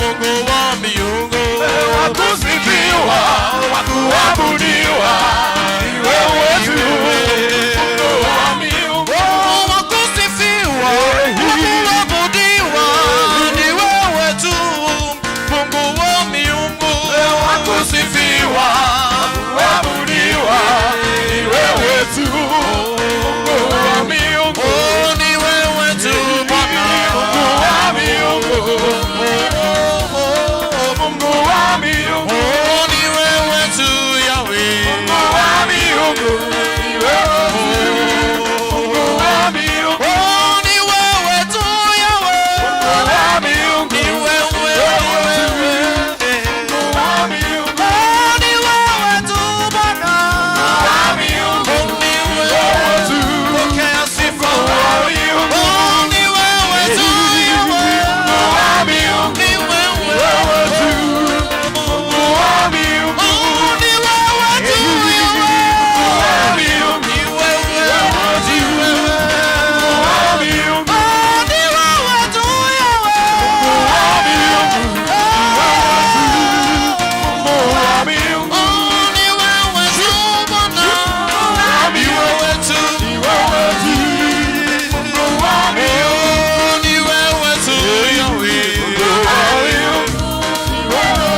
Mungu wa miungu, wakusifiwa, wakuabudiwa, ni wewe tu. Mungu wa miungu, wakusifiwa, wakuabudiwa, ni wewe tu. Mungu wa miungu, wakusifiwa, wakuabudiwa, ni wewe tu. Mungu wa miungu, ni wewe tu Bwana. Mungu wa miungu, Mungu wa miungu, ni wewe tu Yahweh. Mungu wa miungu, ni wewe tu. Mungu wa miungu, ni wewe tu Yahweh. Mungu wa miungu, ni wewe, Mungu wa miungu, ni wewe tu Bwana. Mungu wa miungu, ni wewe tu. Pokea sifa. ni wewe tu Yahweh. Mungu wa miungu, ni wewe tu. Mungu wa miungu, ni wewe tu Yahweh. Mungu wa miungu, ni wewe, tu. Mungu wa miungu, ni wewe tu Yahweh. Mungu wa miungu, Mungu wa miungu, ni wewe tu Bwana. ni wewe tu. ni wewe tu. Mungu wa miungu, ni wewe tu Yahweh. Mungu wa miungu, ni wewe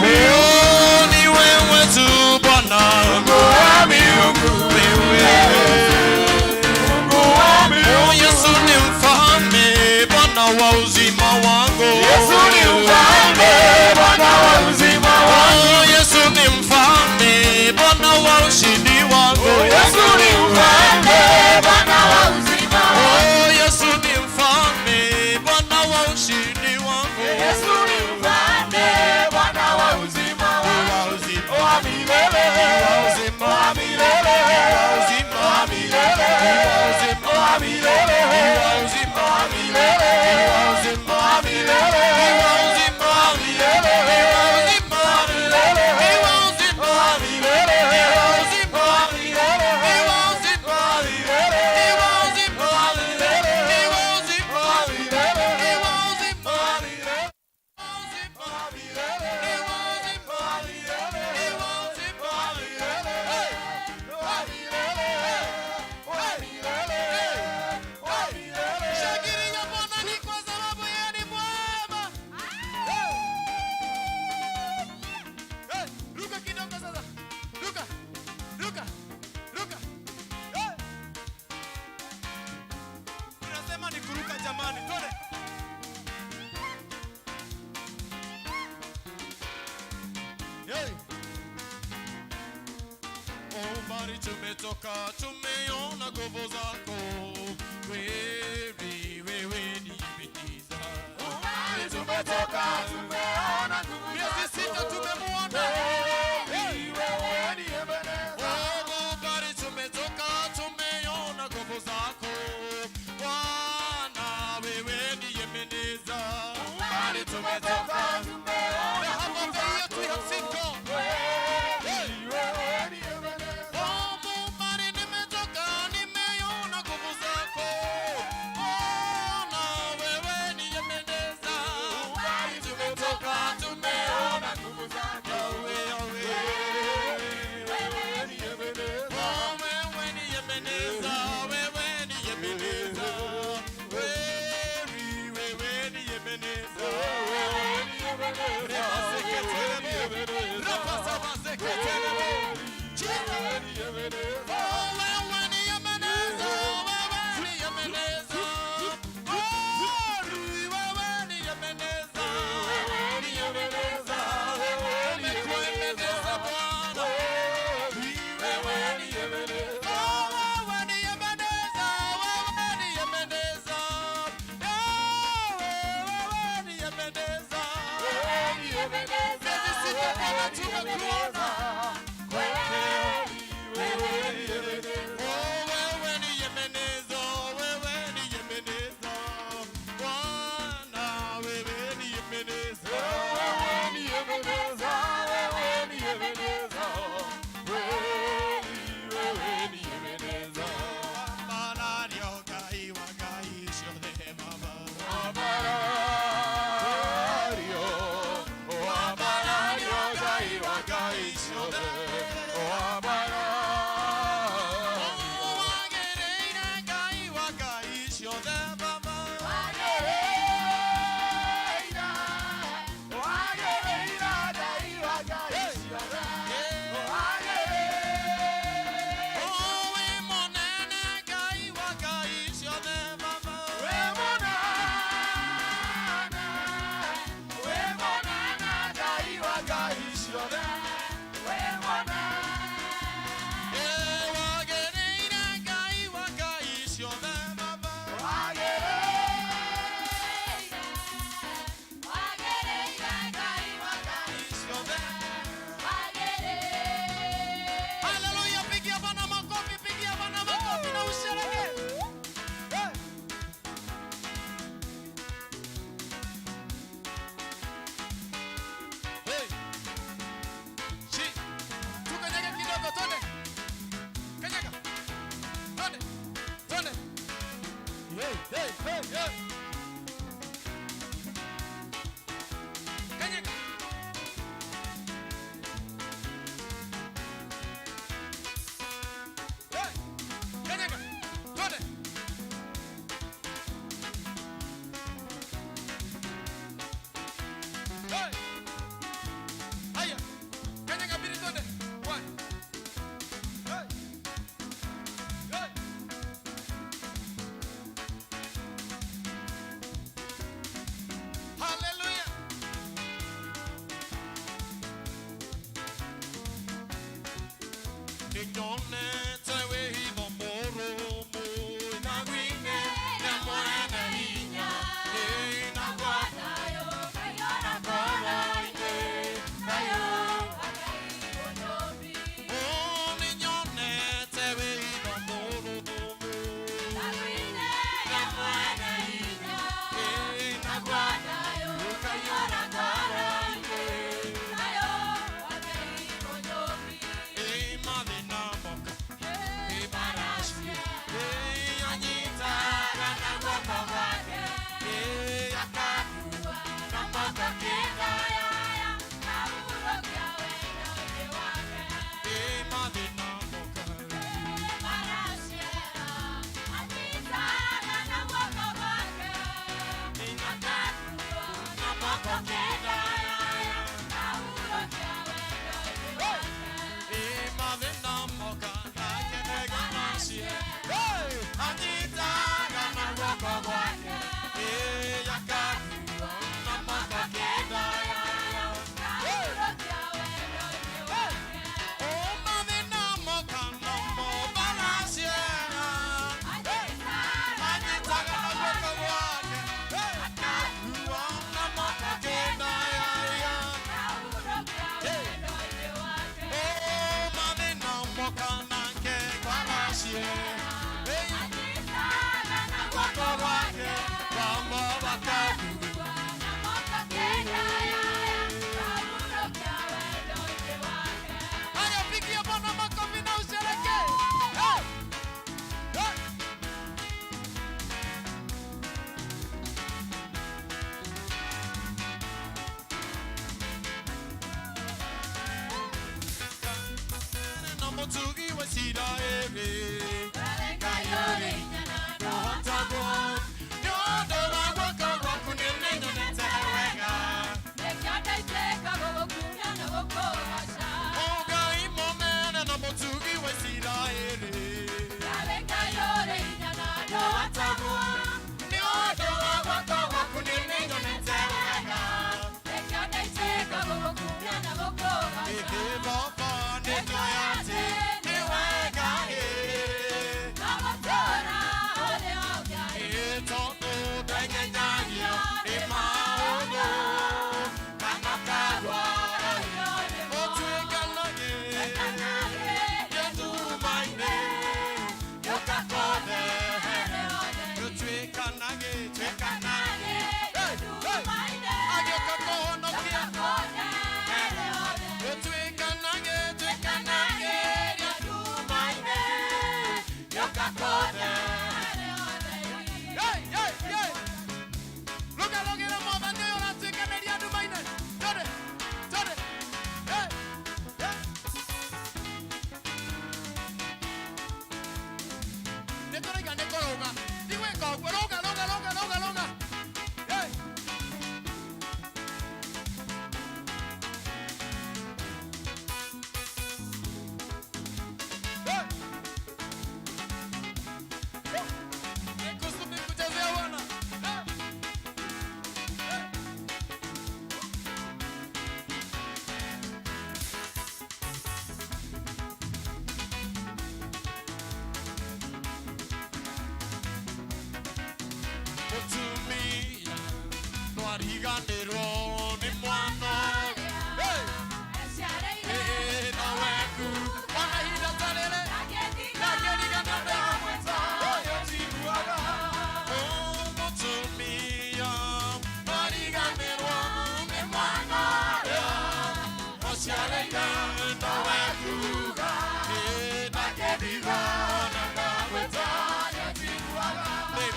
tu. ni wewe tu Bwana. Mungu wa miungu, Mungu wa miungu, Yesu ni mfalme, Bwana wa uzima wangu. Yesu ni mfalme, Bwana wa uzima wangu. Yesu ni mfalme, Bwana wa ushindi wangu. Yesu ni mfalme, Bwana wa uzima wangu. Yesu ni mfalme, Bwana wa ushindi wangu. Yesu ni mfalme, Bwana wa uzima wangu. Wa milele, wa milele, wa milele, wa milele, wa milele, wa milele. Shagiria Bwana ni kwa sababu yeye ni mwema. Ruka kidogo sasa. Ruka. Ruka. Ruka. Unasema ni kuruka jamani. Twende. Mbali tumetoka, tumeona nguvu zako. Wewe ni Ebenezer. Mbali tumetoka, tumeona nguvu Miezi 6 tumemuona. wewe ni Ebenezer. Mbali tumetoka, tumeona nguvu zako. Bwana wewe ni Ebenezer. Mbali tumetoka, tumeona nguvu zako. We have seen God. Wewe ni Ebenezer. Mbali nimetoka, nimeona nguvu zako. Bwana wewe ni Ebenezer. Mbali tumetoka,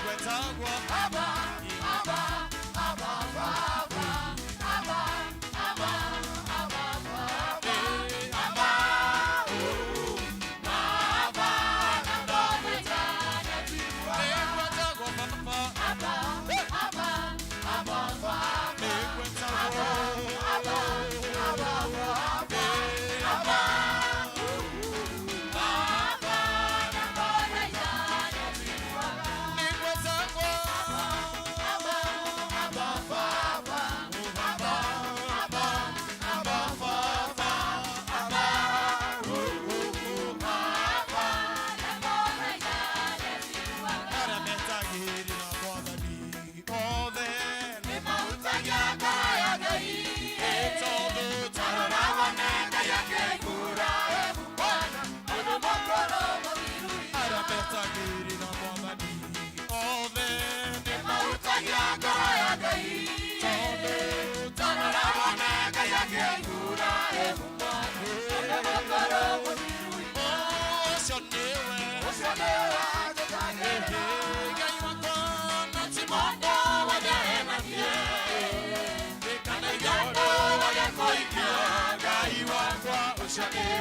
Wetagwa Yes,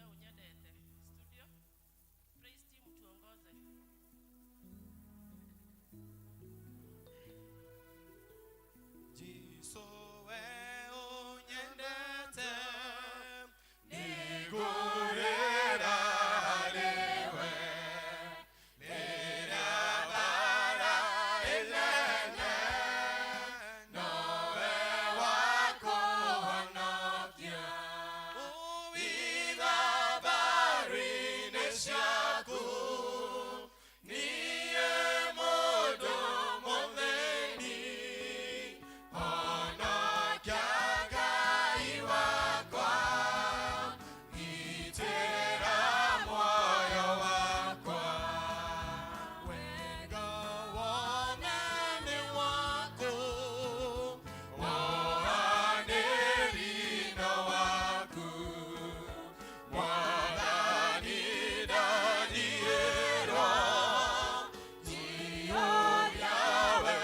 wewe unyendete. Studio. Praise team tuongoze. Jiso wewe unyendete. Nigurera lewe. Lera bara elene. Nowe wako wanokia. Uwida barine shaku. Niye modo modeni. Ono kiaga iwakwa. Itera moyo wakwa. Wega wonane wako. Wanerino waku. Mwadani daniero. Jiyo yawe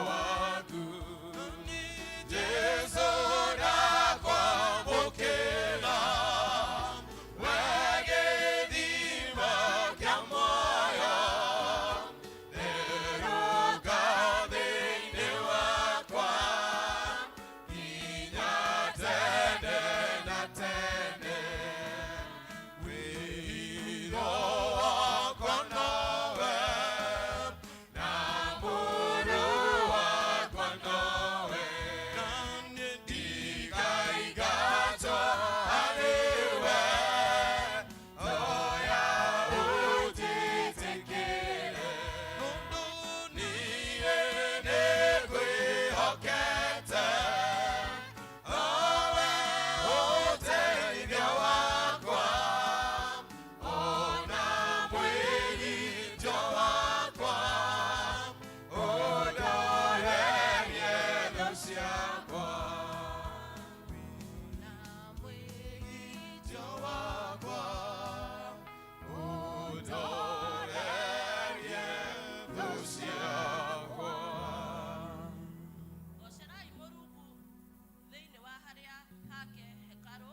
waku. Jesu nakwa bokela. Wagedima kya moyo. Eruka deine wakwa. Inya tene na tene. Wilo wakwa nawe. Namuru wakwa nawe. Digaigato aliwe. Oya utitikile. Niene kwihokete. Owe uteithio wakwa. Ona mwĩgitio wakwa. Ũndorerie thũ ciakwa. Ona mwĩgitio wakwa. Ũndorerie thũ ciakwa. Gocera Mũrungu thĩinĩ wa harĩa hake hekaru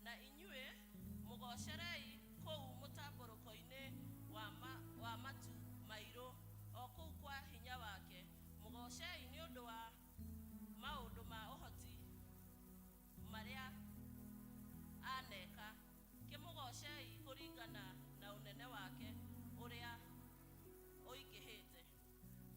na inyuĩ mũgocerei kũu mũtambũrũko-inĩ wa matu mairũ o kũu kwa hinya wake. Mũgocei nĩ ũndũ wa maũndũ ma ũhoti marĩa aneka. Kĩmũgocei kũringana na ũnene wake ũrĩa ũingĩhĩte.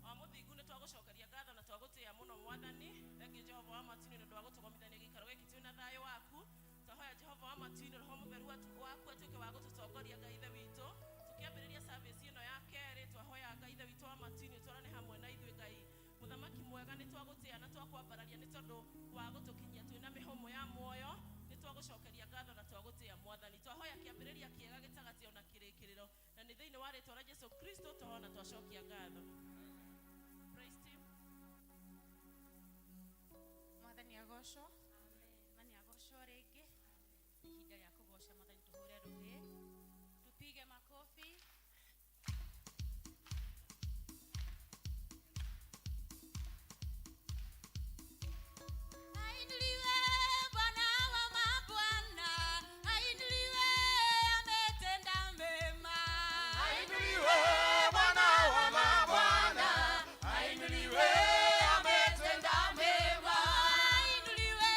O mũthingu nĩ twagũcokeria ngatho na twagũtĩĩa mũno Mwathani. Thengiũ Jehova wa matu-inĩ nĩ ũndũ wa gũtũgomithania gĩikaro gĩkĩ twĩna thayũ waku. Twahoya Jehova wa matu-inĩ Roho Mũtheru waku atuĩke wa gũtũtongoria Ngai Ithe witũ. Tũkĩambĩrĩria service ĩno ya kerĩ twahoya Ngai Ithe witũ wa matu-inĩ twarane hamwe na ithuĩ Ngai. Mũthamaki mwega nĩ twagũtĩĩa na twakwambararia nĩ tondũ wa gũtũkinyia twĩna mĩhũmũ ya muoyo. Nĩ twagũcokeria ngatho na twagũtĩĩa Mwathani. Twahoya kĩambĩrĩria kĩega gĩtagatĩ ona kĩrĩkĩrĩro. Na nĩ thĩinĩ wa rĩĩtwa rĩa Jesũ Kristo twahoya na twacokia ngatho. Praise team. Mwathani agocwo. Mwathani agocwo rĩngĩ. Ihinda rĩa kũgoca Mwathani tũhũre rũhĩ. Tupige makofi. Ainuliwe Bwana wa mabwana. Ainuliwe ametenda mema. Ainuliwe Bwana wa mabwana. Ainuliwe ametenda mema. Ainuliwe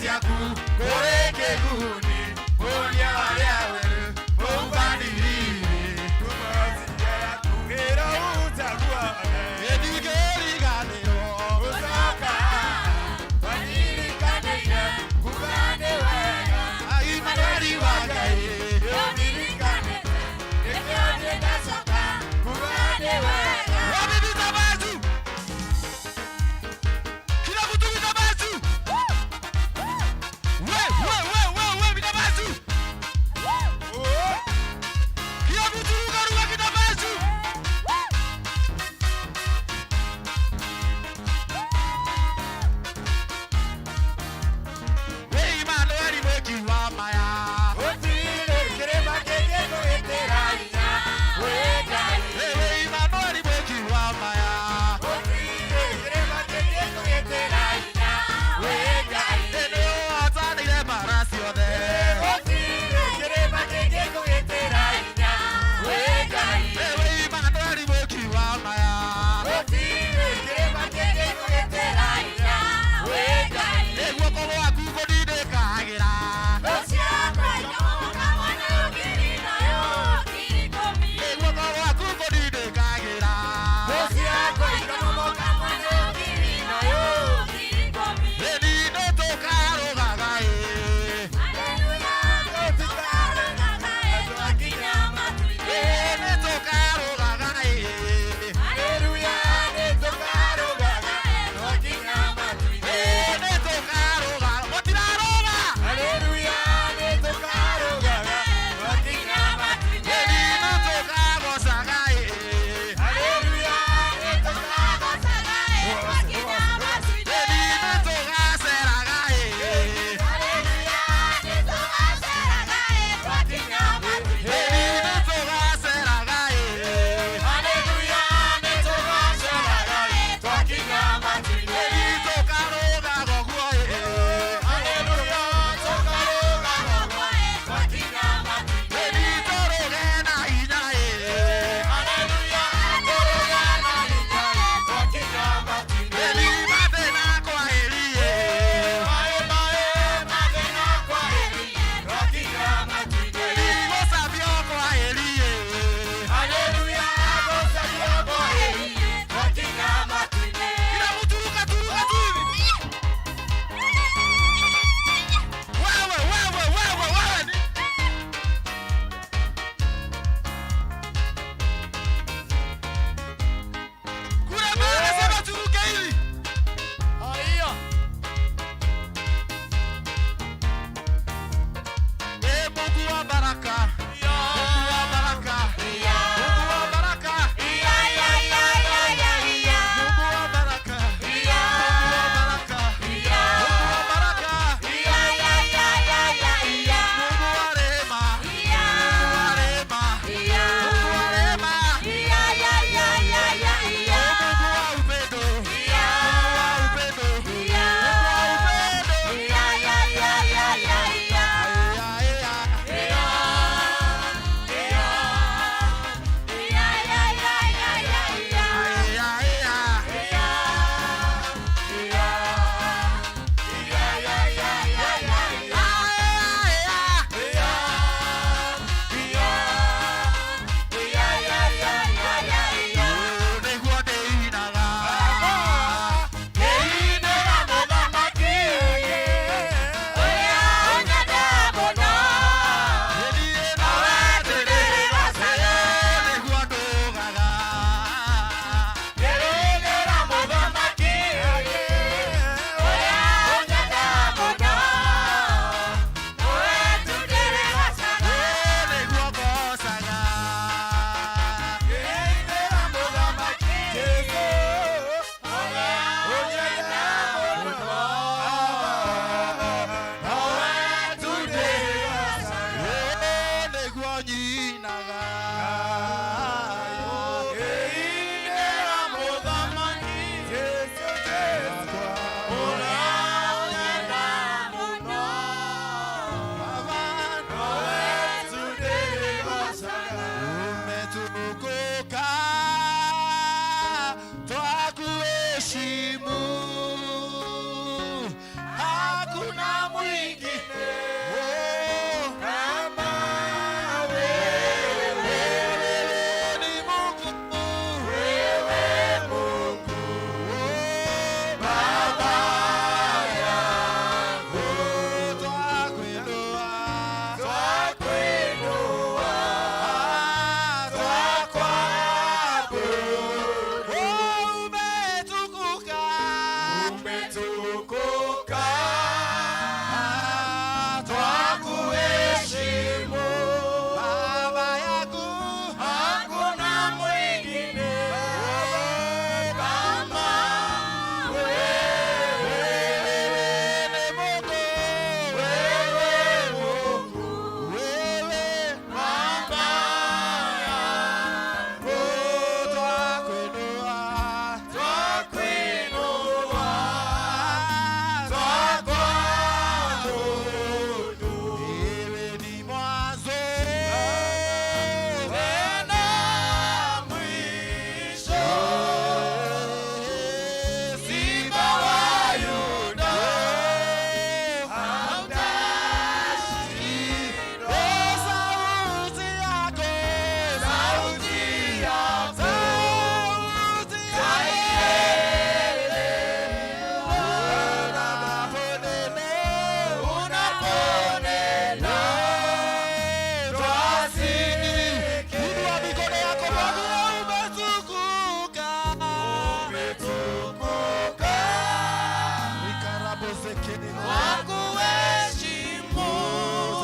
Wait,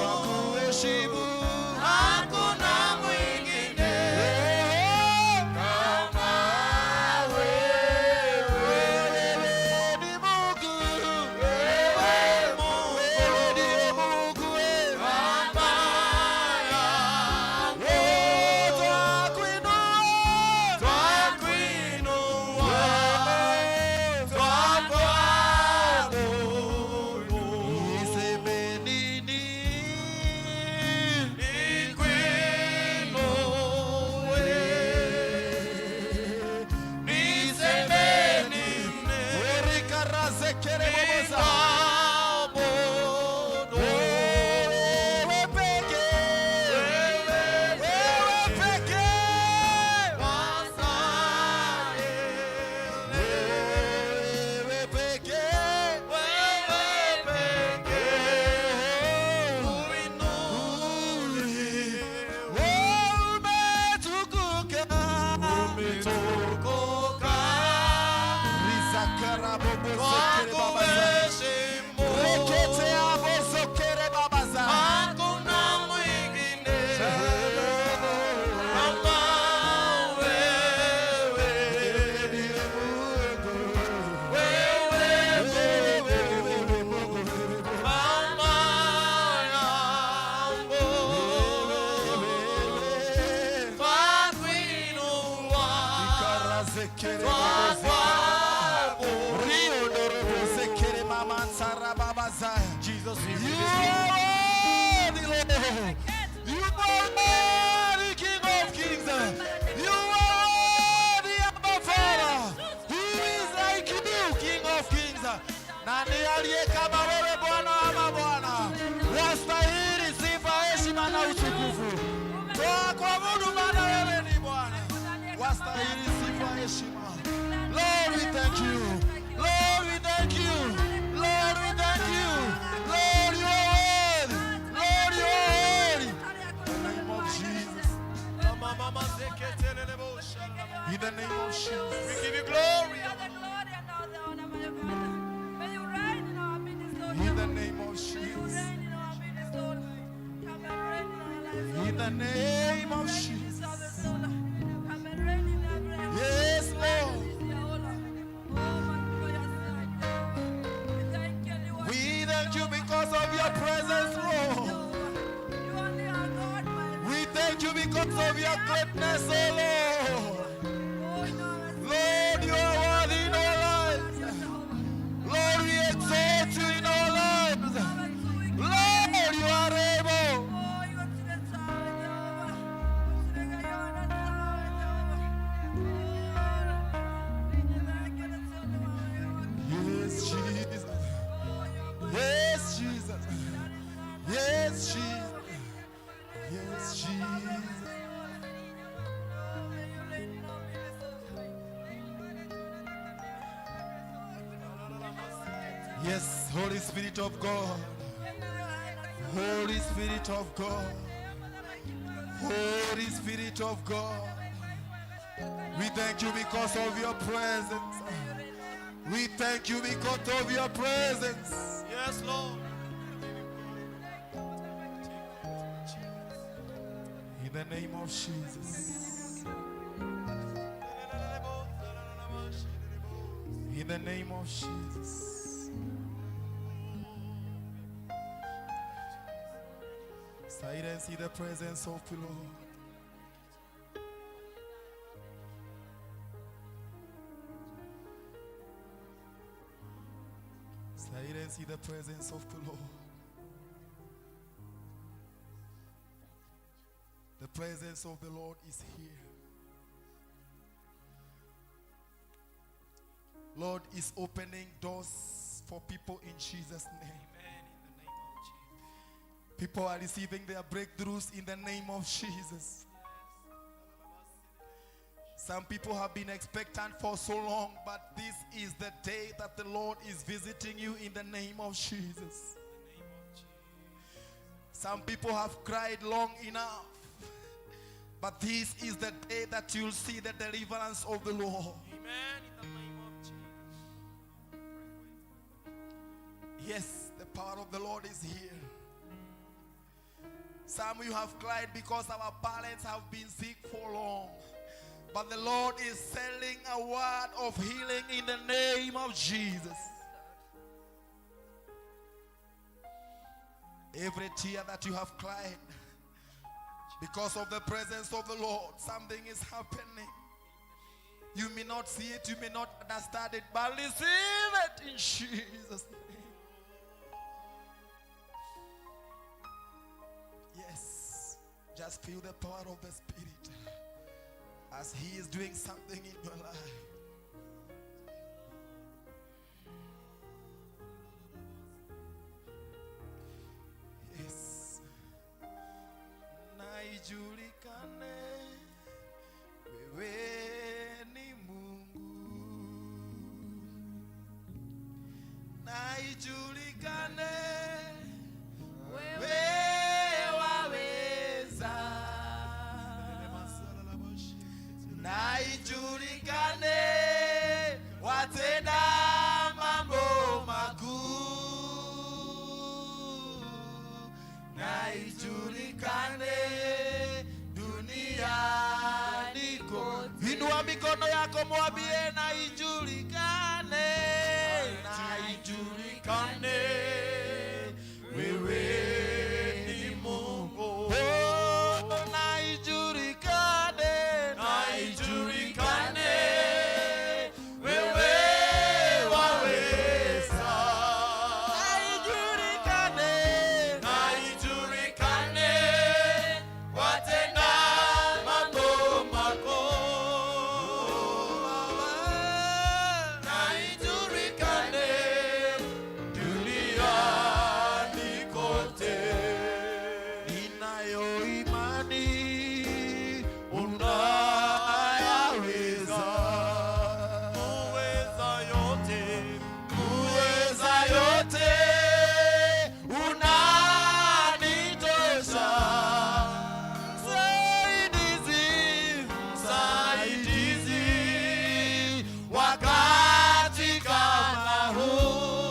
Twakuheshimu, hakuna mwingine kama wewe. Ni Mungu, wewe ndiye Mungu, Baba yangu. Jesus, you are the Lord. You are the King of Kings. You are the Abba Father. Who is like you, King of Kings? Nani aliye kama wewe Bwana wa mabwana? Wastahili sifa, heshima na utukufu. Twakuabudu maana wewe ni Bwana. Wastahili sifa, heshima. Lord, we thank you. Lord, we thank you. Lord, we thank you. Lord, you are worthy. Lord, you are worthy. In the name of Jesus. In the name of Jesus. We give you glory. In the name of Jesus. In the name of Jesus. Yes, Lord. We thank you because of your presence, Lord. We thank you because of your greatness, oh Lord. Lord, you are worthy in our lives. Lord, we exalt you in our lives. Lord, you are able. Yes, Jesus. Yes, Jesus. Yes, Jesus. Yes, Jesus. Yes, Holy Spirit of God. Holy Spirit of God. Holy Spirit of God. We thank you because of your presence. We thank you because of your presence. Yes, Lord. In the name of Jesus. In the name of Jesus. Silence in the presence of the Lord. Silence in the presence of the Lord. The presence of the Lord is here. Lord is opening doors for people in Jesus' name. People are receiving their breakthroughs in the name of Jesus. Some people have been expectant for so long, but this is the day that the Lord is visiting you in the name of Jesus. Some people have cried long enough, but this is the day that you'll see the deliverance of the Lord. Amen. In the name of Jesus. Yes, the power of the Lord is here. Some of you have cried because our parents have been sick for long. But the Lord is sending a word of healing in the name of Jesus. Every tear that you have cried because of the presence of the Lord, something is happening. You may not see it, you may not understand it, but receive it in Jesus' name. Yes, just feel the power of the Spirit as He is doing something in your life. Yes. Naijulikane, wewe ni Mungu. Naijulikane, wewe waweza. Naijulikane, watenda mambo makuu. Naijulikane duniani kote. Inua mikono yako mwambie naijulikane. Naijulikane, wewe ni Mungu. Oh, naijulikane. Naijulikane, wewe waweza. Naijulikane. Naijulikane, watenda mambo makuu. Naijulikane duniani kote. Ninayo imani unayaweza. Uweza yote, uweza yote, unanitosha. Msaidizi, msaidizi, wakati kama huu.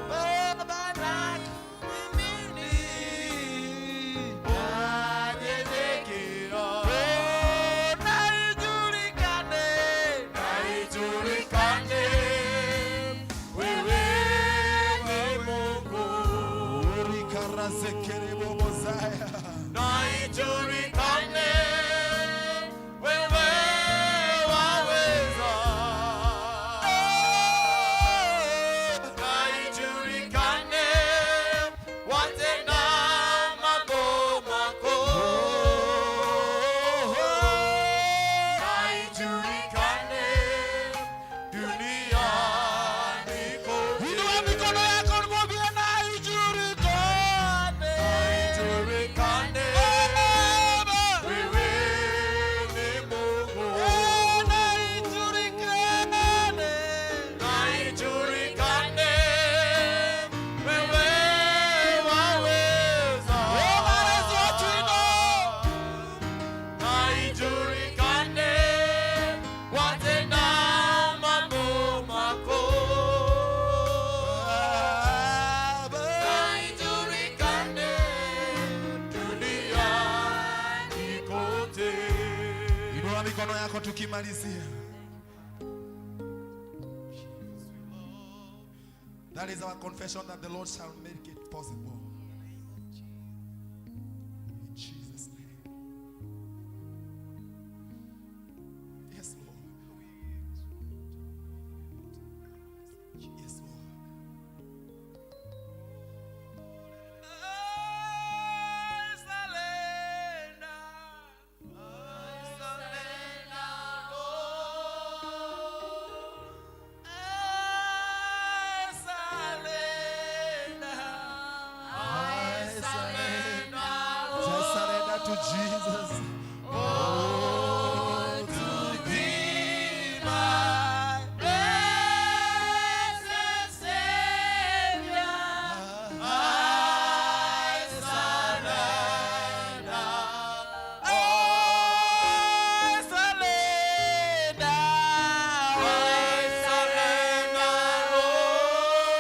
Baba nakuamini, nanyenyekea. Oh, naijulikane, naijulikane, wewe ni Mungu. Urikarasekerebo mozaya. Naijulikane, wewe waweza. Naijulikane, watenda mambo makuu. Naijulikane duniani kote. Inua mikono yako mwambie naijulikane. Naijulikane, wewe ni Mungu. Naijulikane. Naijulikane, wewe waweza. Naijulikane, watenda mambo makuu. Naijulikane duniani kote. Inua mikono yako tukimalizia. That is our confession that the Lord shall make it possible. In Jesus' name. Yes, Lord. Yes, Lord. Just surrender to Jesus. Oh, to thee, my blessed Savior, I surrender. I surrender. I surrender, Lord.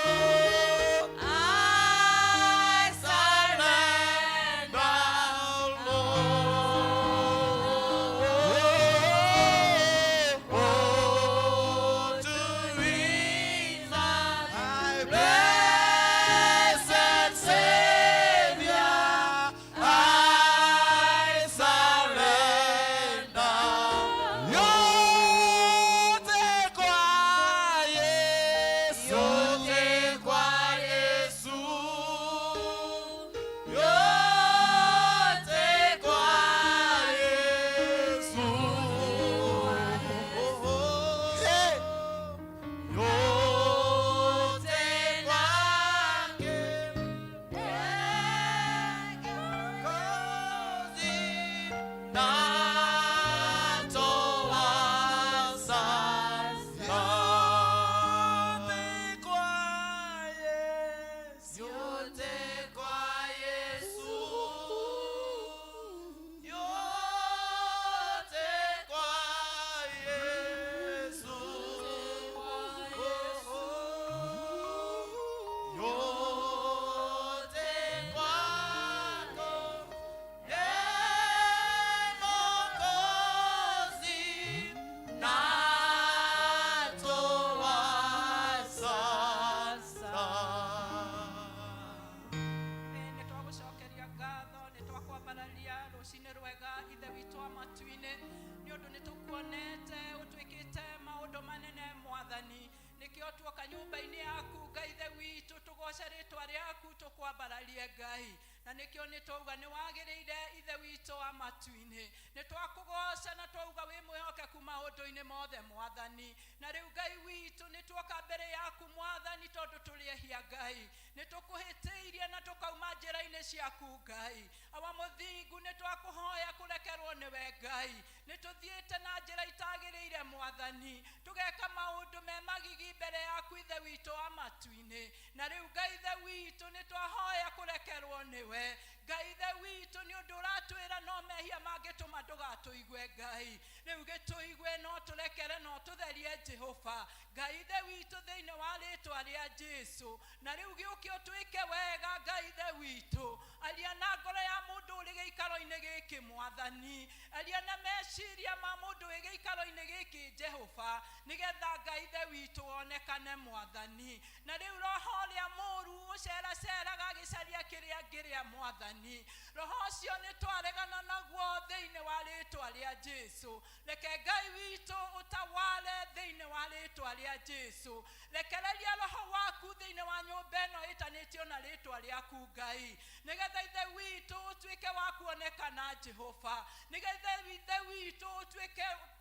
twambararie Ngai na nikio nitwauga ni wagirire ithe wito wa matu-ini nitwakugoca na twauga wi mwihokeku maundu-ini mothe Mwathani na riu Ngai witu nitwoka mbere yaku Mwathani tondu turiehia Ngai nitukuhitiirie na tukauma njira-ini ciaku Ngai awa muthingu nitwakuhoya kurekerwo niwe Ngai nituthiite na njira itagirire Mwathani tugeka maundu me magigi mbere yaku ithe wito wa matu-ini na riu Ngai ithe witu nitwahoya kurekerwo niwe Ngai ithe witu ni undu uratwira no mehia mangituma ndugatuigue Ngai riu gituigue no turekere no tutherie Jehova Ngai ithe witu thiini wa ritwa ria Jesu na riu giuki utwike wega Ngai ithe witu alia na ngoro ya mundu uri giikaro-ini giki Mwathani alia na meciria ma mundu uri giikaro-ini giki Jehova nigetha Ngai ithe witu onekane Mwathani na riu roho ria muru uceraceraga gicaria kiria ngiria Mwathani roho cio ni twaregana naguo thiini wa ritwa ria Jesu reke Ngai witu utawale thiini wa ritwa ria Jesu rekereria roho waku thiini wa nyumba ino itanitio na ritwa riaku Ngai nigetha ithe witu utwike wa kuonekana Jehova nigetha ithe witu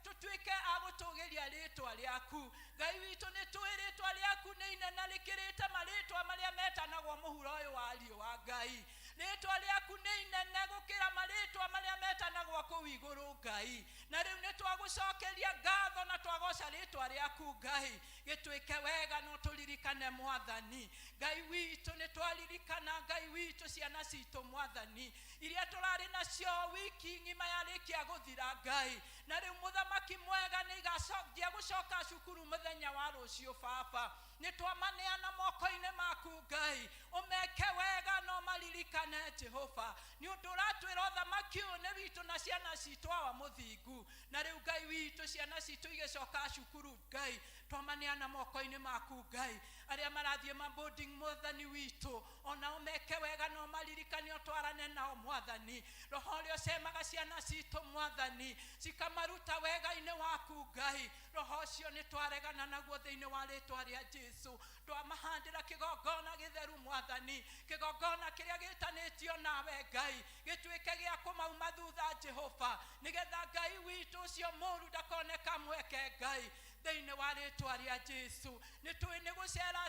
tutwike agutugiria ritwa riaku Ngai witu ni twiritwa riaku ni inene rikirite maritwa maria metanagwo muhuro uyu wa riua Ngai ritwa riaku ni inene gukira maritwa maria metanagwo kuu iguru Ngai na riu ni twagucokeria ngatho na twagoca ritwa riaku Ngai gitwike wega no turirikane Mwathani Ngai witu ni twaririkana Ngai witu ciana citu Mwathani iria turari nacio wiki ngima yarikia guthira Ngai na riu muthamaki mwega ni igacokia gucoka cukuru muthenya wa rucio Baba ni twamaneana moko-ini maku Ngai umeke wega no maririkane Jehova ni undu uratwira uthamaki uyu ni witu na ciana citu awa muthingu na riu Ngai witu ciana citu igicoka cukuru Ngai twamaneana moko-ini maku Ngai aria marathie maboarding Mwathani witu ona umeke wega no maririkane utwarane nao Mwathani roho rio cemaga ciana citu Mwathani cikamaruta wega-ini waku Ngai roho cio ni twaregana naguo thiini wa ritwa ria Jesu twamahandira kigongona githeru Mwathani kigongona kiria gitanitio nawe Ngai gitwike gia kumauma thutha Jehova nigetha Ngai witu ucio muru ndakoneka mweke Ngai thiini wa ritwa ria Jesu ni twini gucera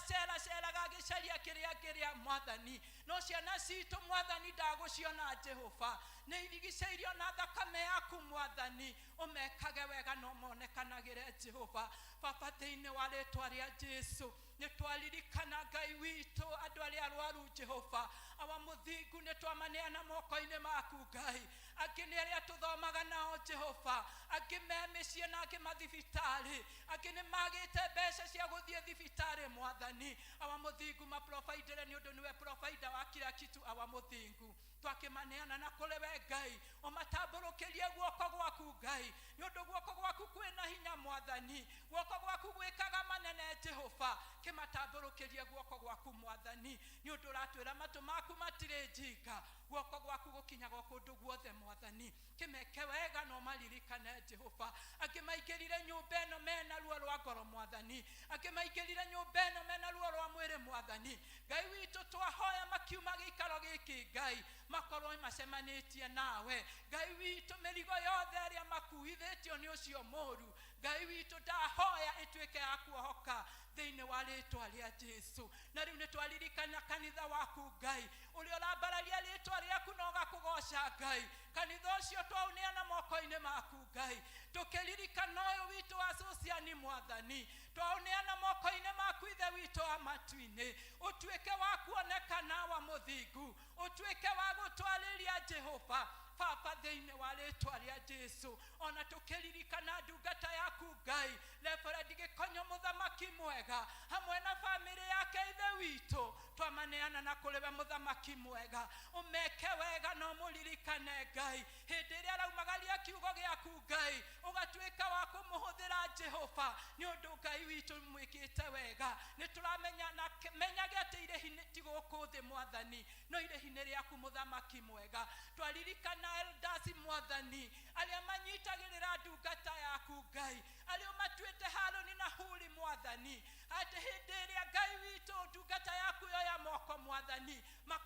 gicaria kiria Mwathani no ciana citu Mwathani ndaguciona Jehova ni irigiceirio na thakame yaku Mwathani umekage wega no monekanagire Jehova Baba thiini wa ritwa ria Jesu ni twaririkana Ngai witu andu aria arwaru Jehova awa muthingu ni twamaneana moko-ini maku Ngai angi ni aria tuthomaga nao Jehova angi me micii na angi mathibitari angi ni magite mbeca cia guthie thibitari Mwathani awa muthingu maprovidere ni undu niwe provider wa kila kitu awa muthingu twakimaneana na kulewe Ngai umatamburukirie guoko gwaku Ngai ni undu guoko gwaku kwina hinya Mwathani guoko gwaku gwikaga manene Jehova kimatamburukirie guoko gwaku Mwathani ni undu uratwira matu maku matire njinga guoko gwaku gukinyaga kundu guothe Mwathani kimeke wega no maririkane Jehova akimaingirire nyumba ino mena ruo rwa ngoro Mwathani akimaingirire nyumba ino mena ruo rwa mwiri Mwathani Ngai witu twahoya makiuma giikaro giki Ngai makorwo macemanitie nawe Ngai witu mirigo yothe aria makuithitio ni ucio muru Ngai witu ndahoya itwike ya kuohoka thiini wa ritwa ria Jesu na riu ni twaririkana kanitha waku Ngai uria urambararia ritwa riaku no gakugoca Ngai kanitha ucio twauneana moko-ini maku Ngai tukiririkana uyu witu wa sociani Mwathani twauneana moko-ini maku ithe witu wa matu-ini utwike wa kuonekana wa muthingu utwike wa gutwariria Jehova Baba thiini wa ritwa ria Jesu ona tukiririkana ndungata yaku Ngai Reverend Gikonyo muthamaki mwega hamwe na family yake ithe witu twamaneana na kulewe muthamaki mwega umeke wega no muririkane Ngai hindi iria raumagaria kiugo giaku Ngai ugatwika wa kumuhuthira Jehova ni undu Ngai witu mwikite wega ni turamenya na menyage ati ire ti guku thi Mwathani no ire hine riaku muthamaki mwega twaririkana elders Mwathani aria manyitagirira ndungata yaku Ngai aria matwite Haroni na Huri Mwathani ati hindi iria Ngai witu ndungata yaku yo ya moko Mwathani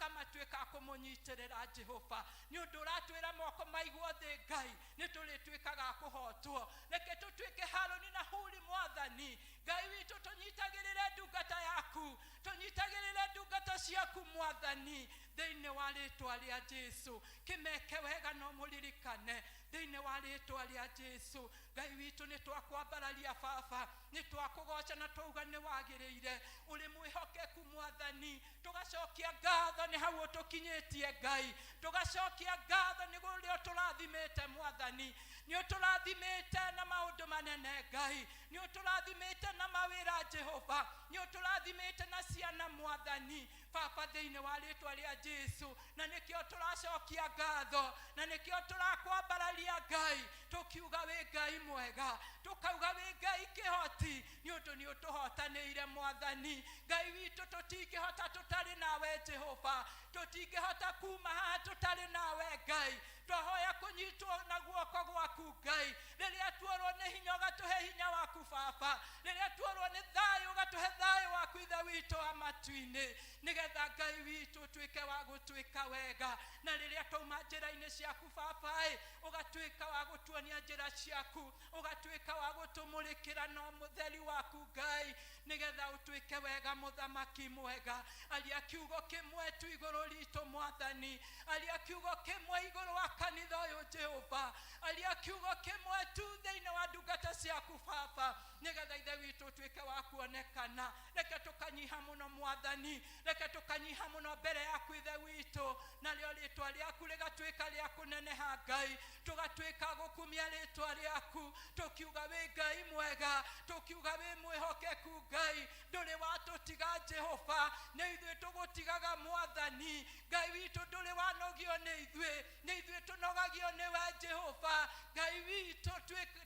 tukamatuĩka kũmũnyitĩrĩra Jehova nĩ ũndũ ũratwĩra moko maigwo thĩ Ngai nĩ tũrĩtuĩkaga kũhotwo. Reke tũtuĩke Harũni na Huri Mwathani. Ngai witũ tũnyitagĩrĩre ndungata yaku, tũnyitagĩrĩre ndungata ciaku Mwathani thĩinĩ wa rĩĩtwa rĩa Jesũ. Kĩmeke wega no mũririkane thĩinĩ wa rĩĩtwa rĩa Jesũ. Ngai witũ nĩ twakwambararia Baba, nĩ twakũgoca na twauga nĩ wagĩrĩire, ũrĩ mwĩhokeku Mwathani. Tũgacokia ngatho nĩ hau ũtũkinyĩtie Ngai, tũgacokia ngatho nĩ ũrĩa ũtũrathimĩte Mwathani. Nĩ ũtũrathimĩte na maũndũ manene Ngai, nĩ ũtũrathimĩte na mawĩra Jehova, nĩ ũtũrathimĩte na ciana Mwathani Baba thĩinĩ wa rĩĩtwa rĩa Jesũ. Na nĩkĩo tũracokia ngatho, na nĩkĩo tũrakwambararia Ngai, tũkiuga wĩ Ngai mwega, tũkauga wĩ Ngai kĩhoti nĩ ũndũ nĩ ũtũhotanĩire Mwathani. Ngai witũ tũtingĩhota tũtarĩ nawe Jehova, tũtingĩhota kuma haha tũtarĩ nawe Ngai. Twahoya kũnyitwo na guoko gwaku Ngai, rĩrĩa tuorwo nĩ hinya ũgatũhe hinya waku Baba, rĩrĩa tuorwo nĩ thayũ ũgatũhe thayũ waku Ithe witũ wa matu-inĩ, nĩgetha Ngai witũ ũtuĩke wa gũtuĩka wega. Na rĩrĩa twauma njĩra-inĩ ciaku Baba ũgatuĩka wa gũtuonia njĩra ciaku, ũgatuĩka wa gũtũmũrĩkĩra na mũtheri waku Ngai, nĩgetha ũtuĩke wega mũthamaki mwega. Aria kiugo kĩmwe tu igũrũ ritũ Mwathani, aria kiugo kĩmwe igũrũ wa kanitha ũyũ Jehova, aria kiugo kĩmwe tu thĩinĩ wa ndungata ciaku Baba, nĩgetha Ithe witũ ũtuĩke wa kuonekana. Reke tũkanyiha mũno Mwathani, reke tũkanyiha mũno mbere yaku Ithe witũ, narĩo rĩĩtwa rĩaku rĩgatuĩka rĩa kũneneha Ngai. Tũgatuĩka gũkumia rĩĩtwa rĩaku, tũkiuga wĩ Ngai mwega, tũkiuga wĩ mwĩhokeku Ngai, ndũrĩ watũtiga Jehova, nĩ ithuĩ tũgũtigaga Mwathani. Ngai witũ ndũrĩ wanogio nĩ ithuĩ, nĩ ithuĩ tũnogagio nĩwe Jehova. Ngai witũ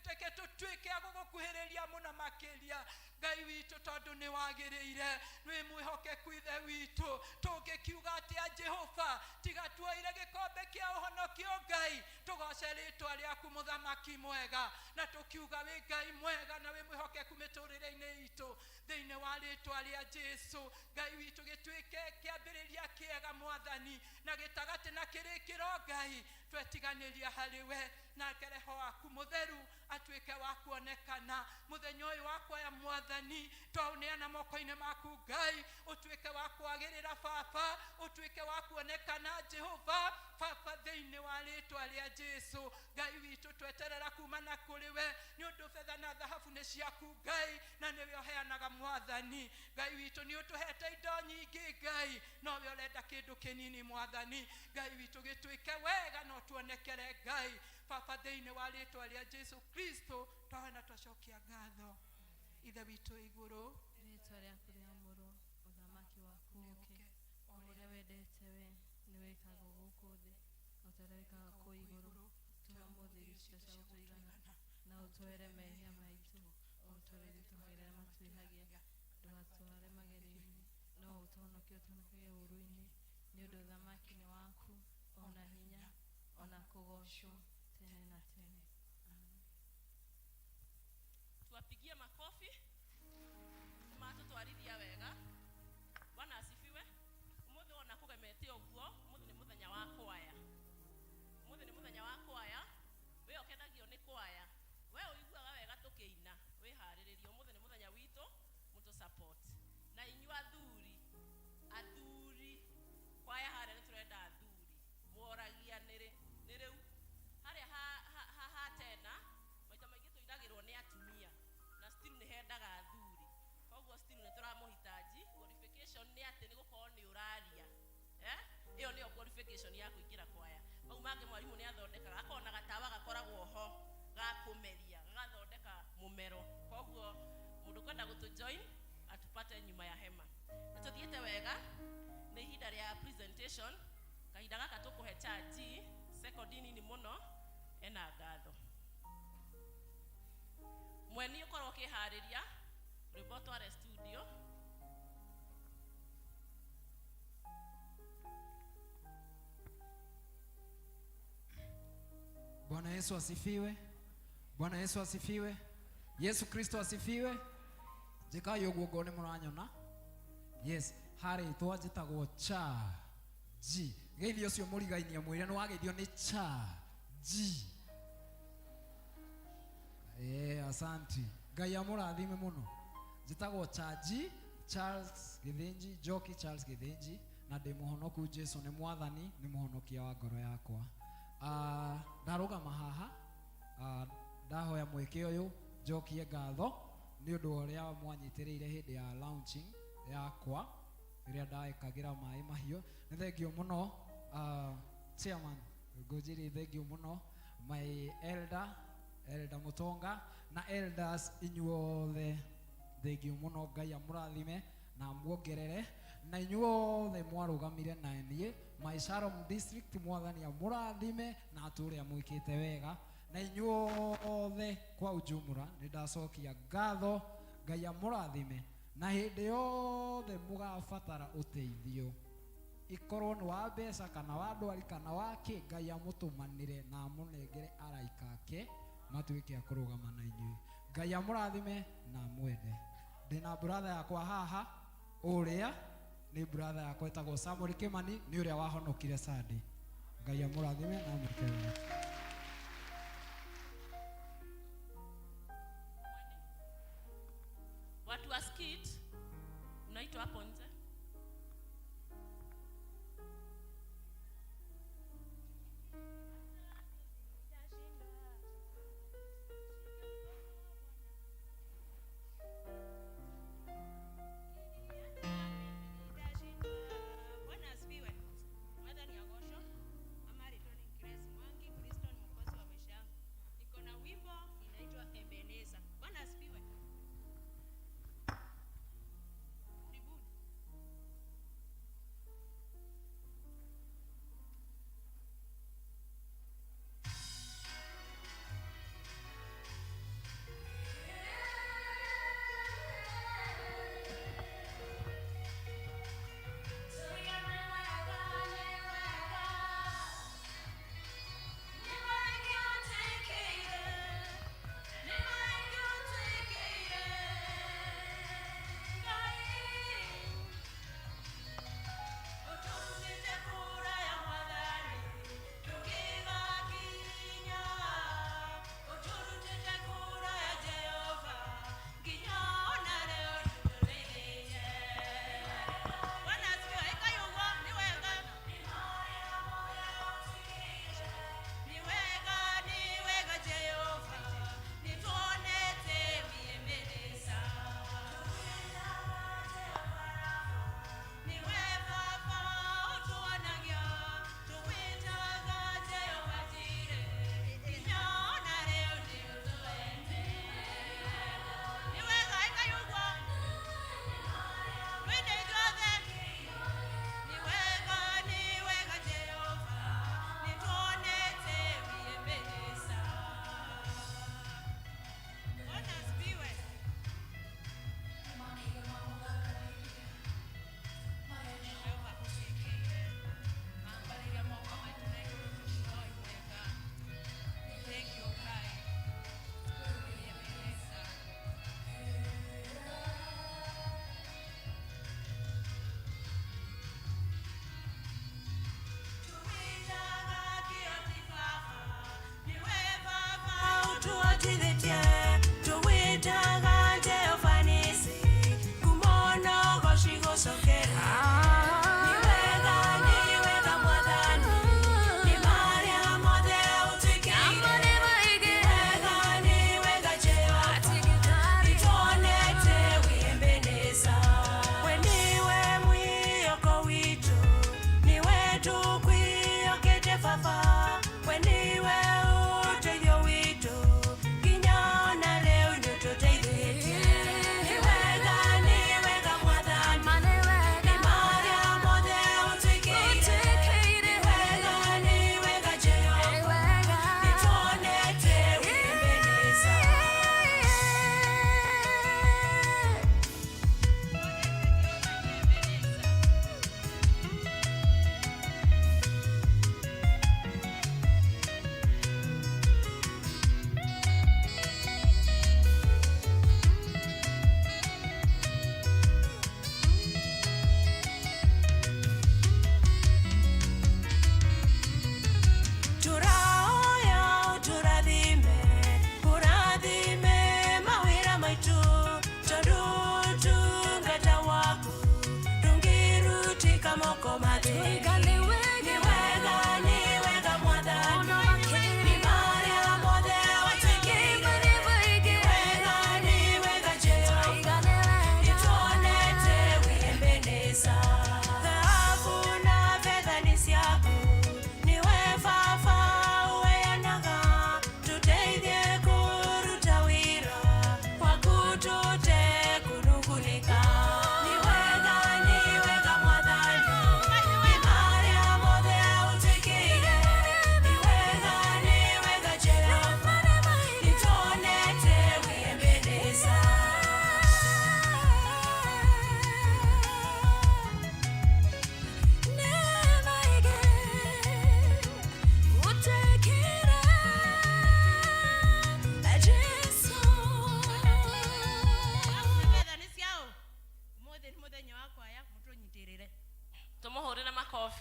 reke tũtuĩke a gũgũkuhĩrĩria mũno makĩria Ngai witũ, tondũ nĩ wagĩrĩire, nĩ mwĩhokeku Ithe witũ. Tũngĩkiuga atĩa Jehova, tiga tuoire gĩkombe kĩa ũhonokio Ngai, tũgoce rĩĩtwa rĩaku mũthamaki mwega, na tũkiuga wĩ Ngai mwega na wĩ mwĩhokeku mĩtũrĩre-inĩ itũ thĩinĩ wa rĩĩtwa rĩa Jesũ. Ngai witũ gĩtuĩke kĩambĩrĩria kĩega Mwathani, na gĩtagatĩ na kĩrĩkĩro Ngai, twetiganĩria harĩwe, na Roho waku mũtheru atuĩke wa kuonekana mũthenya ũyũ wakwa ya Mwathani. Twauneana moko-inĩ maku Ngai, ũtuĩke wa kwagĩrĩra Baba, ũtuĩke wa kuonekana Jehova Baba thĩinĩ wa rĩĩtwa rĩa Jesũ. Ngai witũ tweterera kuma na kũrĩ we, nĩ ũndũ betha na thahabu nĩ ciaku Ngai, na nĩwe ũheanaga Mwathani. Ngai witũ nĩ ũtũhete indo nyingĩ Ngai, nowe ũrenda kĩndũ kĩnini Mwathani. Ngai witũ gĩtuĩke wega no tuonekere Ngai Baba thĩinĩ wa rĩĩtwa rĩa Jesũ Kristo. Twahoya twacokia ngatho Ithe witũ igũrũ, rĩĩtwa rĩaku rĩamũrwo, ũthamaki waku ũũke, o ũrĩa wendete we nĩ wĩkagwo gũkũ thĩ, o ta ũrĩa wĩkaga kũu igũrũ. Tũhe mũtheri cia gũtũigana, na ũtwere mehia maitũ, o ũtũrĩre tũhoire matwĩhagia, ndũgatware magerio-inĩ, no ũtũhonokie ũtũhonokie ũũru-inĩ, nĩ ũndũ ũthamaki nĩ waku, ona hinya, ona kũgocwo tene na tene. Tuwapigie makofi. Matutwarithia wega. Bwana asifiwe. Umuthi ona kugemete oguo, umuthi ni muthenya wa kwaya. Umuthi ni muthenya wa kwaya. We okenagio ni kwaya. We uiguaga wega tukiina, we hariririo. Umuthi ni muthenya wito, mutu support. Na inyua athuri kwaya hare niturenda athuri. Muoragia nire riu. Haria ha tena, maita maingi tuiragirwo ni atumia. Na still ni hendaga athuri. Koguo still ni turamuhitaji. Qualification ni ati ni gukorwo ni uraria. Iyo ni qualification ya kuingira kwaya. Mau mange mwarimu ni athondekaga, akona gatawa gakoragwo ho ga kumeria, gathondeka mumero. Koguo mundu kwenda gutu join atupate nyuma ya hema. Nituthiete wega ni ihinda rĩa presentation. Kahinda gaka tukuhe charge second nini muno ena ngatho. Mweni ukorwo ukihariria rwimbo tware studio. Bwana Yesu asifiwe. Bwana Yesu asifiwe. Yesu Kristo asifiwe. Jika yoguo ngone muranyona. Yes, hari twajitagwo cha G geithio cio mũrigainie mwĩre nĩ wageithio nĩ cha G. Asanti. Ngai amũrathime mũno. Njĩtagwo Chaji Charles Githinji, Joki Charles Githinji, na ndĩ mũhonoku. Jesu nĩ mwathani, nĩ mũhonokia wa ngoro yakwa. Ndarũgama haha ndahoya mweke ũyũ njokie ngatho nĩ ũndũ ũrĩa mwanyitĩrĩire hĩndĩ ya launching yakwa ĩrĩa ndaĩkagĩra maĩ mahiũ. Nĩ thengio mũno chairman Ngũnjiri, thengio mũno my elder Mutonga na elders inyuothe, thengio mũno. Ngai amũrathime na muongerere, na inyuothe mwarũgamire na niĩ my Shalom district, mwathani amũrathime na atũre mwĩkĩte wega, na inyuothe kwa ujumla nĩ ndacokia ngatho. Ngai amũrathime, na hĩndĩ yothe mũgabatara ũteithio, ikorwo nĩ wa mbeca kana wa ndwari kana wa kĩ, Ngai amũtũmanĩre na amũnengere araika ake matuĩke a kũrũgama na inyuĩ. Ngai amũrathime na mwende. Ndĩna brother yakwa haha, ũrĩa nĩ brother yakwa etagwo Samuel Kimani, nĩ ũrĩa wahonokire Sunday. Ngai amũrathime na amũkene. Watu wa skit unaitwa hapo nje. Bwana asifiwe. Mwathani agocwo. Amari toni Grace Mwangi, Kristo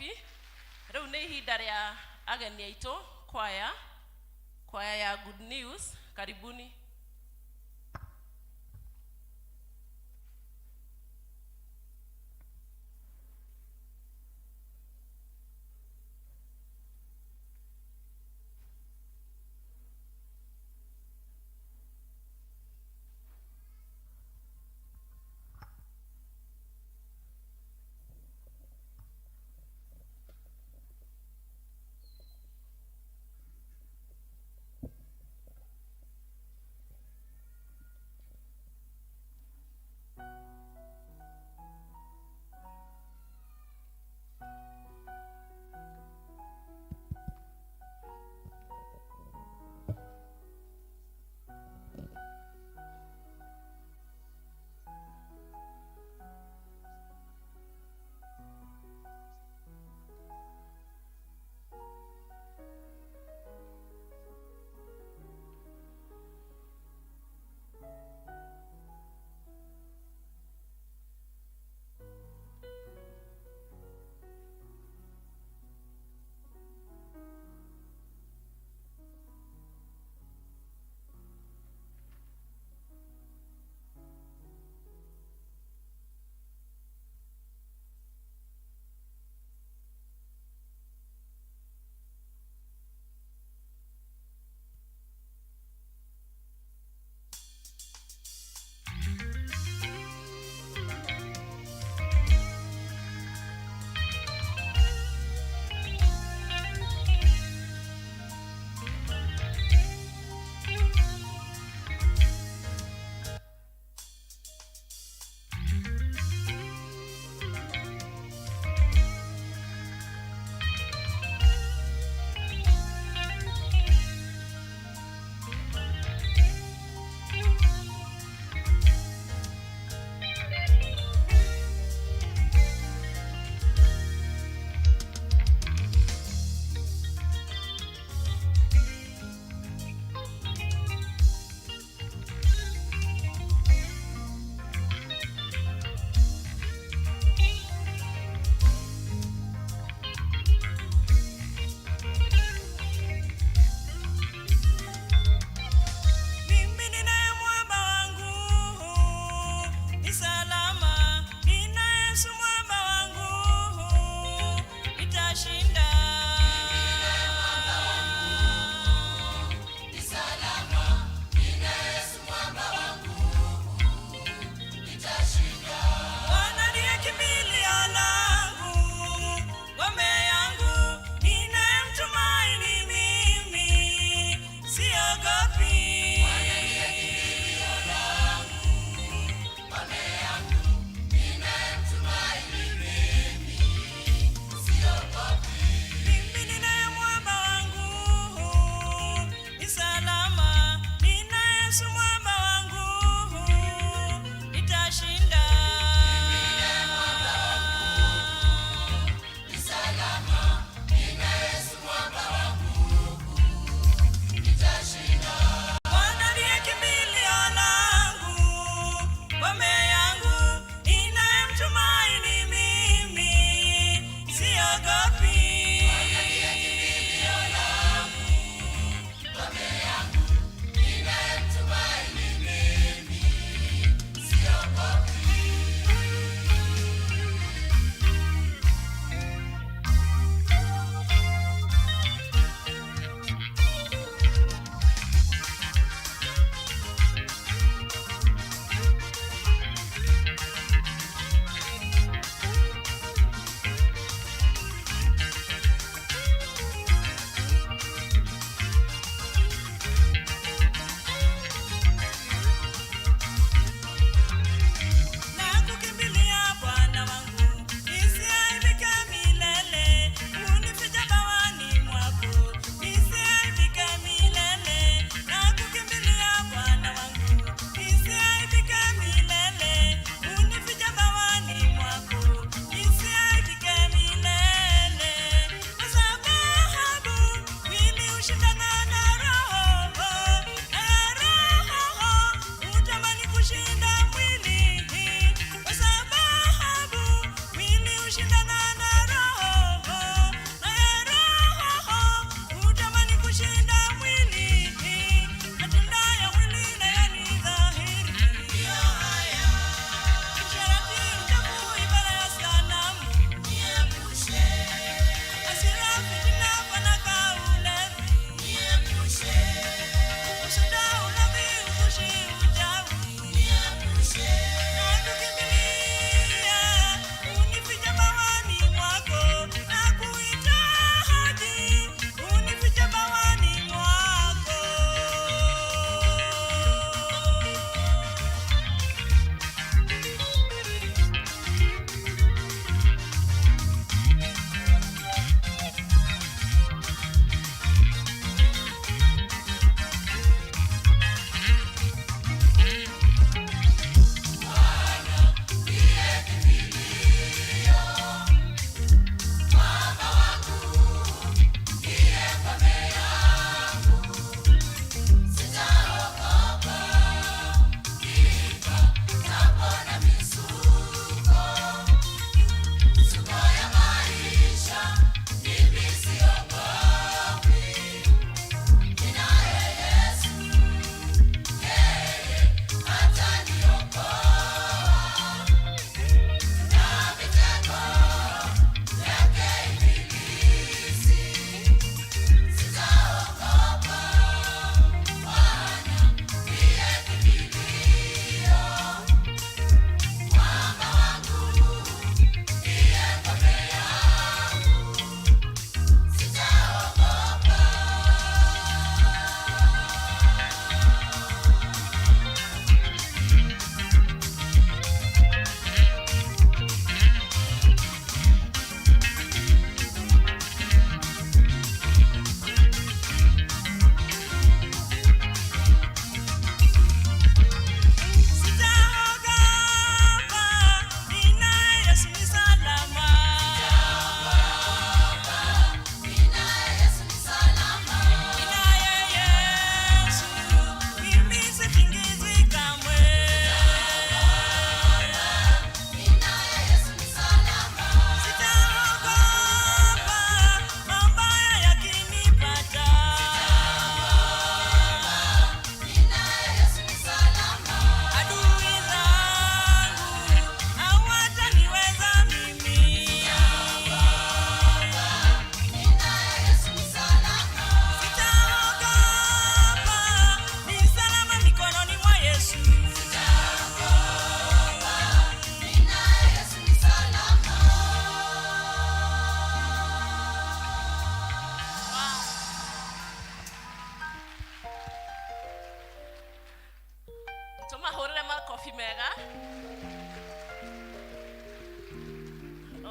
makobi. Rĩu nĩ ihinda rĩa ageni aitũ kwaya ya Good News. Karibuni.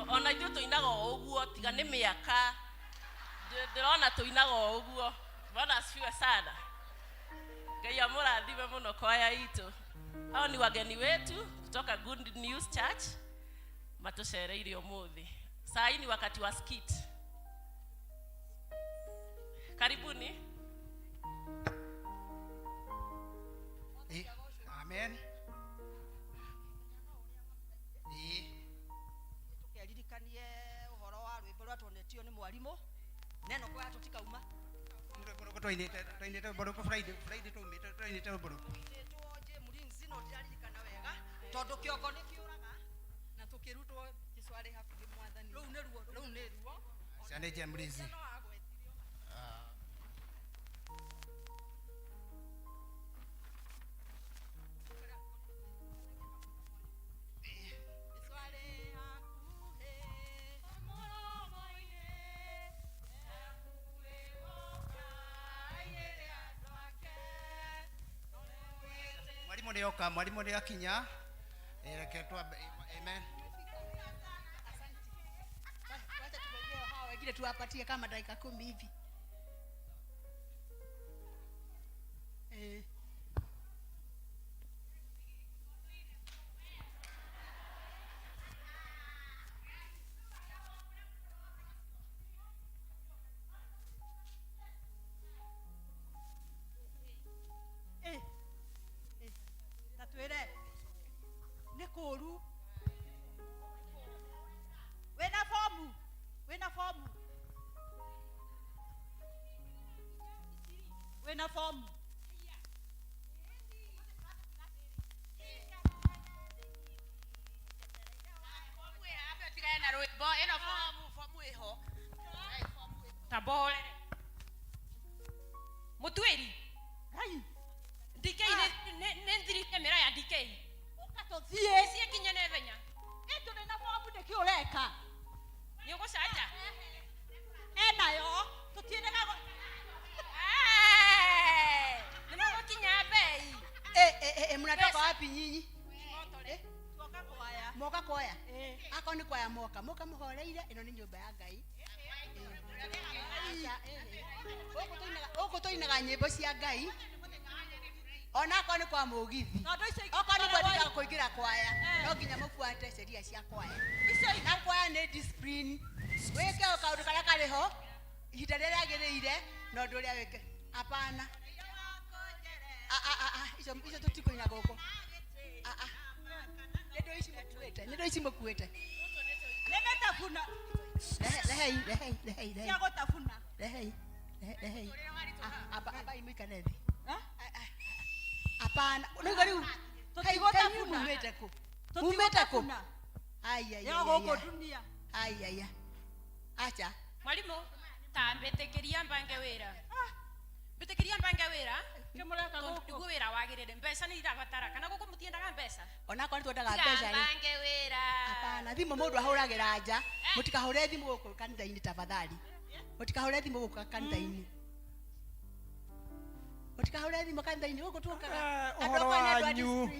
ona ithuĩ tũinaga o ũguo tiga nĩ mĩaka ndĩrona tũinaga o ũguo. Bwana asifiwe sana. Ngai amũrathime mũno kwaya itũ. Hao ni wageni wetu kutoka Good News Church matucereire ũmũthĩ. Saa hii ni wakati wa skit. Karibuni. Amen. Tukiririkanie uhoro wa rwimbo rwa tuonetio ni mwarimu neno kwa tutikauma twainite boruko Friday twainite boruko twoje murinzi no tiraririkana wega tondu kiongo ni kiuraga na tukirutwo kiswari hakuhi mwathani rau ni ruo sande je murinzi mwalimu ndio akinya ketwa amen. Asante. Wacha tuongee hao wengine tuwapatie kama dakika 10 hivi. Nekuru wena formu tabole mutweri hai DK ne ndiri kamera ya DK ukatothie sie kinyane venya eto na formu de kioleka ni uko saja nayo tutiene kago nina kinya bei mnatoka wapi nyinyi moka kwaya ako ni kwaya moka muhoreire ino ni nyumba ya Ngai oko toinaga nyimbo cia Ngai ona ako ni kwa mugithi oko ni kwendeka kuingira kwaya no nginya mufuate sheria cia kwaya na kwaya ni discipline weke kaundu karia kariho ihinda riria agiriire no ndu ria weke hapana icio tutikuina goko ndio ici mukuete nimetafuna lehei ya gotafuna lehei aba imikane thi hapana nigariu tutigotafuna mumete ko ya goko dunia ai acha mwalimu tambetekeria mbange wira betekeria mbange wira kimureka goko wira wagirire mbeca ni irabatara kana goko mutiendaga mbeca ona kwa twendaga mbeca ri mbange wira hapana thimu mundu ahuragira nja mutikahure thimu goko kanitha-ini tafadhali mutikahure thimu goko kanitha-ini mutikahure thimu kanitha-ini goko tukaga uhoro wanyu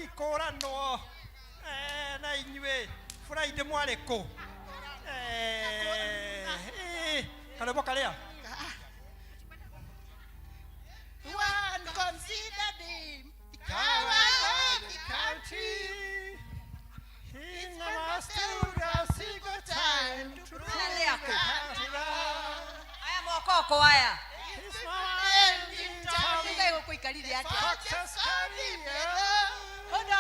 ikorano na inywe Friday mwareko kana bokalia one consider them the country in the master of single time to Nale yako. aya mokoko aya his mama ngai goko ikarire atia success career hold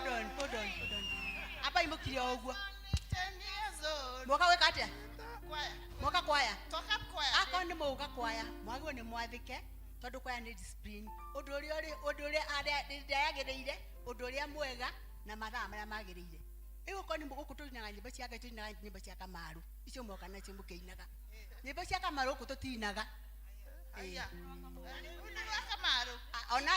on apa imukire oguo moka weka atia moka kwaya ako ni moka kwaya mwagwo ni mwathike tondu kwaya ni discipline undu uria ayagiriire undu uria mwega na mathaa maria magiriire iguko ni muguku tuinaga nyimbo cia Ngai tuinaga nyimbo cia kamaru icio moka na cio mukeinaga nyimbo cia kamaru ku tutinaga kamaru ona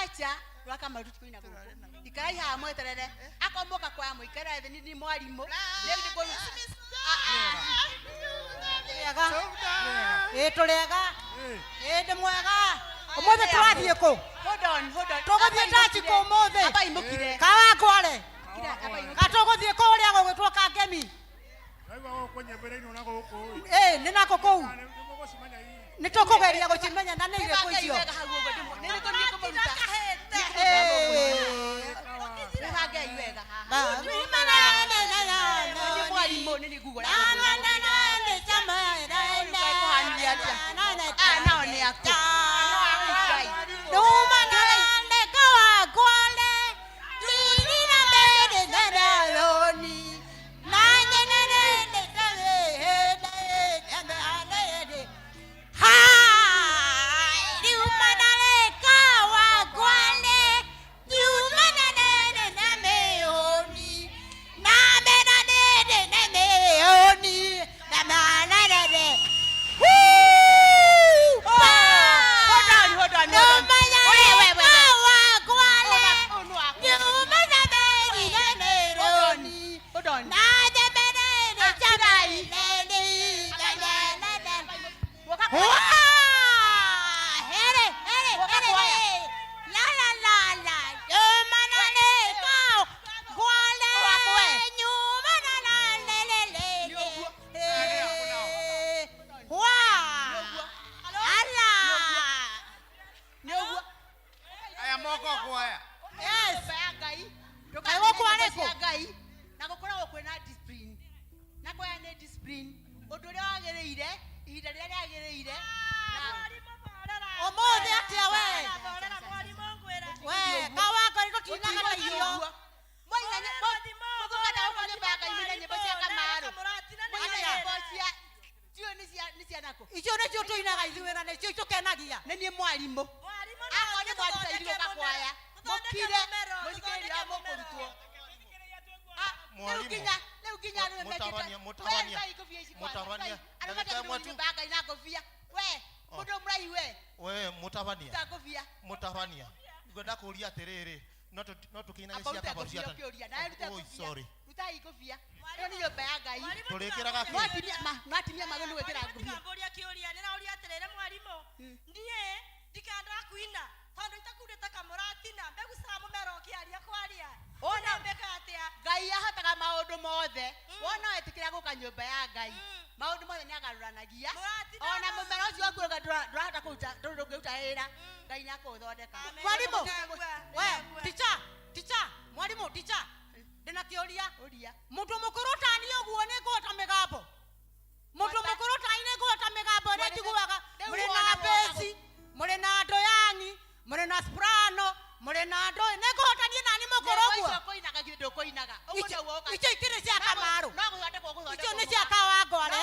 acha kamaru tukuina guku ikai ha mweterere akomoka kwa muikara thi ni mwarimu ngi ko turega ndi mwega Umothe turathie ku. Hold on. Tuguthie tachi ku umothe. Aba imukire. Kawa kware. Katuguthie ku uria gugwitwo Kangemi. Nĩ nako kũu. Nĩ tũkũgeria gũcimenya na nĩ irĩkũ icio. Mutavania. Ngoda kuria terere. Not tukina cia kaboria. Oh sorry. Utai kofia. Ndio nyumba ya Ngai. Turekeraga ki. Mwatimia magendo gwetera ngubia. Ngambũria kĩũria nĩ na ũria atĩrĩrĩ mwarimũ. Ndiĩ ndikanda kuina. Tondũ itakurĩte kamũratina. Mbegũcira mũmera ũkĩaria kwaria. Ona mbeka atĩa. Ngai ahotaga maũndũ mothe. Wona wetikira gũka nyũmba ya Ngai. Maũndũ mothe nĩ agarũranagia. Ona mũmera ũcio waku ndũrahota kũruta ndũngĩruta wĩra. Ngai nĩ akũthondeka. Mwarimũ. We, teacher. Mwarimũ, teacher. Ndina kĩũria. Mũndũ mũkũrũ tani ũguo nĩ ngũhota mĩgambo. Mũndũ mũkũrũ tani nĩ ngũhota mĩgambo ĩrĩa njiguaga. Mũrĩ na bass, mũrĩ na ndoyangi, mũrĩ na soprano, mũrĩ na ndo. Nĩ ngũhotanie nani mũkũrũ ũguo. Icio kũinaga kĩndũ kũinaga. Icio ikĩrĩ cia Kamaru. Icio nĩ cia Kawangware.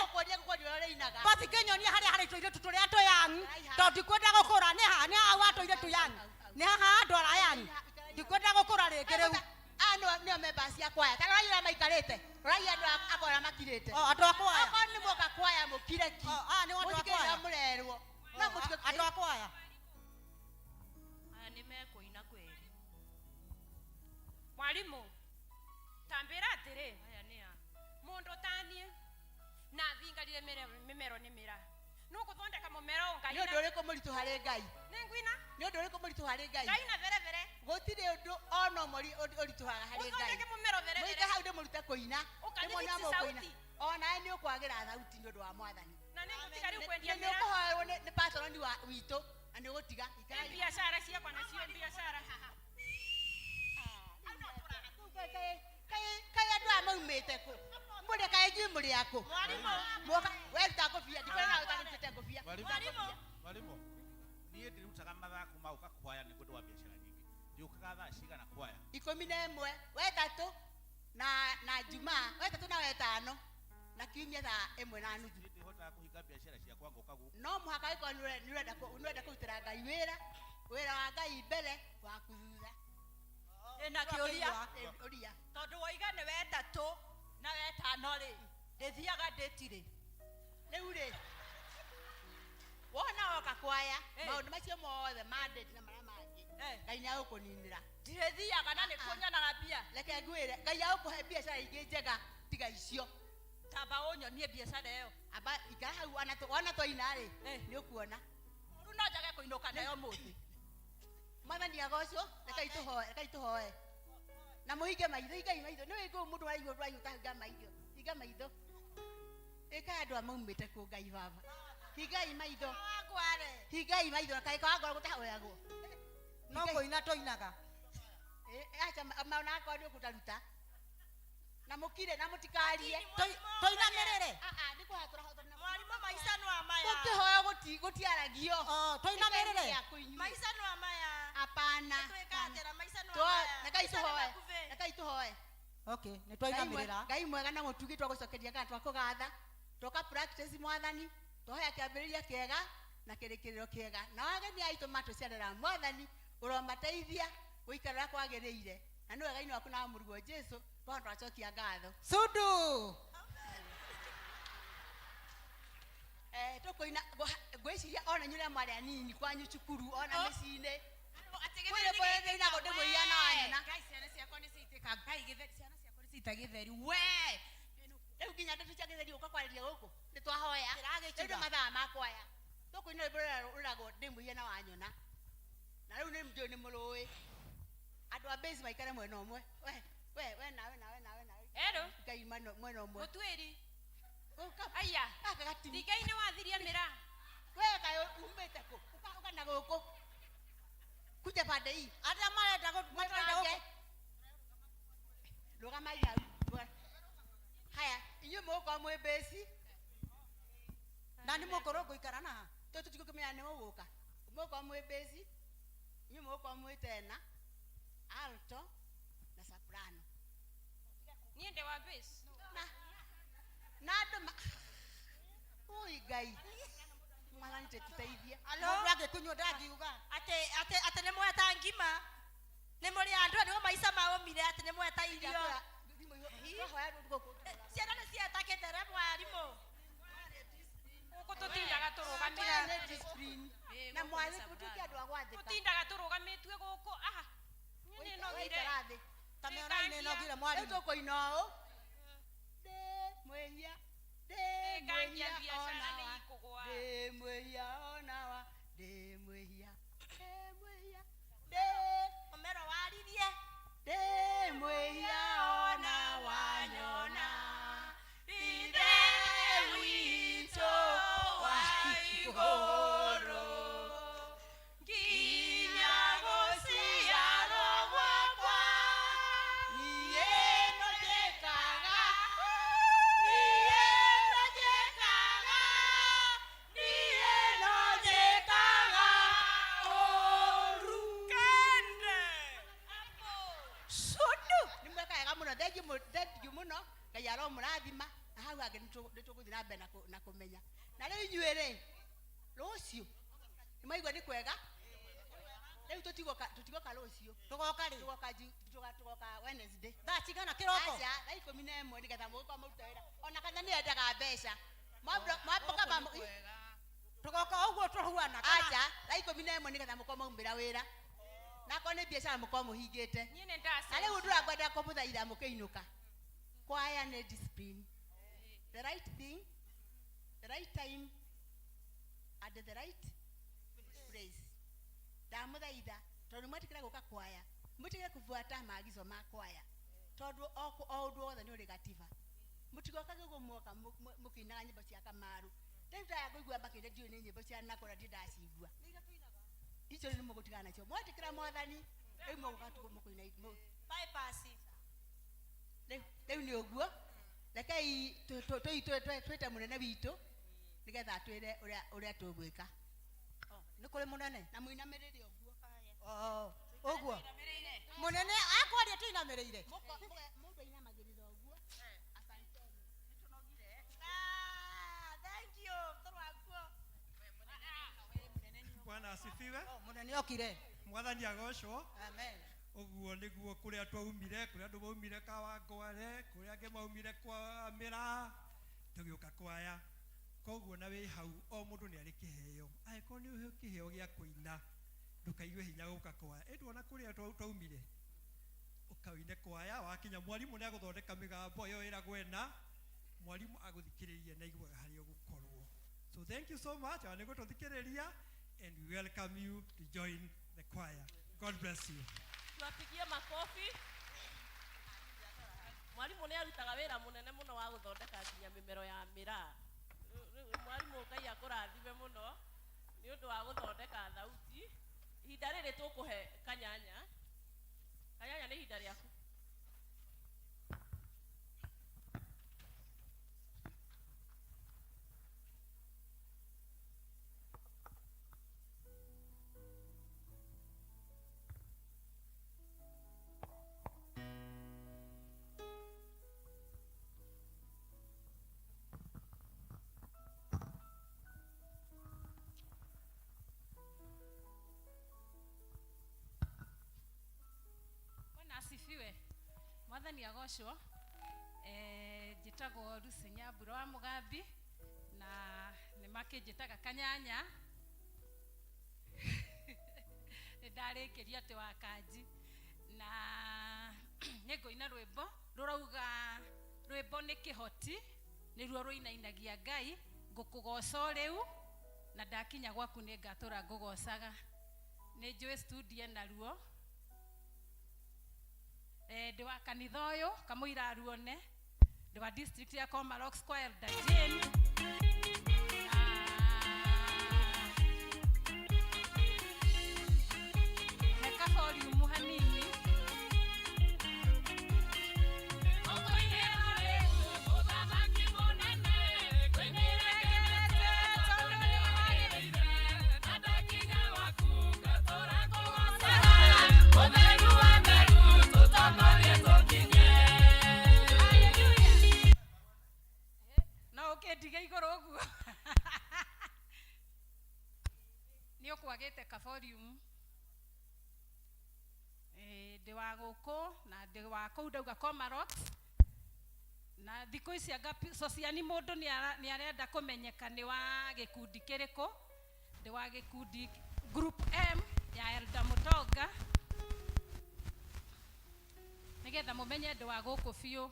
Basi kĩnyonia harĩa harĩ tũirĩtu tũrĩa tũyangi. Tondũ ndikwenda gũkũra nĩ haha watũire tũyangi. Nĩ haha andũ arayangi. Ndikwenda gũkũra rĩngĩ rĩu. Nĩo members ya kwaya. Kana ũrĩa maikarĩte. Ũrĩa andũ akora makirĩte. Andũ a kwaya. Akorwo nĩ mũka kwaya mũkire ki. Nĩ andũ a kwaya. Mũrerwo. No mũtike andũ a kwaya. Aya nĩ mekũina kweri. Mwalimu, tambĩra atĩrĩ. Aya nĩ a. Mũndũ tanie na thingarire mĩmero nĩ mĩra. Nũgũthondeka mũmera ũngai. Nĩ ũndũ ũrĩkũ mũritũ harĩ Ngai? Nĩ ngwina. Nĩ ũndũ ũrĩkũ mũritũ harĩ Ngai? Ngai na verebere. Gũtirĩ ũndũ ona ũmwe ũritũhaga harĩ Ngai. Ũthondeke mũmera verebere. Mũike hau ndĩmũrute kũina. Ũkanĩhiti sauti. Ona nĩ ũkwagĩra thauti nĩ ũndũ wa Mwathani. Na nĩ ngũtiga rĩu kwendia mĩra. Nĩ ũkũhoerwo nĩ patroni witũ na nĩ ũgũtiga. Biacara ciakwa nacio biacara. Kaĩ andũ aya maumĩte kũ? Mũrĩ kaĩ njui mũrĩ akũ? Mwarimũ. Weruta ngũbia. Ndikwenda ũtarutĩte ngũbia. Mwalimu. Niĩ ndirutaga mathako mau kakwaya nĩ ũndũ wa biacara nyingĩ. Ndiũkaga thaa cigana kwaya. 11 wetatũ na Jumaa, wetatũ na wetano na kiumia thaa 1:30. Ndihotaga kũhinga biacara ciakwa ngoka gũkũ. No mũhaka wĩkorwo nĩ ũrenda kũrutĩra Ngai wĩra wa Ngai mbere wa kuthutha. Ndĩna kĩũria. Tondũ woiga nĩ wetatũ na wetano rĩ, ndĩthiaga ndĩtirĩ. Rĩu rĩ, wona woka kwaya maũndũ macio mothe mandate na marĩa mangĩ Ngai nĩ agũkũninĩra. Ndĩthiaga na nĩ kuonyonaga mbia. Reke ngwĩre Ngai agũkũhe biacara ingĩ njega tiga icio. Tamba ũnyonie biacara ĩyo. Aba ikara hau wona twaina rĩ nĩ ũkuona. Rĩu no njage kuinuka nayo muthi mwathani agocwo reka ituhoe na muhinge maitho igai maitho ni wingu mundu araigua rwaiyuta hinga maitho ika andu amaumite ku ngai baba hingai maitho na kai kwa ngoro gutahoyagwo no kuina toinaga acha maona akoni ukutaruta na mukire na mutikarie toina merere ni kuhatura hotura Mwalimu maisha no amaya. gutihoya gutiaragio toina merere Maisha no amaya. hapana Twekatera maisha no to amaya. neka ituhoe okay ni twaina merera ngai mwega na mutugi twagucokeria kana twakugatha toka practice mwathani twahoya kiambiriria kiega na kirikiriro kiega na wageni aitu matuciarira mwathani uromateithia guikarira kwagiriire na ni wega ino waku na murugo Jesu twandu acokia ngatho sudu tukuina gwiciria ona nyure mari anini kwanyu cukuru ona micine Ategemea kwire ina gode mwiana wanyona Guys, ciana ciakwa nĩ ciitĩka ngai gĩtheri ciana ciakwa nĩ ciita gĩtheri we riu nginya ndeto cia githeri uka kwariria guku ni twahoya Ndĩragĩkiuga. riu mathaa makwaya tukuina ruragwo ndi mwiana wanyona na riu ni mjo ni mului andu a base maikare mwena umwe we nawe Ero ngai mwena umwe Mutwiri uka aya aka gati Thigai-inĩ wathiria mĩra we kayo umete ku uka na guku kuja pande hii aria marenda Mwatange. Rugama ina. Haya, inyo moko mwe besi. na ni mukoro guikara na Toto tiko kumenya ne woka. Moko mwe besi. Inyo moko mwe tena. Alto na soprano. niĩ ndĩ wa bass Nado ma. Oi gai. Mwana nitetaithia. mundu agikunywa ndagiuga ate nĩ mweta ngima nĩ mũrĩ andũ nĩguo maica maũmire atĩ nĩ mweta irio ciana nĩ cieta kĩthere mwarimũ gũkũ tũtindaga tũrũgamĩra discipline. Na mwali kutukia ndo agwathika. tũtindaga tũrũgamĩtue gũkũ aha niĩ nĩnogire Oitarathi. tameona inenogire mwalimu Etoko inao. De mwehia. De ngangia mwehia biacara ona nĩ wa. ikũgũa De mwehia ona wa. De mwehia. De mwehia. De. ũmero waririe De mwehia ona wa nyona. ithe witũ wa igũrũ nginya gũciarwo gwakwa Niye no jekaga. Nimweka yaga muno thengi muno ngai aro murathima na hau hangi nituguthi na mbere na kumenya na riu inyuĩ rucio nimaigua ni kwega riu tutigoka rucio tugoka ri tugoka Wednesday thaa cigana kiroko aca thaa 11 nigetha mũgũkorwo mũruta wĩra ona kana nĩ endaga mbeca mwamboka tugoka uguo tuhuana aca thaa 11 nigetha mũkorwo maumĩra wĩra na akorwo nĩ biacara mũkorwo mũhingĩte niĩ nĩ na ndaca rĩu ndũrangwenda kũmũthaitha mũkĩinũka kwaya nĩ discipline the right thing the right time at the right place ndamũthaitha tondũ mwetĩkĩra gũka kwaya mũtigĩre kũbuata maagizo ma kwaya tondũ o ũndũ wothe nĩ ũrĩ gatiba mũtigokage ũguo mwoka mũkĩinaga nyĩmbo cia kamaru rĩu ndaya kũigua makĩria ndiũĩ nĩ nyĩmbo cia nakũra ndirĩ ndacigua icio nĩ mũgũtigana nacio mwetĩkĩra mwathani rĩu mũgũgatugwo mũkũina bypass rĩu nĩ ũguo rekei twĩte mũnene witũ nĩgetha twĩre ũrĩa tũgwĩka nĩ kũrĩ mũnene na mũinamĩrĩre ũguo ũguo mũnene akwaria tuinamĩrĩire mũndũ ainamagĩrĩra ũguo asanteni nĩtũnogire thank you tũrwakuo Bwana asifiwe. mũnene okire Mwathani agocwo. amen Uguo niguo kuria twaumire, kuria andu maumire Kawangware, kuria ange maumire kwa Mira, tugioka kwaya. Koguo na wi hau o mundu ni ari kiheo. Aiko ni uhe kiheo gia kuina. Ndukaigue hinya guka kwaya. Edwona kuria twaumire. Ukawine kwaya wakinya mwalimu ni aguthondeka migambo yo ira gwena. Mwalimu aguthikiririe na igwe hari ugukorwo. So thank you so much. Ani gututhikiriria. and we welcome you to join the choir. God bless you. Tuwapigie makofi. Mwalimu nĩ arutaga wĩra mũnene mũno wa gũthondeka nginya mĩmero ya mĩraa. Mwalimu Ngai akũrathime mũno nĩ ũndũ wa gũthondeka thauti. Ihinda rĩrĩ tũkũhe Kanyanya. Kanyanya nĩ ihinda rĩaku. Asifiwe. Mwathani agocwo. Njĩtagwo Lucy Nyambura wa Mugambi na nĩ makĩnjĩtaga Kanyanya. Nĩndarĩkĩria atĩ wa Kanji na nĩngũina rwĩmbo rũrauga rwĩmbo nĩ kĩhoti nĩruo rũinainagia Ngai ngũkũgoca rĩu na ndakinya gwaku nĩngatũra ngũgocaga. Nĩnjũĩ studio naruo ndi wa kanitha ũyũ kamũira aruone ndi wa district ya Comarock Square Dajeni heka volume hanini ndiga igoro guo ni okwagete ka volume ndi wa guku na ndi wa kuu ndauga Comarock na thikũ ici anga sociani mũndũ nĩ arenda kũmenyeka nĩ wa gĩkundi kĩrĩkũ ndi wa gĩkundi group M ya Elda Mutonga nigetha mũmenye ndi wa guku biũ.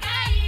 Gai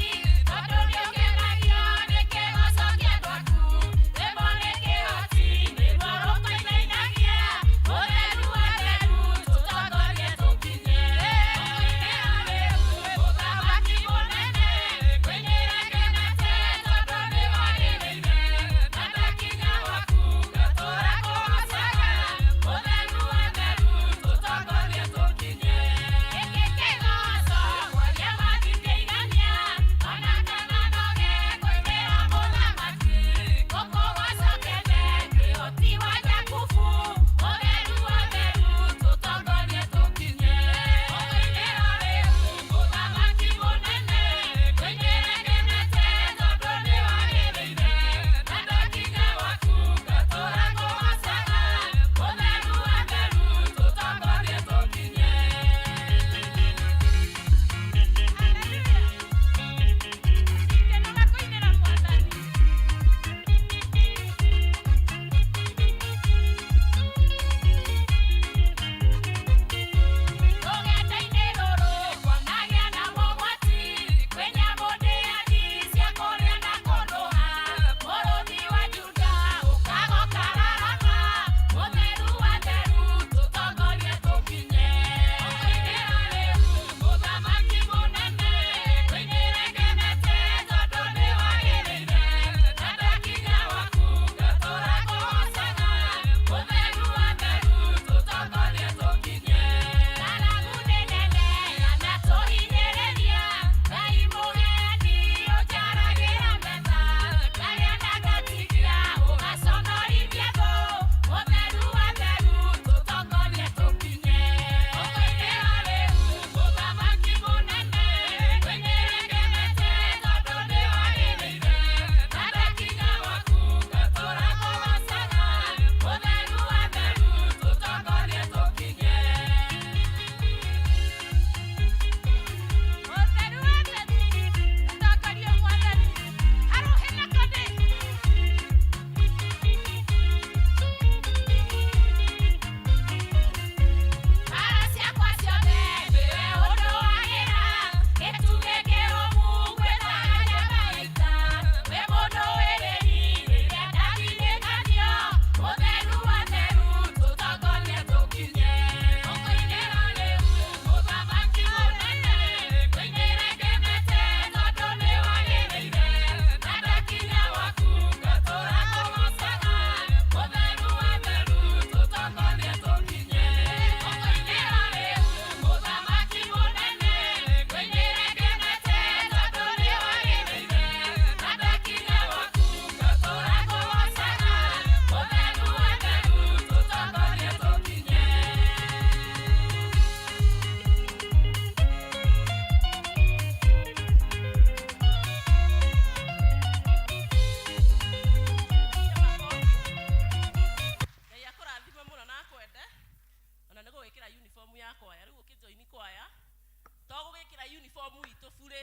uniform itu fure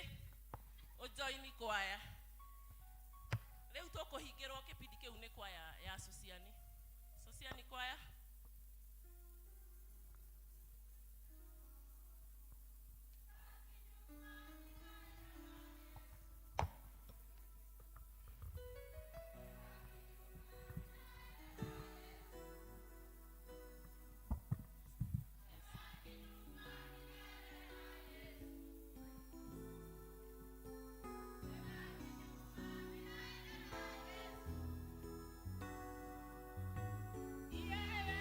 ojoini kwaya leo toko higero kipindi kiu ni kwaya ya sociani kwaya Yeah.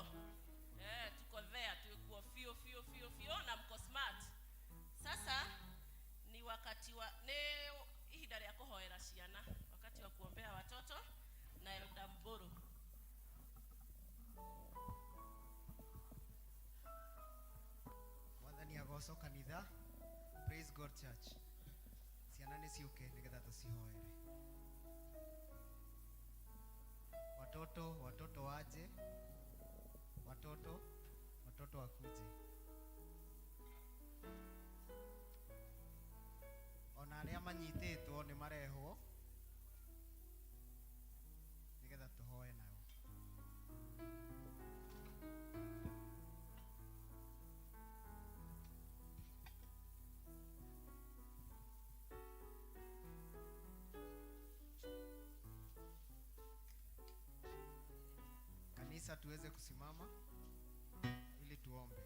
tuko tuko there, tuko fio na mko smart. Sasa ni wakati wa ihinda rĩa kũhoera ciana, wakati wa kuombea watoto na Elda Mburu. Mwathani agoco kanitha. Praise God church. Ciana nĩ ciũke nĩgetha tũcihoere. Watoto waje. Watoto wakuje. Ona arĩa manyitĩtwo nĩ marehwo nĩgetha tũhoe nao. Kanisa tuweze kusimama ili tuombe.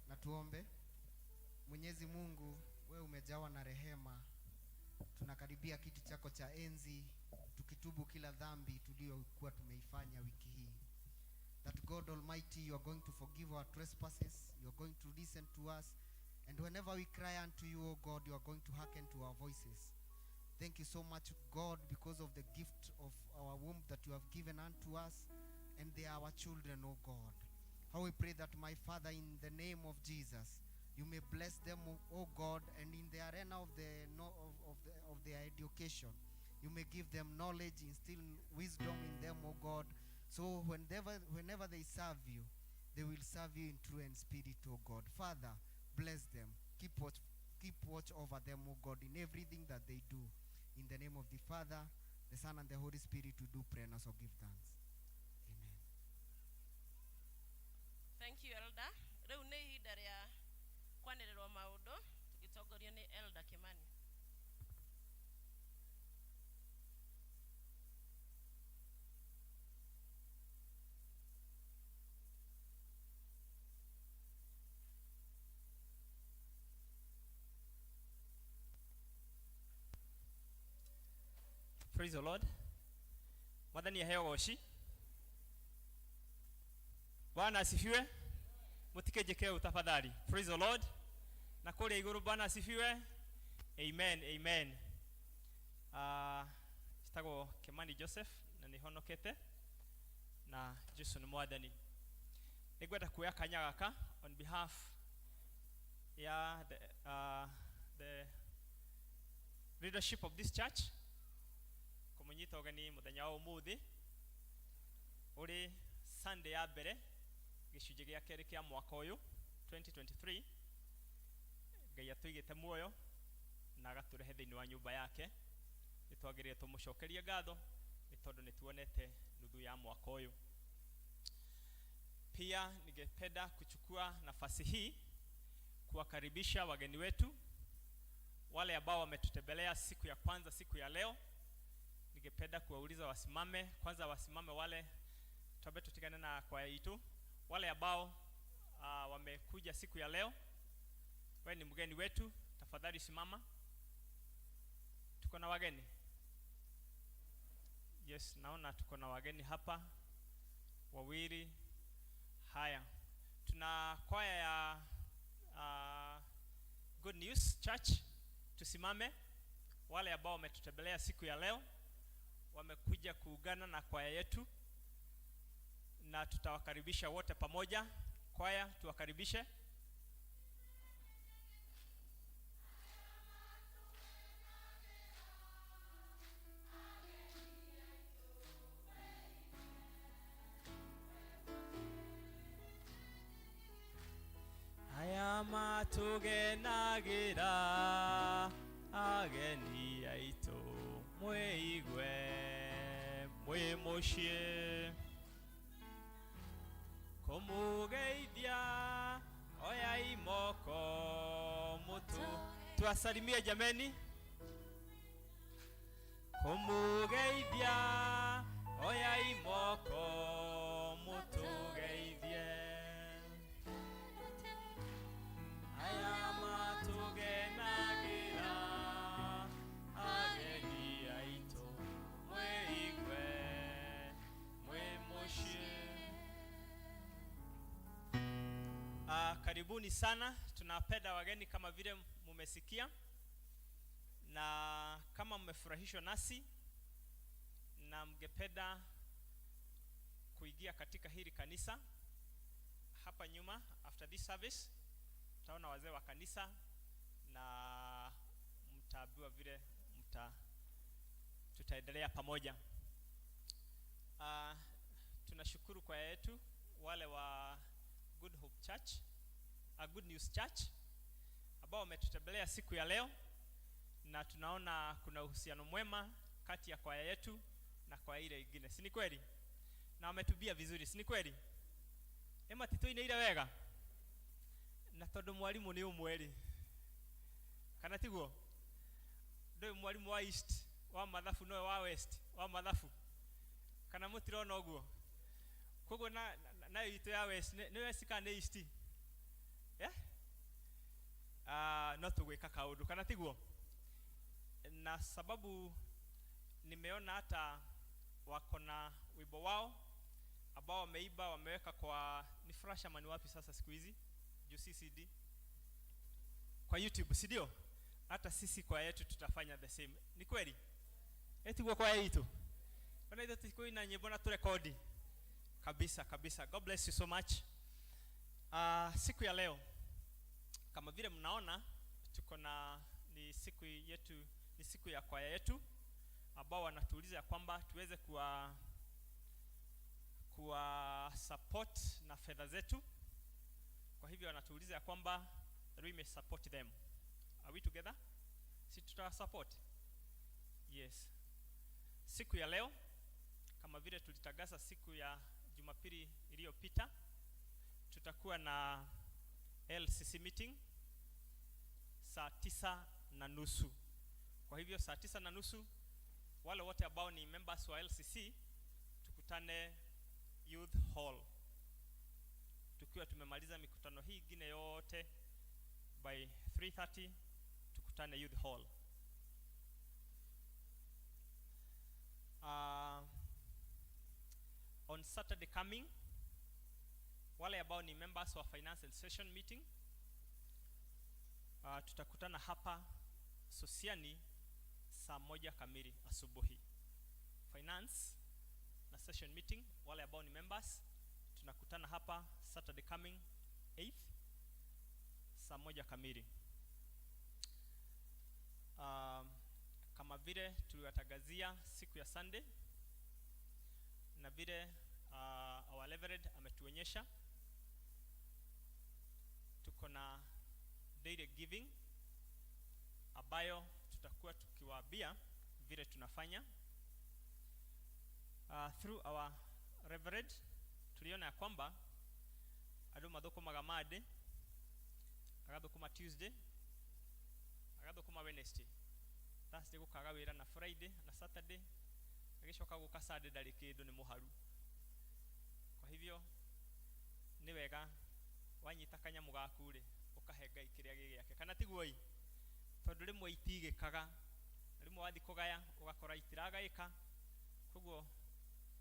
Na tuombe. Mwenyezi Mungu, wewe umejawa na rehema. Tunakaribia kiti chako cha enzi tukitubu kila dhambi tuliyokuwa tumeifanya wiki hii. That God Almighty, you are going to forgive our trespasses, you are going to listen to us, and whenever we cry unto you, O God, you are going to hearken to our voices. Thank you so much, God, because of the gift of our womb that you have given unto us, and they are our children, O God. How we pray that, my Father, in the name of Jesus, you may bless them, O God, and in the arena of their education, you may give them knowledge, instill wisdom in them, O God. So whenever they serve you, they will serve you in truth and spirit, O God. Father, bless them. Keep watch over them, O God, in everything that they do. In the name of the Father, the Son, and the Holy Spirit, we do pray and also give thanks. Amen. Thank you, Elder. Rĩu nĩ ihinda rĩa kwanĩrĩrwo maũndũ tũgĩtongorio nĩ Elder Kimani. Praise the Lord. Mwathani aheo goci. Bwana asifiwe. Mutikejeke utafadhali. Praise the Lord. Na kule iguru Bwana asifiwe. Amen, amen. Chitago Kimani Joseph na nihonokete na Jesu ni mwathani. Nigwenda kuya kanya gaka on behalf ya the leadership of this church. Kumunyita ogani muthenya wa umuthi uri Sunday ya mbere gicunjĩ gĩa kerĩ kĩa mwaka ũyũ 2023. Ngai atũigĩte muoyo na agatũrehe thĩinĩ wa nyũmba yake. Nĩtwagĩrĩire tũmũcokerie ngatho nĩ tondũ nĩtuonete nuthu ya mwaka ũyũ. Pia ningependa kuchukua nafasi hii kuwakaribisha wageni wetu wale ambao wametutembelea siku ya kwanza, siku ya leo. Ningependa kuwauliza wasimame kwanza, wasimame wale tuabetu tikane na kwaya yetu. Wale ambao wamekuja siku ya leo, wewe ni mgeni wetu, tafadhali simama. Tuko na wageni. Yes, naona tuko na wageni hapa wawili. Haya, tuna kwaya ya Good News Church. Tusimame. Wale ambao wametutembelea siku ya leo wamekuja kuungana na kwaya yetu, na tutawakaribisha wote pamoja. Kwaya, tuwakaribishe. Aya matugenagira ageni aitu mwiigwe mwimucie kumugeithia oya imoko mutu. Tuwasalimie jameni. kumugeithia oya imoko mutugeithie aya matugenagira ageni aitu mwiigwe mwimushie. Karibuni sana, tunapenda wageni kama vile mumesikia, na kama mmefurahishwa nasi na mngependa kuingia katika hili kanisa, hapa nyuma after this service tutaona wazee wa kanisa na mtaambiwa vile tutaendelea pamoja. Tunashukuru kwa yetu wale wa Good Hope Church, Good News Church ambao wametutembelea siku ya leo, na tunaona kuna uhusiano mwema kati ya kwaya yetu na kwaya ile nyingine. Si ni kweli? Na wametubia vizuri, si ni kweli? Ema titoine ile wega. Na tondu mwalimu ni umweli. Kana tiguo? Ndio mwalimu wa East, wa mathafu no wa West, wa mathafu. Kana mutirona uguo. Kogo na ito ya West, ni West kana East. No tugwika kaundu, kana tiguo? Na sababu nimeona hata wako na wimbo wao ambao wameiba, wameweka kwa ni flash ama ni wapi sasa siku hizi juu CCD kwa YouTube, si ndio? Hata sisi kwa yetu tutafanya the same. Ni kweli? Eti kwa yetu bana, hizo tuko ina nyimbo na turekodi kabisa kabisa. God bless you so much. Siku ya leo kama vile mnaona tuko na ni siku yetu, ni siku ya kwaya yetu ambao wanatuuliza kwamba tuweze kuwa support na fedha zetu. Kwa hivyo wanatuuliza kwamba we may support them. Are we together? Si tuta support? Yes. Siku ya leo kama vile tulitangaza siku ya Jumapili iliyopita, tutakuwa na LCC meeting saa 9:30. Kwa hivyo saa 9:30 wale wote ambao ni members wa LCC tukutane Youth Hall. Tukiwa tumemaliza mikutano hii ingine yote by 3:30 tukutane Youth Hall. On Saturday coming, wale ambao ni members wa finance and session meeting tutakutana hapa Sosiani saa 1 kamili asubuhi. Finance na session meeting, wale ambao ni members tunakutana hapa Saturday coming 8th saa 1 kamili. Kama vile tuliwatangazia siku ya Sunday na vile our Reverend ametuonyesha, tuko na daily giving ambayo tutakuwa tukiwaambia vile tunafanya. Through our Reverend tuliona ya kwamba ado mathukuma gamade, agathukuma Tuesday, agathukuma Wednesday, Thursday gukaga wira na Friday na Saturday, agicoka guka Sunday ndari kindu ni muharu. Kwa hivyo ni wega wanyita kanyamu gaku ri ukahe Ngai kiria gigiake, kana tiguo i tondu rimwe itigikaga, rimwe wathi kugaya ugakora itiragaika. Koguo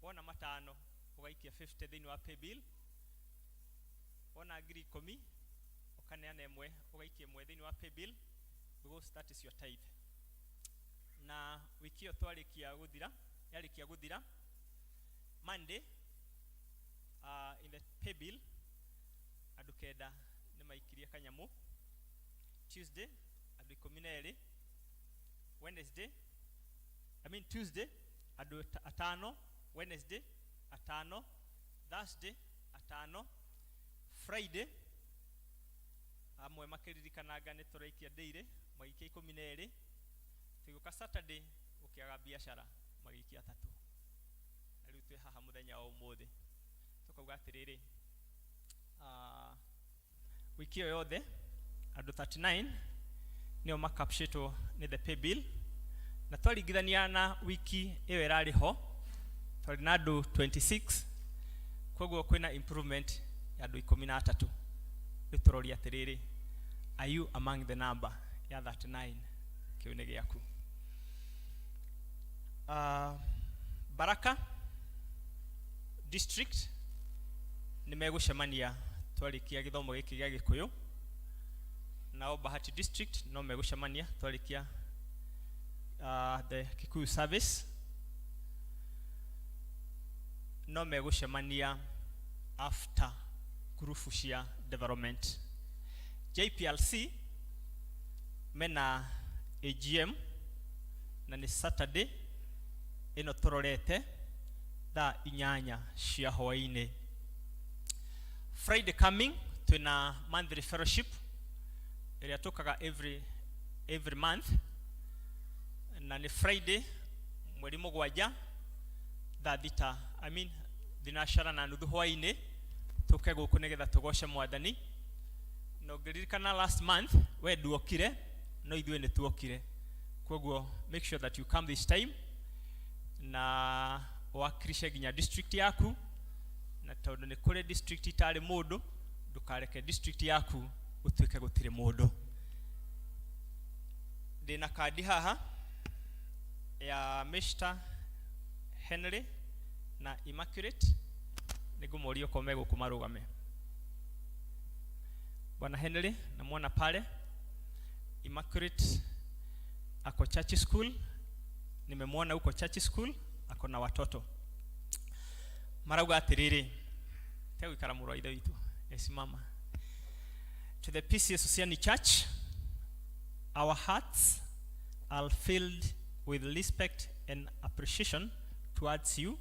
wona matano ugaikia 50 thini wa pay bill, wona 10,000 ukaneana imwe ugaikia imwe thini wa pay bill, because that is your tithe. Na wiki yo twarikia guthira Monday in the pay bill andu kenda ni maikirie kanyamu, Tuesday andu 12, Tuesday andu 5, Wednesday 5, Thursday 5, Friday amwe makiririkanaga ni turaikia daily magikia 12, tuguka Saturday ukiaga biashara magikia 3. Na riu twi haha muthenya wa umuthi tukauga atiriri, wiki yo yothe andu 39 nio makapshitwo ni the pay bill, na twaringithania na wiki iyo irari ho twari na andu 26 koguo kwina improvement ya andu 13 ritorori atiriri are you among the number ya 39 kiune giaku Baraka district nimegucemania twarikia githomo giki gia Gikuyu nao Bahati district no megucemania twarikia the Kikuyu service no megucemania after group cia development. JPLC mena AGM na ni Saturday ino tororete da inyanya cia hwaine. Friday coming tuna monthly fellowship area tokaga every month na ni Friday mweri mugwanja da thita dinashara na nuthu hwaine tuke guku nigetha tugoshe mwathani no giririkana last month we duokire no ithwe ni tuokire koguo make sure that you come this time na wakirishe ginya district yaku na tondu ni kure district itari mundu dukareke district yaku utuike gutire mundu. Dina kadi haha ya Mr. Henry na Immaculate nigumorio komego kumarugame. Bwana Henry namuona pale. Immaculate ako church school, nimemwona huko church school ako na watoto. Marauga atiriri tewe karamuro ide witu esimama. To the P.C.E.A Society Church, our hearts are filled with respect and appreciation towards you.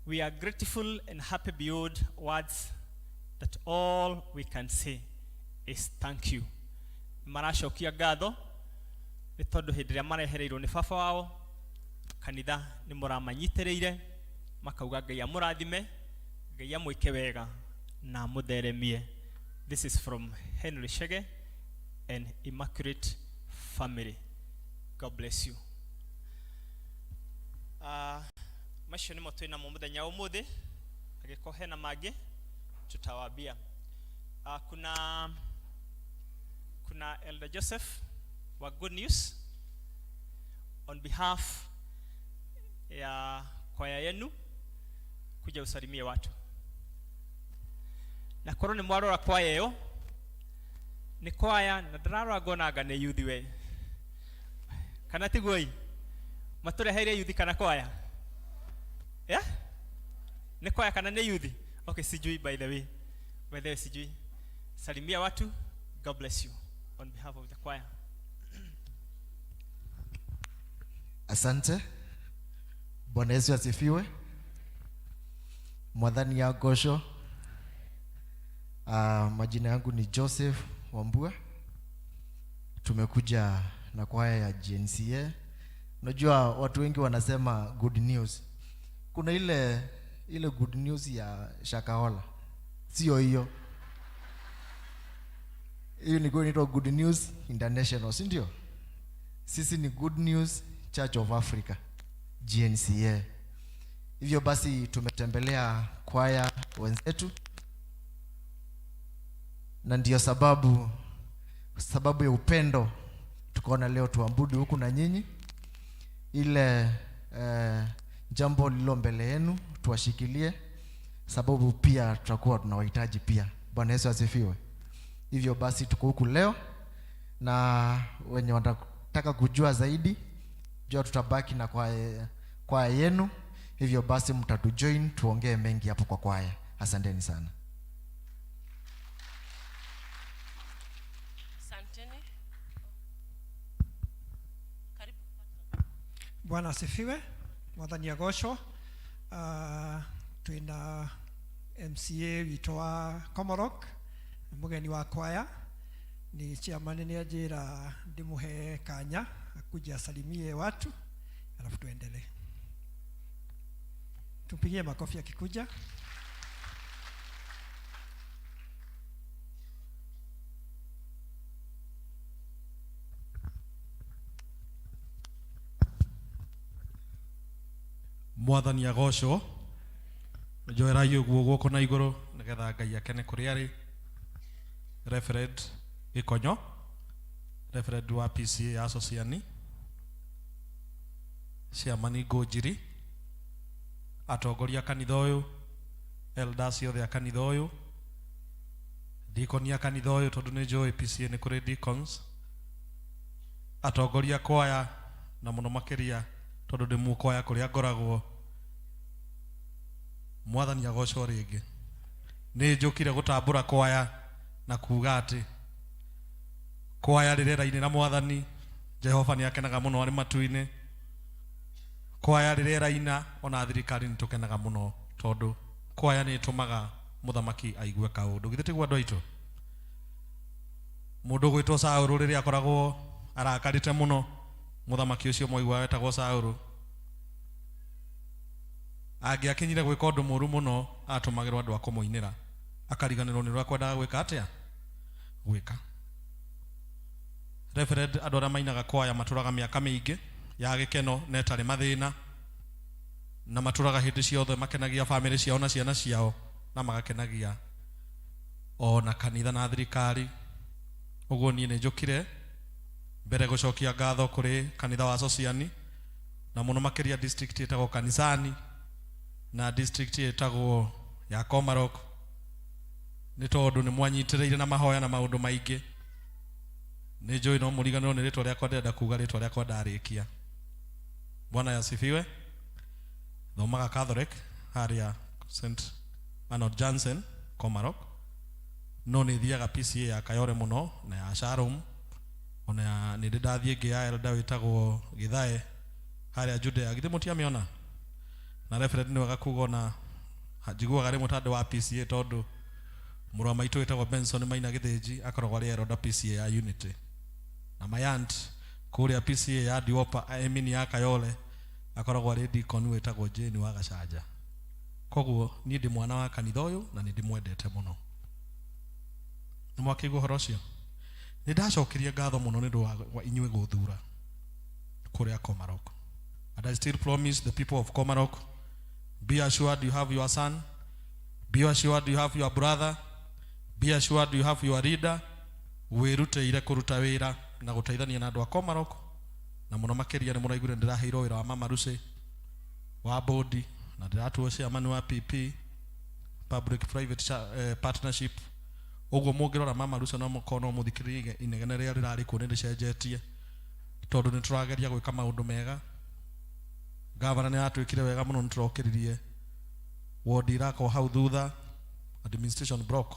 We are grateful and happy beyond words that all we can say is thank you. Marashokia gatho ni tondu hindiria marehereirwo ni baba wao kanitha ni muramanyitereire makauga Ngai amurathime Ngai amwike wega na mutheremie. This is from Henry Shege and Immaculate family. God bless you. Macio nimo twina mu muthenya umuthi agikohe na magi tutawabia. Kuna Elder Joseph wa Good News on behalf ya kwaya yenu kuja usalimie watu. Na korone mwarora kwaya yo ni kwaya na ndararora ngonaga ni youth we kana tigoi mature haire youth kana kwaya yeah ni kwaya kana ni youth okay sijui by the way sijui salimia watu. God bless you on behalf of the choir. Asante. Bwana Yesu asifiwe. Mwadhani ya gosho. Majina yangu ni Joseph Wambua. Tumekuja na kwaya ya GNCA. Unajua watu wengi wanasema good news. Kuna ile good news ya Shakahola. Sio hiyo. Hiyo ni good news international, si ndio? Sisi ni Good News Church of Africa, GNCA. Hivyo basi tumetembelea kwaya wenzetu na ndio sababu ya upendo tukaona leo tuabudu huku na nyinyi. Ile jambo lilo mbele yenu tuwashikilie, sababu pia tutakuwa tunawahitaji pia. Bwana Yesu asifiwe. Hivyo basi tuko huku leo na wenye wanataka kujua zaidi jua tutabaki na kwaya yenu. Hivyo basi mtatujoin tuongee mengi hapo kwa kwaya. Asanteni sana. Asanteni. Karibu. Bwana asifiwe. Mwathani agocwo. Twina MCA witwa Komorok, mugeni wa kwaya ni chairman ni ajira ndimuhe kanya akuja asalimie watu alafu tuendelee. Tupigie makofi akikuja. mwathani agocwo njoerai ũguo guoko na igũrũ nĩgetha Ngai akene kũrĩa arĩ. Reverend Gikonyo, Reverend wa P.C.E.A Asociani, Ciamani Ngũnjiri, atongoria kanitha ũyũ, elders othe a kanitha ũyũ, deaconia kanitha ũyũ tondũ nĩ njũĩ P.C.E.A nĩ kũrĩ deacons, atongoria kwaya na mũno makĩria tondũ ndĩ mũkwaya kũrĩa ngoragwo. Mwathani agocwo rĩngĩ. Nĩ njũkire gũtambũra kwaya na kuga atĩ kwaya rĩrĩa-inĩ Mwathani Jehova nĩ akenaga mũno arĩ matu-inĩ. Kwaya rĩrĩa raina ona thirikari nĩ tũkenaga mũno tondũ kwaya nĩ ĩtũmaga mũthamaki aigue kaũndũ. Githĩ tiguo andũ aitũ? Mũndũ gwĩtwo Saũlũ rĩrĩa akoragwo arakarĩte mũno, mũthamaki ũcio mwaigua wetagwo Saũlũ, angĩakinyire gwĩka ũndũ mũũru mũno atũmagĩrwo andũ a kũmũinĩra, akariganĩrwo nĩ ũrĩa akwendaga gwĩka atĩa gwĩka. Reverend, andũ arĩa mainaga kwaya matũraga mĩaka mĩingĩ ya gĩkeno na ĩtarĩ mathĩna, na matũraga hĩndĩ ciothe makenagia bamĩrĩ ciao na ciana ciao, na magakenagia ona kanitha na thirikari. Ũguo niĩ nĩ njũkire mbere gũcokia ngatho kũrĩ kanitha wa Asociani, na mũno makĩria district ĩtagwo Kanisani na district ĩtagwo ya Komarok, nĩ tondũ nĩ mwanyitĩrĩire na mahoya na maũndũ maingĩ. Nĩ njũĩ no mũriganĩrwo nĩ rĩtwa rĩakwa ndĩrenda kuga rĩtwa rĩakwa ndarĩkia. Bwana yasifiwe. Thomaga Catholic harĩa St Arnold Jansen Komarok, no nĩ thiaga P.C.E.A ya Kayore mũno na ya Shalom, ona nĩ ndathiĩ ĩngĩ ya elder wĩtagwo Githae harĩa Judea. Githĩ mũtiamĩona? Na Reverend nĩ wega kuga ona njiguaga rĩmwe ta andũ wa P.C.E.A tondũ mũrũ wa maitũ wĩtagwo Benson Maina Gĩthĩnji akoragwo arĩ elder P.C.E.A ya Unity, na my aunt kũrĩa P.C.E.A ya Diopa Emini ya Kayole akoragwo arĩ deacon wĩtagwo Jane wa Gacanja. Koguo niĩ ndĩ mwana wa kanitha ũyũ na nĩ ndĩmwendete mũno. Nĩ mwakĩigua ũhoro ũcio? Nĩ ndacokeria ngatho mũno nĩ ũndũ wa inyuĩ gũthura kũrĩa Komarok. And I still promise the people of Komarok, be assured you have your son, be assured you have your brother, be assured you have your leader. Wĩrutĩire kũruta wĩra na gũteithania na andũ a Komarok, na mũno makĩria nĩ mũraigua ndĩraheirwo wĩra wa Mama Lucy wa bodi, na ndĩratuo chairman wa PP public private partnership. Ũguo mũngĩrora Mama Lucy no mũkono mũthikĩrĩrie inegene rĩrĩa rĩrarĩ kuo nĩ rĩcenjetie tondũ nĩ tũrageria gwĩka maũndũ mega. Gavana nĩ atwĩkire wega mũno, nĩ tũrokĩririe ward ĩrakwo hau thutha, administration block,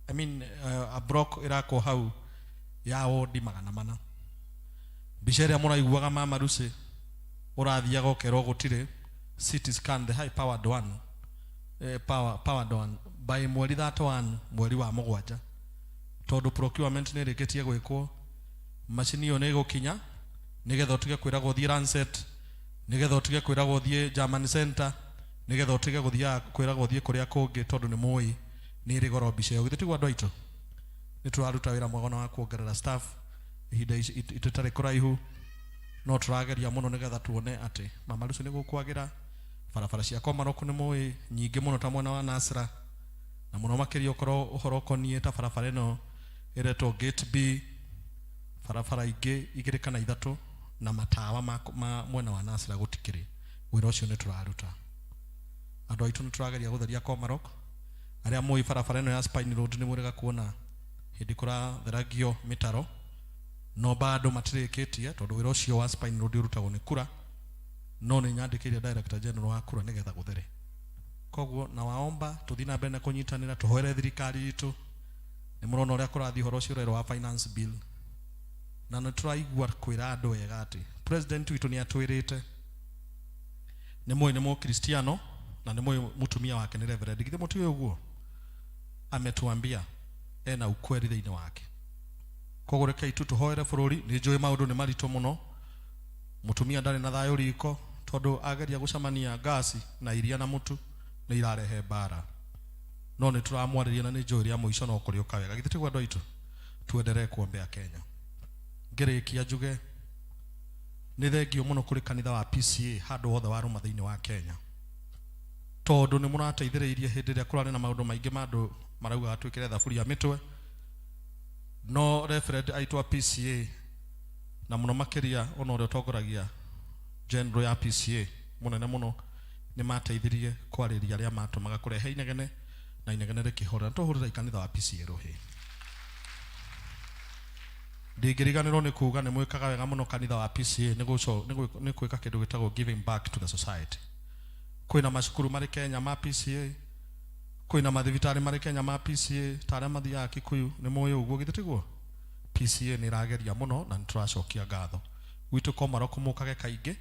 I mean a block ĩrakwo hau ya ward 400. Mbica ĩrĩa mũraiguaga Mama Lucy ũrathiaga ũkerwo gũtirĩ CT scan, the high powered one, powered one by mweri 31 mweri wa Mũgwanja, tondũ procurement nĩ ĩrĩkĩtie gwĩkwo. Macini ĩyo nĩ ĩgũkinya nĩgetha ũtige kwĩragwo thiĩ Lancet, nĩgetha ũtige kwĩragwo thiĩ German Center, nĩgetha ũtige gũthiaga kwĩragwo thiĩ kũrĩa kũngĩ tondũ nĩ mũĩ nĩ ĩrĩ goro mbica ĩyo. Githĩ tiguo andũ aitũ? Nĩ tũraruta wĩra mwega wa kuongerera staff ihinda itarĩ kũraihu, no tũrageria mũno nĩgetha tuone atĩ Mama Lucy nĩ gũkwagĩra. Barabara cia Komarok nĩ mũĩ nyingĩ mũno ta mwena wa Nasra, na mũno makĩria ũhoro ũkoniĩ ta barabara ĩno ĩretwo Gate B, barabara ingĩ 2 kana 3 na matawa ma mwena wa Nasra gũtikĩrĩ. Wĩra ũcio nĩ tũraruta. Andũ aitũ nĩ tũrageria gũtheria Komarok. Arĩa mũĩ barabara ĩno ya Spine Road nĩ mwĩrĩga kuona hĩndĩ kũratheragio mĩtaro, no bado matirĩkĩtie tondũ wĩra ũcio wa Spine Road ũrutagwo nĩ kura, no nĩ nyandĩkĩire Director General wa kura nĩgetha gũthere. Koguo na waomba tũthiĩ na mbere na kũnyitanĩra, tũhoere thirikari itũ. Nĩ mũrona ũrĩa kũrathiĩ ũhoro ũcio ũrerwo wa finance bill, na nĩ tũraigua kwĩra andũ wega atĩ president witũ nĩ atwĩrĩte nĩ mũĩ nĩ Mũkristiano na nĩ mũĩ mũtumia wake nĩ Reverend. Githĩ mũtiũĩ ũguo? Ametuambia ena ukweli thĩinĩ wake. Koguo rekei tu tũhoere bũrũri. Nĩ njũĩ maũndũ nĩ maritũ mũno, mũtumia ndarĩ na thayũ riko tondũ ageria gũcamania gasi na iria na mũtu nĩ irarehe mbara, no nĩ tũramwarĩria na nĩ njũĩ rĩa mũico no kũrĩũka wega. Githĩ tiguo andũ aitũ? Tuendelee kuombea Kenya. Ngĩrĩkia njuge nĩ thengio mũno kũrĩ kanitha wa P.C.E.A handũ wothe warũma thĩinĩ wa Kenya. tondu ni murateithĩrĩirie hĩndĩ ĩrĩa kũrarĩ na maũndũ maingĩ mandũ marauga atwĩkĩre thaburia mĩtwe no referend aitwa P.C.E.A na mũno makĩria ona ũrĩa ũtongoragia general ya P.C.E.A mũnene mũno nĩ mateithirie kwarĩria arĩa matũmaga kũrehe inegene na inegene rĩkĩhora tũhũrĩra ikanitha wa P.C.E.A rũhĩ ndingĩriganĩrwo nĩ kuuga nĩ mwĩkaga wega mũno kanitha wa P.C.E.A nĩ gwĩka kĩndũ gĩtagwo giving back to the society kwĩna macukuru marĩ Kenya ma P.C.E.A kwĩna mathibitarĩ marĩ Kenya ma P.C.E.A ta arĩa mathiaga Kikuyu nĩ mũĩ ũguo githĩ tiguo P.C.E.A nĩ ĩrageria mũno na nĩtũracokia ngatho gwitũ Komaroko mũkage kaingĩ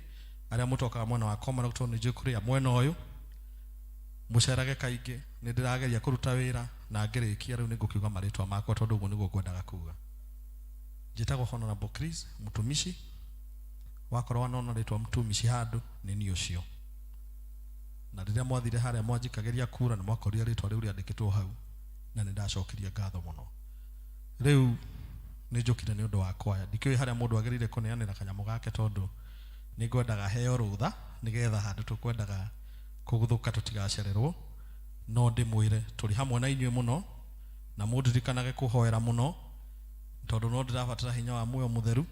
arĩa mũtokaga mwena wa Komaroko nĩ njĩkũrĩa mwena ũyũ mũcerage kaingĩ nĩ ndĩrageria kũruta wĩra na ngĩrĩkia rĩu nĩngũkiuga marĩtwa makwa tondũ ũguo nĩguo ngwendaga kuuga njĩtagwo Honorable Chris mũtumishi wakorwo wanona rĩtwa mũtumishi handũ nĩ niĩ ũcio na rĩrĩa mwathire harĩa mwanjikagĩria kura nĩ mwakorire rĩtwa rĩu rĩandĩkĩtwo hau na nĩ ndacokirie ngatho mũno rĩu nĩ njũkire nĩ ũndũ wa kwaya ndikĩũĩ harĩa mũndũ agĩrĩire kũneanĩra kanyamũ gake tondũ nĩ ngwendaga heo rũtha nĩgetha handũ tũkwendaga kũguthũka tũtigacererwo no ndĩmwĩre tũrĩ hamwe na inyuĩ mũno na mũndirikanage kũhoera mũno tondũ no ndĩrabatara hinya wa muoyo mũtheru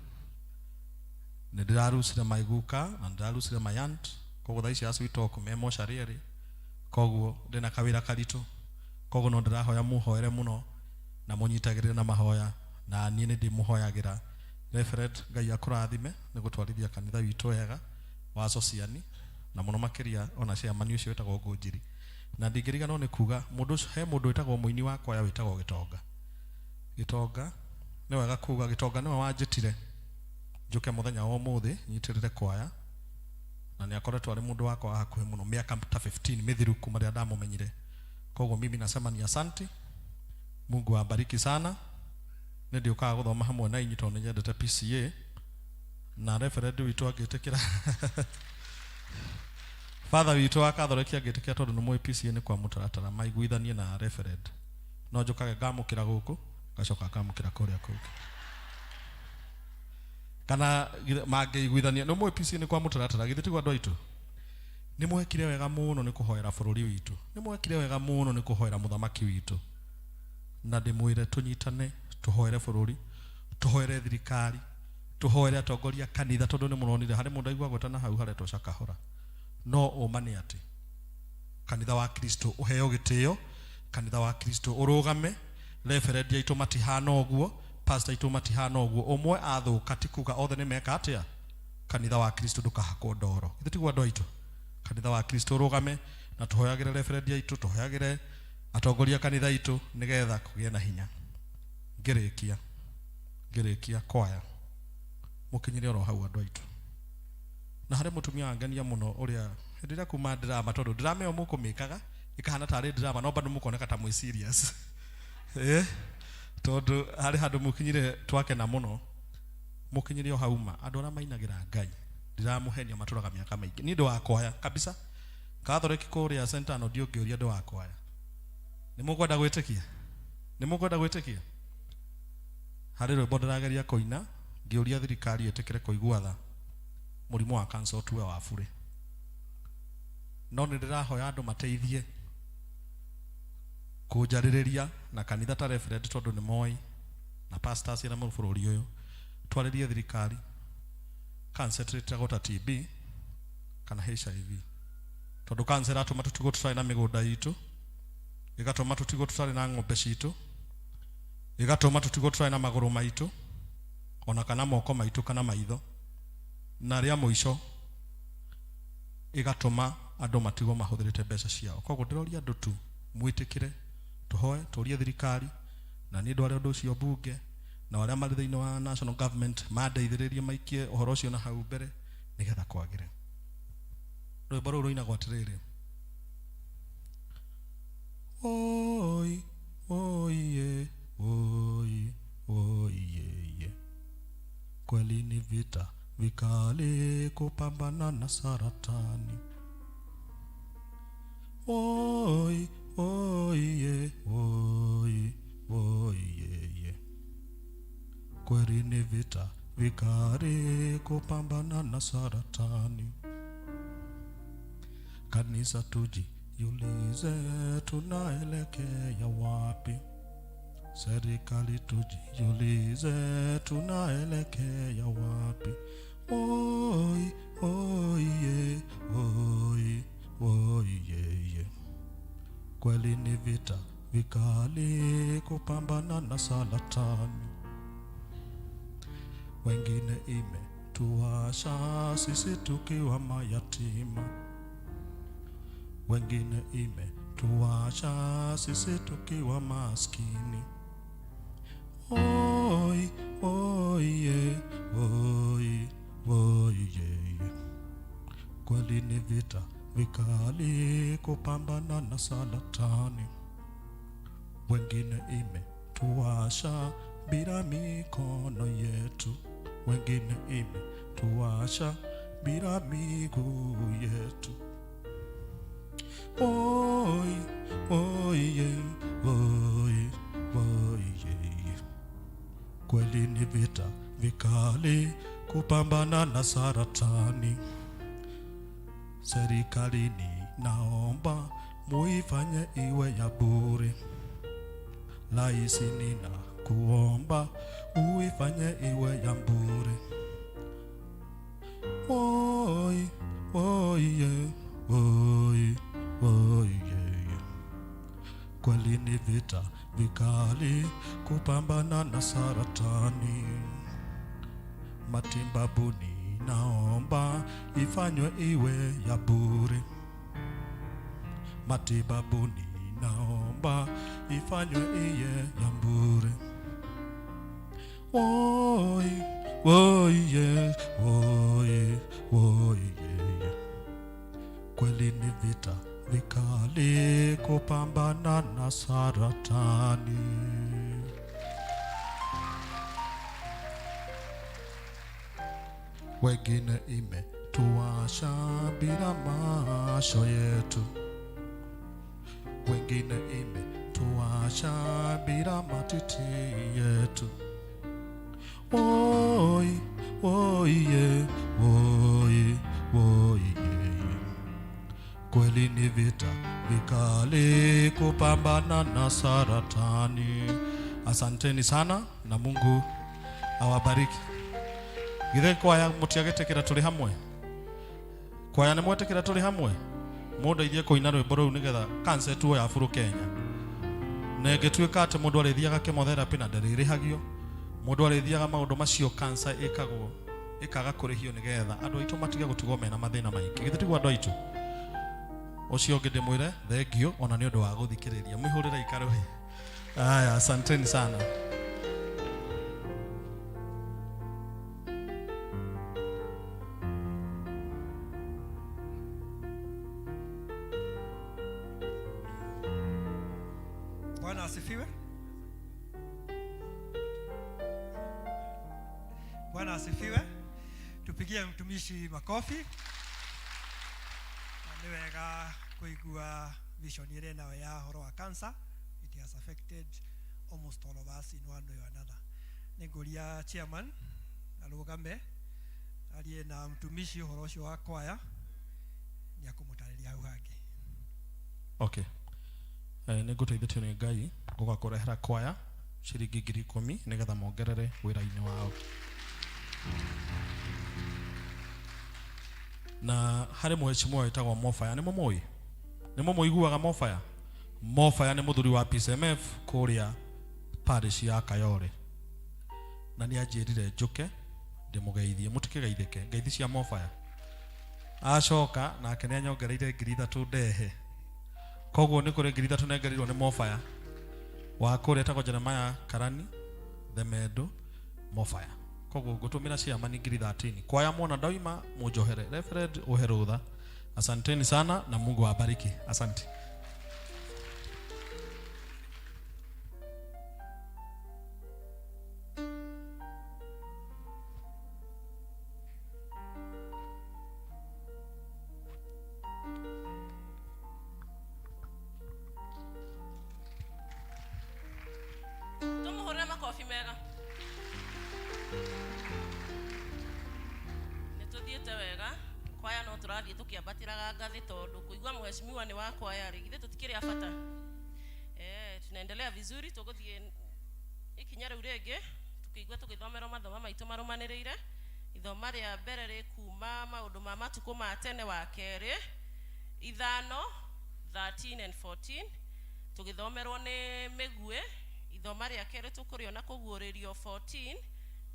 nĩ ndĩrarucire maiguka na ndĩrarucire mayant koguo thaa ici acwitoko me mocarĩrĩ koguo ndĩna kawĩra karitũ koguo no ndĩrahoya mũhoere mũno na mũnyitagĩrĩre na mahoya na niĩ nĩ ndĩmũhoyagĩra referend Ngai akũrathime nĩ gũtwarithia kanitha witũ wega wa sociani na mũno makĩria ona chairman ũcio wĩtagwo Ngũnjiri na ndingĩriganĩrwo nĩ kuuga mũndũ ũcio he mũndũ wĩtagwo mũini wa kwaya wĩtagwo Gĩtonga nĩ wega kuuga Gĩtonga nĩwe wanjĩtire njũke mũthenya wa ũmũthĩ nyitĩrĩre kwaya na nĩ akoretwo arĩ mũndũ wakwa wa hakuhĩ mũno mĩaka ta 15 mĩthiru kuma rĩrĩa ndamũmenyire koguo mimi nasema ni asante Mungu abariki sana nĩ ndĩũkaga gũthoma hamwe na inyi tondũ nĩ nyendete P.C.E.A na referend witũ angĩtĩkĩra father witũ wa Catholic angĩtĩkĩra tondũ nĩ mũĩ P.C.E.A nĩ kwa mũtaratara maiguithanie na referend no njũkage ngamũkĩra gũkũ ngacoka ngamũkĩra kũrĩa kũngĩ kana mangĩiguithania nĩ mũĩ P.C.E.A nĩ kwa mũtaratara githĩ tiguo andũ aitũ nĩ mwekire wega mũno nĩ kũhoera bũrũri witũ nĩ mwekire wega mũno nĩ kũhoera mũthamaki witũ na ndĩmwĩre tũnyitane tũhoere bũrũri tũhoere thirikari tũhoere atongoria kanitha tondũ nĩ mũronire harĩ mũndũ aigua gwetana hau haretwo cakahora no ũma nĩ atĩ kanitha wa Kristo ũheo gĩtĩo kanitha wa Kristo ũrũgame referend aitũ matihana ũguo pastor aitũ matihana ũguo ũmwe athũka ti kuga othe nĩ meka atĩa kanitha wa Kristo ndũkahakwo ndoro githĩ tiguo andũ aitũ kanitha wa Kristo ũrũgame na tũhoyagĩre referend aitũ tũhoyagĩre atongoria kanitha aitũ nĩgetha kũgĩe na hinya ngĩrĩkia kwaya mũkinyire oro hau andũ aitũ na harĩ mũtumia wangenia mũno ũrĩa hĩndĩ ĩrĩa kuma drama tondũ drama ĩyo mũkũmĩkaga ĩkahana tarĩ drama no bado mũkoneka ta mwĩ serious tondũ harĩ handũ mũkinyire twakena mũno mũkinyire o hauma andũ arĩa mainagĩra Ngai ndiramũhenia matũraga mĩaka maingĩ nĩ ũndũ wa kwaya kabisa Catholic kũrĩa center no ndiũngĩũria andũ wa kwaya nĩ mũkwenda gwĩtĩkia harĩ rwĩmbo ndĩrageria kũina ngĩũria thirikari ĩtĩkĩre kũigua tha mũrimũ wa cancer tuwe wa bure no nĩ ndĩrahoya andũ mateithie kũnjarĩrĩria na kanitha ta referend tondũ nĩ moĩ na pastors ĩrĩa mũrũ bũrũri ũyũ twarĩrie thirikari cancer ĩtagwo ta TB kana HIV tondũ cancer atũma tũtigwo tũtarĩ na mĩgũnda itũ ĩgatũma tũtigwo tũtarĩ na ng'ombe citũ ĩgatũma tũtigwo tũtarĩ na magũrũ maitũ ona kana moko maitũ kana maitho na rĩa mũico ĩgatũma andũ matigwo mahũthĩrĩte mbeca ciao koguo ndĩroria andũ tu mwĩtĩkĩre tũhoe tũrie thirikari na nĩ ndware ũndũ ũcio mbunge na arĩa marĩ thĩinĩ wa national government mandeithĩrĩrie maikie ũhoro ũcio na hau mbere nĩgetha kwagĩre rwĩmbo rũu rũinagwo atĩrĩrĩ oi oiye oi oiye kweli ni vita vikali kupambana na saratani oi oiye oi oiye kweli ni vita vikali kupambana na saratani kanisa Jiulize tunaelekea wapi? Serikali tujiulize tunaelekea wapi? Oi, oi, ye, oi, oi, ye. Kweli ni vita vikali kupambana na saratani. Wengine imetuasha sisi tukiwa mayatima. Wengine imetuasha sisi tukiwa maskini. Oi, oi, ye, oi, oi, ye. Kweli ni vita vikali kupambana na saratani. Wengine imetuasha bila mikono yetu. Wengine imetuasha bila miguu yetu. Oi, oi, ye, oi, oi, ye. Kweli ni vita vikali kupambana na saratani. Serikalini naomba muifanye iwe ya bure. Laisi nina kuomba uifanye iwe ya bure. Oi, oi, ye, oi, oi, ye. Kweli ni vita vikali kupambana na saratani. Matimbabuni naomba ifanywe iwe ya bure. Matibabuni naomba ifanywe iwe ya bure. Oi, oi, ye, oi, oi, ye. Kweli ni vita vikali kupambana na saratani. Wengine imetuasha bila macho yetu. Wengine imetuasha bila matiti yetu. Oi, oi, ye, oi, oi, ye. Kweli ni vita vikali kupambana na saratani. Asanteni sana na Mungu awabariki. Githe kwaya mutiagetekera tuli hamwe. Kwaya nimwetekera tuli hamwe. Mundeithie kuina rwimbo ruu nigetha cancer tuo ya buru Kenya. Na ngetuika ati mundu arithiaga chemotherapy na ndaririhagio. Mundu arithiaga maundu macio cancer ikaga kurihio nigetha andu aitu matige gutigwo mena mathina maingi. Githe tigwa andu aitu. Ucio ngende mwire thengio ona ni undu wa guthikiriria. Mwihurira ikaro. Aya, asanteni sana. Bwana asifiwe. Bwana asifiwe. Tupigie mtumishi makofi. Ni wega kuigua vision ile nayo ya horo wa cancer. It has affected almost all of us in one way or another. Ningoria chairman alugambe aliye na mtumishi horo wa kwaya ni akumutariria hau hake. Okay. Niguteithĩtio nĩ Ngai gũgakũrehera kwaya ciringi 10,000 nigetha mongerere wĩra-inĩ wao. Na harĩ mũhecimwa wĩtagwo Mofaya, nĩ mũmũĩ? Nĩ mũmũiguaga Mofaya? Mofaya nĩ mũthuri wa PCMF kũrĩa parish ya Kayore. Na nĩ anjĩrire njũke ndĩmũgeithie, mũtikĩgeithĩke, ngeithi cia Mofaya. Acoka nake nĩ anyongereire 3,000 ndehe. Koguo nĩ kũrĩ 3,000 nengerirwo nĩ Mofaya wa kũrĩa etagwo Jeremiah Karani Themedo Mofaya. Koguo ngũtũmĩra ciama ni 13,000. Kwaya mwona daima mũnjohere. Reverend uherutha. Asanteni sana na Mungu awabariki. Asante. Tumuhurire makofi mega. Nituthiete wega. Kwaya no tũrathiĩ tũrathiĩ tũkĩambatĩraga ngathĩ tondũ kũigua mheshimiwa nĩ wakwa yarĩ githĩ tũtikĩrĩ abata. Tunaendelea vizuri, tũgũthiĩ ikinya rĩu rĩngĩ tukĩigua tũgĩthomerwo mathomo maitũ marũmanĩrĩire. Ithoma rĩa mbere rĩkuma maũndũ ma matukũ ma tene wa kerĩ 5, 13 and 14. Tũgĩthomerwo nĩ Mĩgue. Ithoma rĩa kerĩ tũkũrĩona kũguũrĩrio 14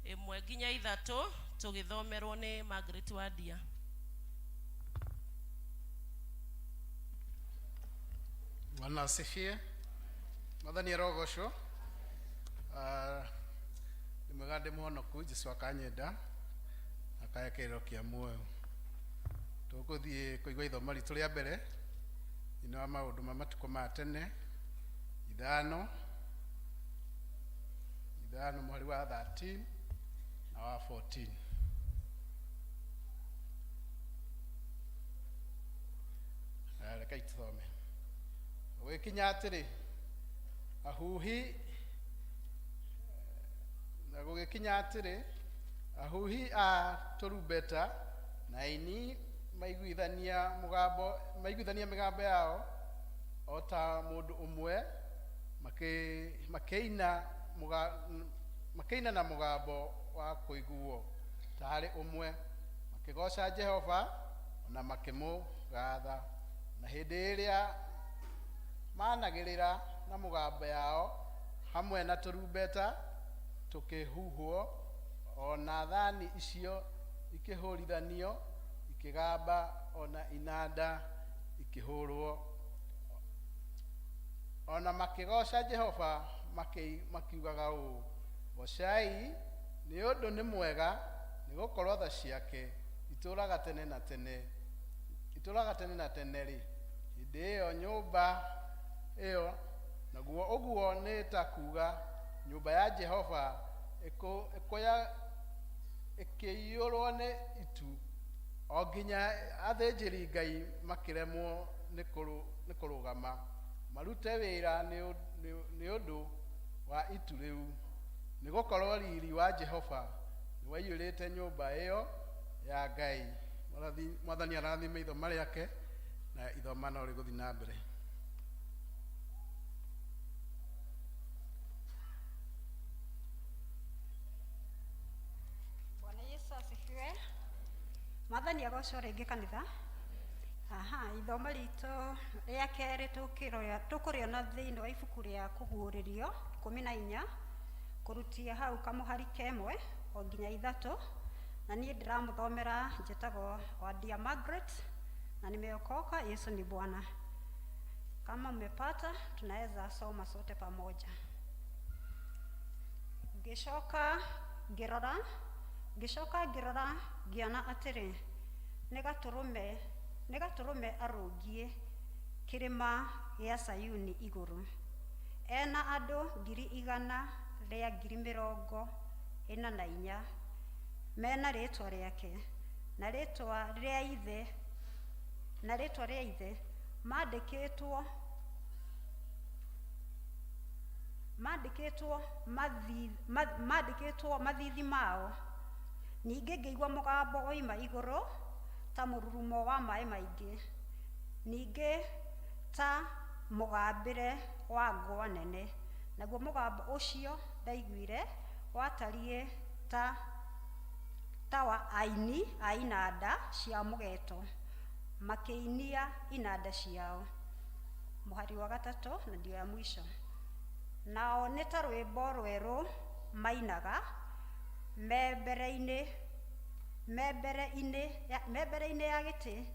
1 nginya 3, tũgĩthomerwo nĩ Margaret Wadia. Bwana asifiwe. Mwathani arogocwo. Nimegande muhonoku Jesu akanyenda akaya kĩrĩro kĩa muoyo. Tũgũthiĩ kũigua ithoma ritũ rĩa mbere ino maũndũ ma matukũ ma tene 5 mũhari wa 13 na wa 14. Rekei tũthome. Gũgĩkinya atĩrĩ, ahuhi na gũgĩkinya atĩrĩ, ahuhi a tũrumbeta na aini maiguithania mĩgambo yao o ta mũndũ ũmwe makĩina na mũgambo wa kũiguo ta harĩ ũmwe, makĩgoca Jehova na makĩmũgatha. Na hĩndĩ ĩrĩa managĩrĩra na mũgambo yao hamwe na tũrumbeta tũkĩhuhwo, ona thani icio ikĩhũrithanio, ikĩgamba, ona inanda ikĩhũrwo, ona makĩgoca Jehova makiugaga ũũ: gocai, nĩ ũndũ nĩ mwega, nĩ gũkorwo tha ciake itũũraga tene na tene, itũũraga tene na tene rĩ. Hĩndĩ ĩyo nyũmba ĩyo, naguo ũguo nĩ ta kuuga nyũmba ya Jehova ĩkĩiyũrwo nĩ itu, o nginya athĩnjĩri Ngai makĩremwo nĩ kũrũgama marute wĩra nĩ ũndũ wa itu rĩu, nĩ gũkorwo riri wa Jehova nĩ waiyũrĩte nyũmba ĩyo ya Ngai. Mwathani arathime ithoma rĩake na ithoma no rĩgũthiĩ na mbere. Bwana Yesu asifiwe. Mwathani agocwo rĩngĩ kanitha. Ithoma ritũ rĩa kerĩ tũkũrĩona thĩinĩ wa ibuku rĩa kũguũrĩrio 14 kũrutia hau kamũhari kemwe o nginya 3, na niĩ ndĩramũthomera njĩtagwo Wadia Margaret na nimeokoka. Yesu ni Bwana. Kama mmepata tunaweza soma sote pamoja. Ngicoka ngĩrora ngĩona atĩrĩ, nĩ gatũrũme arũngiĩ kĩrĩma gĩa Sayuni igũrũ, ena andũ 144,000 mena rĩtwa rĩake na rĩtwa rĩa ithe mandĩkĩtwo mathithi mao. Ningĩ ngĩigua mũgambo oima igũrũ ta mũrurumo wa maĩ maingĩ, ningĩ ta mũgambĩre wa ngwa nene. Naguo mũgambo ũcio ndaiguire watariĩ ta wa aini a inanda cia mũgeeto makĩinia inanda ciao. Mũhari wa 3 na ndio ya mwisho. Nao nĩ ta rwĩmbo rwerũ mainaga membere-inĩ ya gĩtĩ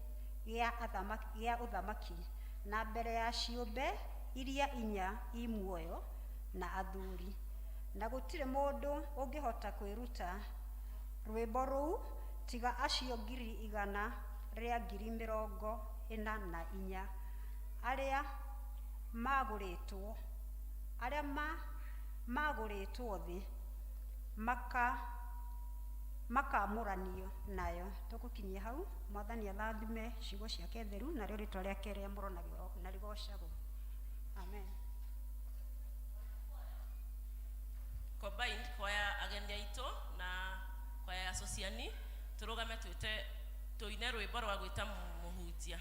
gĩa ũthamaki na mbere ya ciũmbe iria 4 imuoyo na athuri, na gũtirĩ mũndũ ũngĩhota kwĩruta rwĩmbo rũu tiga acio 144,000 arĩa magũrĩtwo thĩ makamũranio nayo. Tũgũkinyia hau. Mwathani athathime ciugo ciake theru na rĩo rĩtwa rĩake rĩamũrwo na rĩgocagwo. Amen. Combined kwaya ageni aitũ na kwaya ya Sociani tũrũgame twĩte tuine rwimbo rwa gwita muhunjia.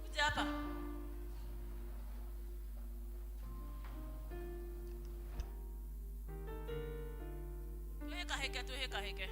Kuja hapa. Tuheka heke.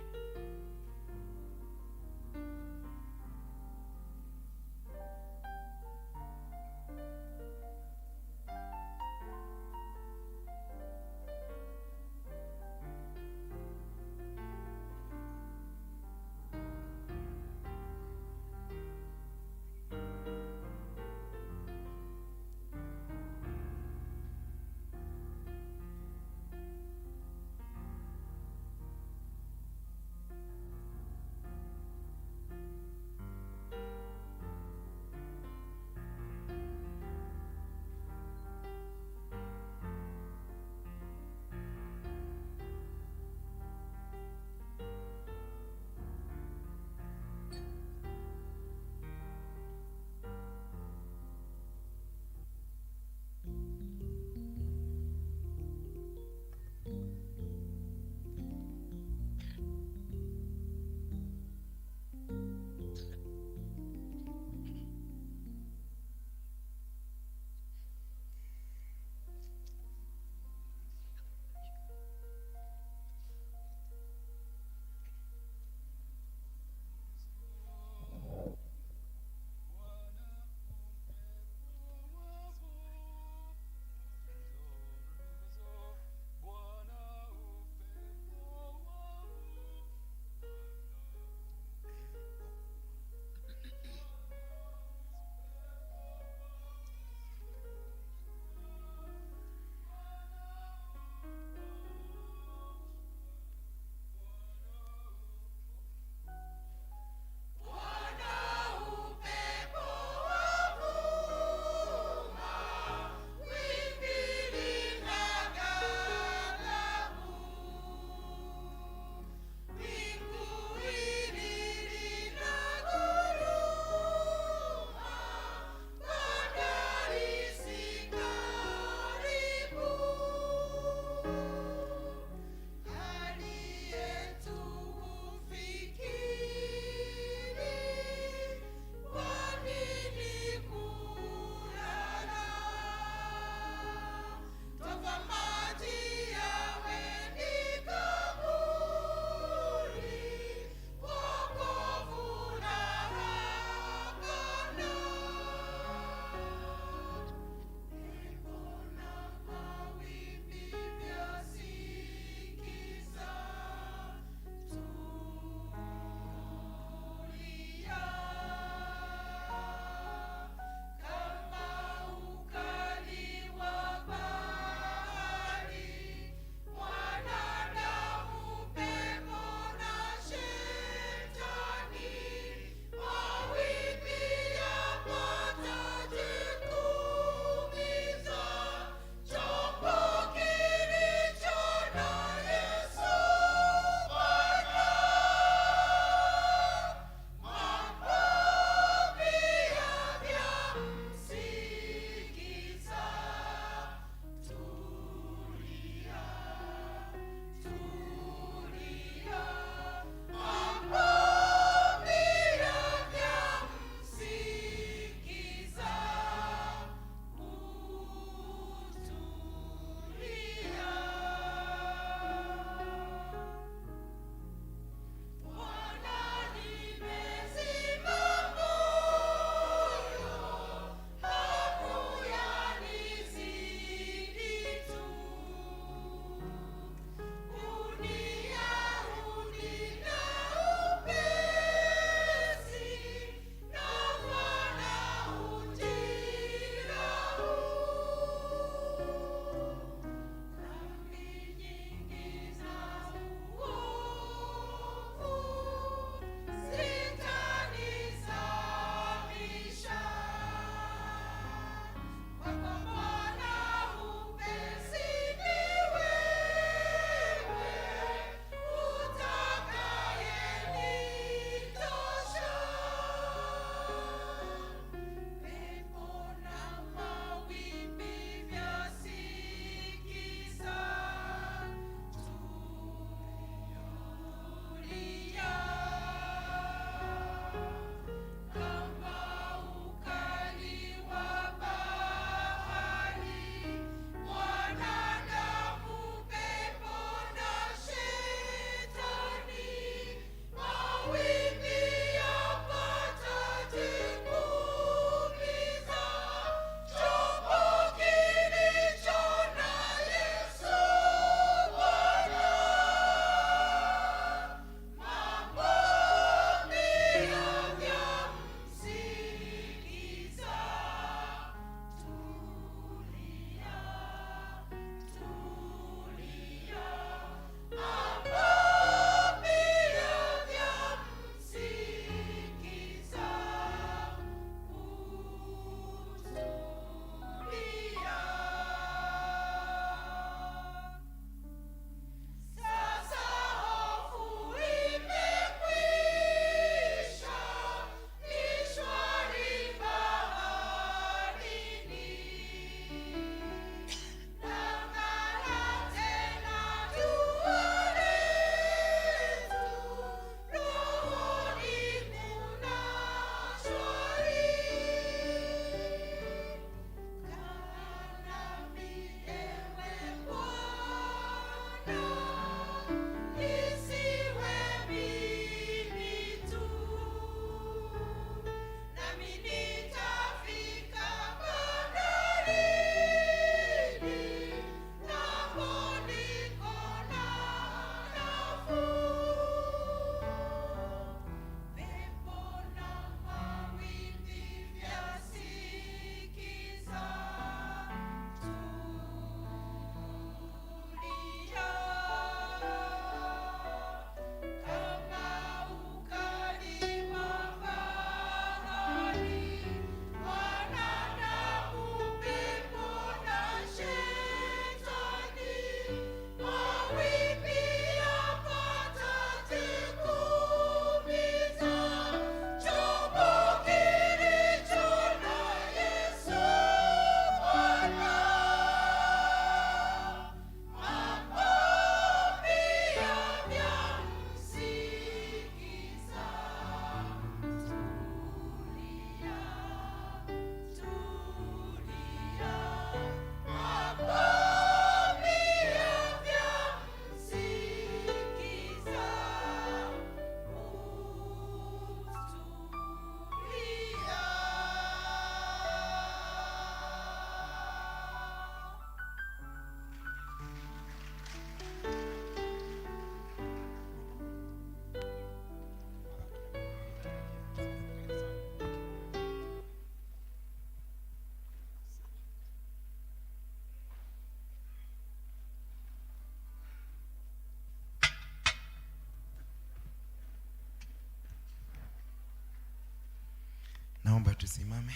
Naomba tusimame.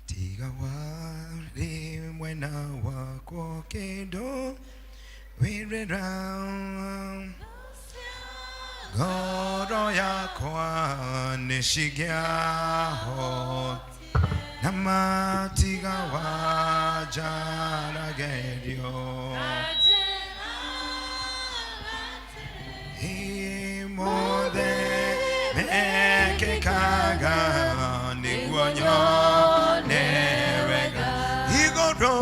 Tiga wali mwena wako kendo wire round goro yakwa nishigiaho nama tiga wajara gerio imode meke kaga niguanyo nevega igoro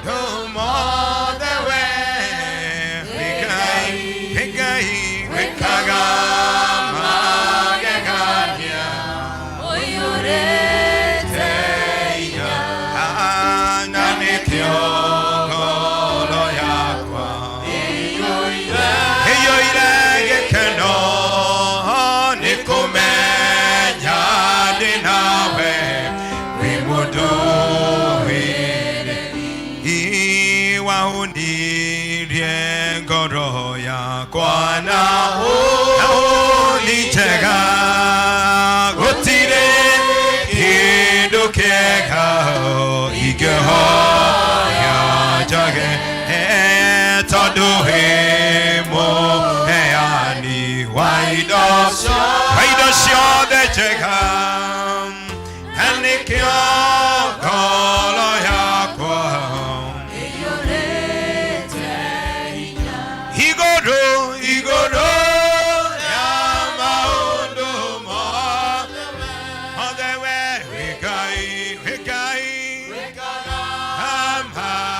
no more the way vikai vikaga magegania oyurete ya ananikyo golo yakwa eyoire gekeno nikumenya dinawe wimudu iwaunirie ngoro yakwa na ulitega gutire kindu kega igehoya jage tondu himo heani waido ciothe njega anikio ngoro yakwa igoro ya maundu mothe we wikai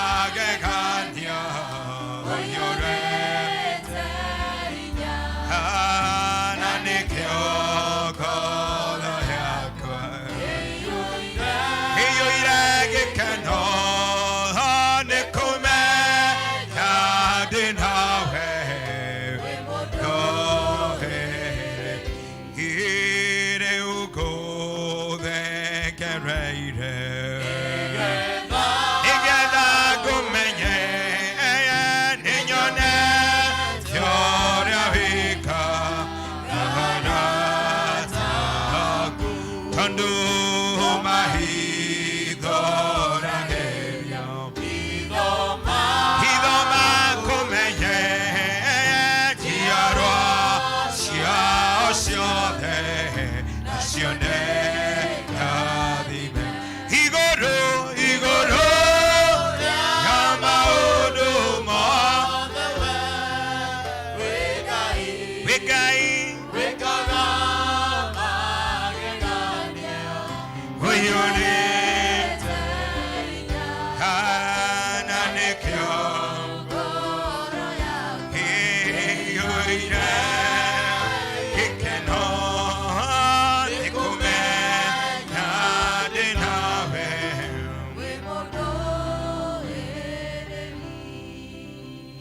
amagegania oyurete ananikio ngoro yakwa eyoire gekeno nikumenya dinawe ire ugo the gereire igeda gumenye ninyone teoria vika nahanata tandu mahidora herio hidoma kumenye tiarwa siode nasione kadime igoro yama oduma wikai oyone ananekyo eyoire ikeno nikumenya dinawe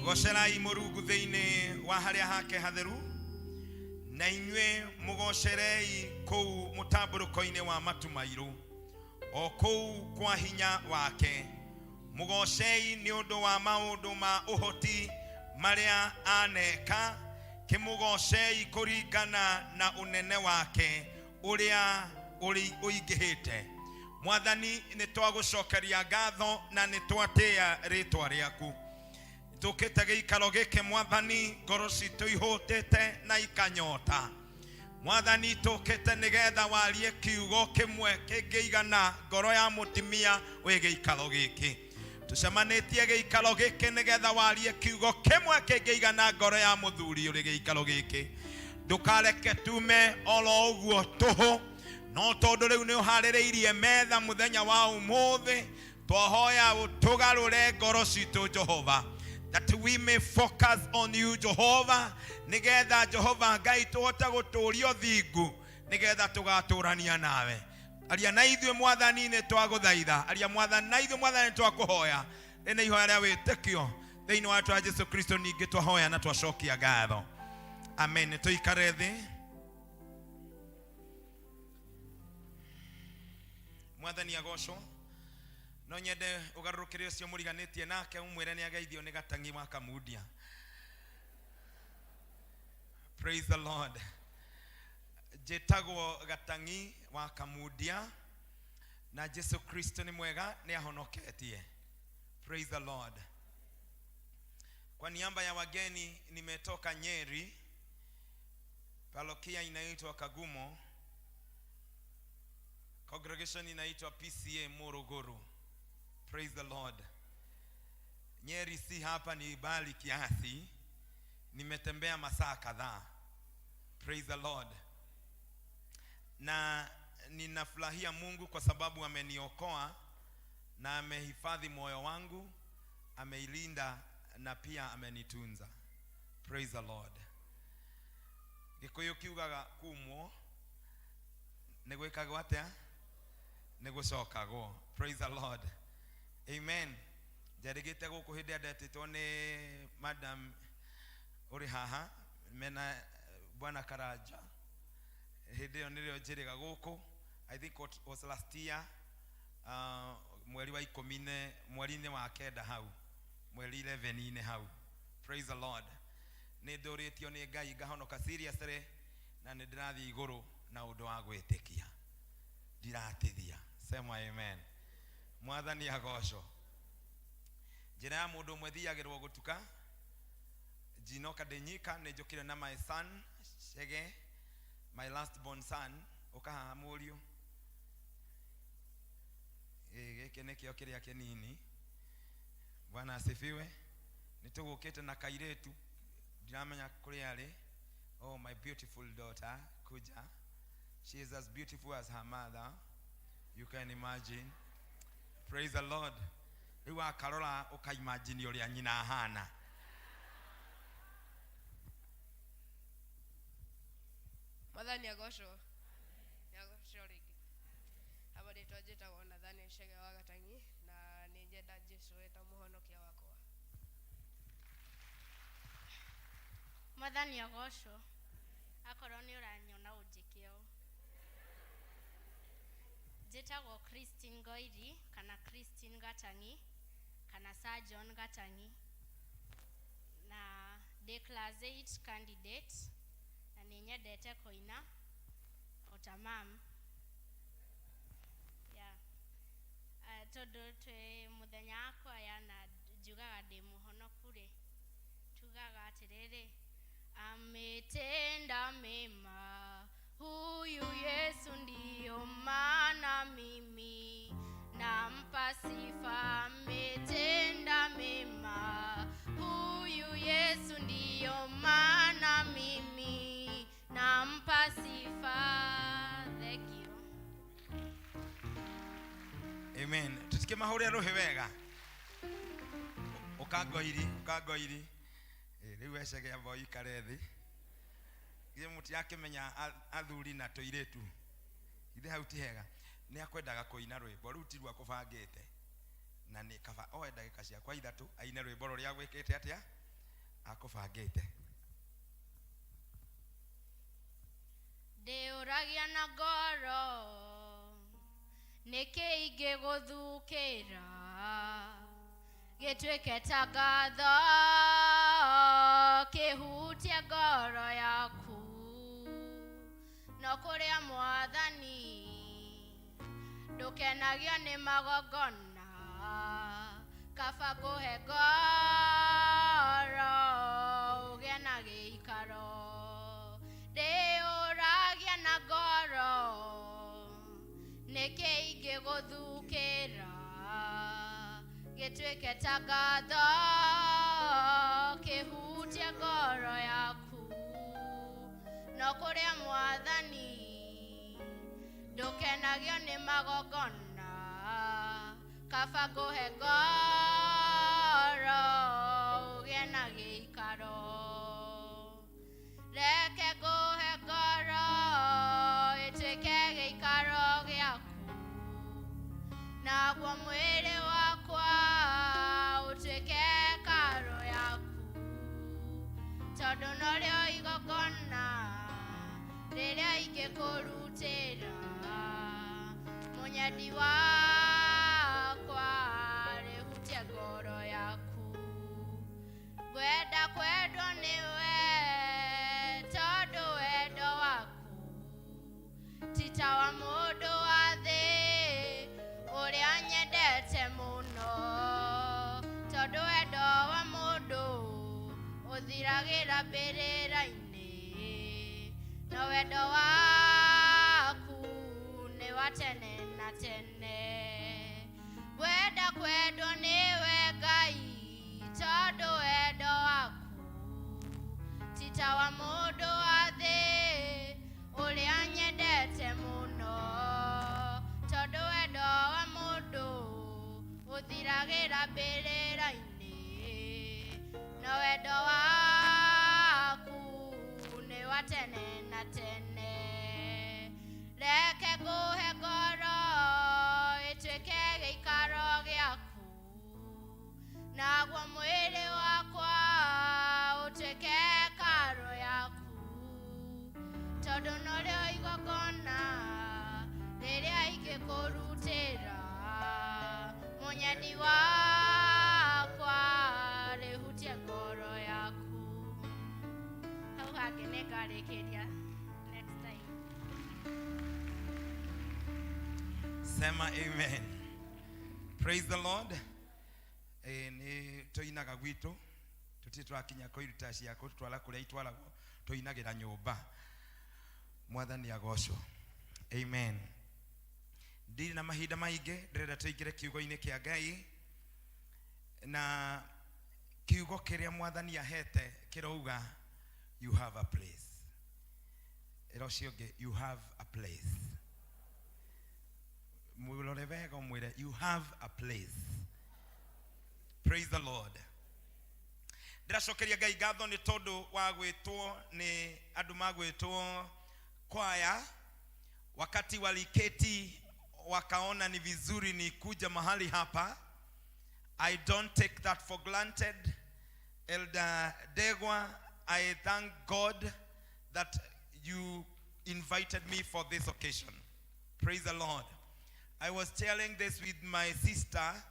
gocerai Mũrungu thĩinĩ wa harĩa hake hatheru na inyuĩ mũgocerei kũu mũtambũrũko-inĩ wa matu mairũ o kũu kwa hinya wake mũgocei nĩ ũndũ wa maũndũ ma ũhoti marĩa aneka kimugocei kũringana na ũnene wake ũrĩa ũingĩhĩte. Mwathani nĩ twagũcokeria ngatho na nĩ twatĩa rĩtwa rĩaku. Tukĩte gĩikaro gĩkĩ Mwathani, ngoro citũ ihũtĩte na ikanyota. Mwathani tukĩte nĩgetha warie kiugo kĩmwe kĩngĩigana ngoro ya mũtumia wĩ gĩikaro gĩkĩ. Tucemanĩtie gĩikaro gĩkĩ nĩgetha warie kiugo kĩmwe kĩngĩigana ngoro ya mũthuri ũrĩ gĩikaro gĩkĩ. Ndũkareke tume oro ũguo tũhũ, no tondũ rĩu nĩ ũharĩrĩirie metha mũthenya wa ũmũthĩ, twahoya ũtũgarũre ngoro citũ Jehova, that we may focus on you Jehovah, nigetha Jehova Ngai tũhote gũtũũrio thingu, nigetha tũgatũũrania nawe. Aria na ithuĩ Mwathani nĩ twagũthaitha, aria Mwathani na ithuĩ Mwathani nĩ twakũhoya, rĩna ihoya rĩa wĩtĩkio thĩinĩ wa rĩĩtwa rĩa Jesũ Kristo, ningĩ twahoya na twacokia ngatho. Amen. Tũikare thĩ. Mwathani agocwo. No nyende ugarũrũkĩre ũcio mũriganĩtie nake ũmwĩre nĩ ageithio nĩ gatangi wa kamundia. Praise the Lord. Jetagwo gatangi wa kamudia na Yesu Kristo ni mwega ni ahonoketie. Praise the Lord. Kwa niaba ya wageni nimetoka Nyeri, parokia inaitwa Kagumo, Congregational inaitwa P.C.E.A Morogoro. Praise the Lord. Nyeri si hapa ni bali kiasi, nimetembea masaa kadhaa. Praise the Lord. Na ninafurahia Mungu kwa sababu ameniokoa na amehifadhi moyo wangu, ameilinda na pia amenitunza. Praise the Lord. Gikuyu kiugaga kumwo negwikagwo atia negucokagwo. Praise the Lord. Amen. Jarigite guku hindi andetitwo ni Madam uri haha mena Bwana Karaja. Hindi yo nirio njiriga guku. I think it was last year, mweri wa 10 mweri-ini wa kenda hau, mweri 11 hau. Praise the Lord. Ni nduritio ni Ngai ngahonoka seriously na ni ndirathi iguru na undu wa gwitikia. Ndiratithia. Sema amen. Mwathani agocwo. Njira ya mundu umwe thiagirwo gutuka. Jinoka denyika ni njukire na my son Shege, my last born son. Ukaha murio. Giki nikio kiria kinini. Bwana asifiwe. Nitugukite na kairetu. Ndiramenya kuri ari. Oh, my beautiful daughter Kuja. She is as beautiful as her mother. You can imagine. Praise the Lord. Iwa karora ukaimagine uri nyina ahana. Mwathani agocwo. Agocwo ringi. Abadi twajita wona thani Shege wa Gatangi na ninjenda Jesu eta muhonokia wakwa. Mwathani agocwo. Akorwo ni uranyona unjikio. Njitagwo Christine Goiri kana Christine Gatangi kana Sir John Gatangi na de class 8 candidate na ninyendete koina otamam ya todo twe muthenya akwa ya na jugaga ndi muhonoku ri tugaga atiriri ametenda mema huyu Yesu ndiyo maana mimi nampa sifa. Ametenda mema huyu Yesu ndiyo maana mimi nampa sifa. Thank you. Amen. Tutike mahuri rohe wega. Ukagoiri. Riu ecege abo ikarethi. Gye muti yake menya athuri na toiretu. Ithe hauti hega. Ni akwendaga kuina rwimbo ruti rwa kubangite. Na ni kaba oe ndagika cia kwa ithatu aine rwimbo ruria gwikite atia akubangite. Ndeuragia na ngoro niki ingiguthukira gitwike ta ngatho kihutia ngoro yaku no kuria Mwathani ndukenagio ni magongona kaba nguhe ngoro ugie na giikaro. Ndeuragia na ngoro niki ingiguthukira gitwike ta ngatho kihutia ngoro yaku no kuria Mwathani ndukenagio ni magongona kaba nguhe ngoro ugie na giikaro. Reke nguhe ngoro itwike giikaro giaku naguo mwiri wakwa utwike karo yaku tondu norio igongona riria ingĩkũrutĩra mũnyendi wakwa rĩhutie ngoro yaku ngwenda kwendwo nĩwe ũthiragĩra mbĩrĩra-inĩ na wendo waku nĩ wa tene na tene. Wenda kwendwo nĩwe Ngai tondũ wendo waku ti ta wa mũndũ wa thĩ ũrĩa nyendete mũno, tondũ wendo wa mũndũ ũthiragĩra mbĩrĩra-inĩ na wendo waku nĩ wa tene na tene. Reke ngũhe ngoro ĩtuĩke gĩikaro gĩaku, naguo mwĩrĩ wakwa ũtuĩke hekarũ yaku, tondũ norĩo igongona rĩrĩa ingĩkũrutĩra mũnyeni wakwa rĩhutie ngoro yaku. Hau hangĩ nĩngarĩkĩria next time. Sema amen. Praise the Lord. Ni toinaga gwitu tutitwakinya koiruta ciako twala kuria itwalagwo toinagira nyumba. Mwathani agocwo. Amen. Ndiri na mahinda maingi ndirenda tuingire kiugo-ini kia Ngai, na kiugo kiria Mwathani ahete kirauga you have a place. Erocionge you have a place. Mwilore vega umwire you have a place. Praise the Lord. Ndiracokeria Ngai ngatho ni tondu wa gwitwo ni andu magwitwo kwaya. Wakati waliketi wakaona ni vizuri ni kuja mahali hapa. I don't take that for granted. Elder Degwa, I thank God that you invited me for this occasion. Praise the Lord. I was telling this with my sister,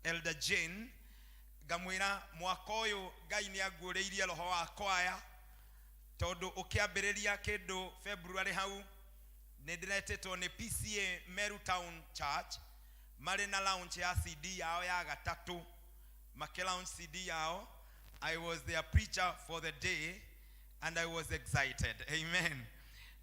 Elder Jane. Gamwira mwaka uyu Ngai ni agureirie roho wa kwaya, tondu ukiambiriria kindu February hau nidiretetwo ni P.C.E.A Meru Town Church mari na launch ya CD yao ya gatatu, launch CD yao. I was their preacher for the day and I was excited. Amen.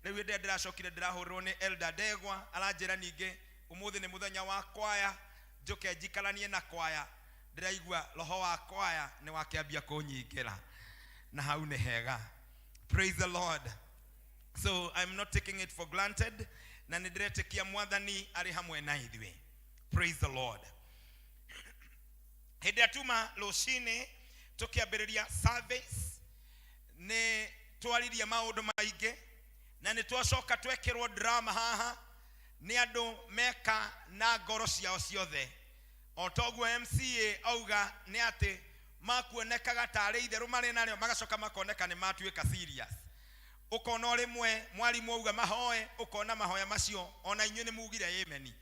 Riu ndiracokire ndirahurwo ni Elder Degwa aranjira ninge umuthi ni muthenya wa kwaya, njuke njikaranie na kwaya. Ndiraigua roho wa kwaya ni wakiambia kunyingira na hau ni hega. Praise the Lord. So I'm not taking it for granted, na nidiretekia Mwathani ari hamwe na ithuĩ. Praise the Lord. Hĩndĩ atuma rũcinĩ tukiambĩrĩria service ni twaririe maũndũ maingĩ, na ni twacoka twekĩrwo drama haha ni andu meka na ngoro ciao ciothe. Otoguo MCA auga ni ati makuonekaga tarĩ itherũ marĩ narĩo magacoka makoneka ni matuĩka serious. Ukona rimwe mwalimu auga mahoe, ukona mahoya macio ona inyuĩ nĩ mugire amen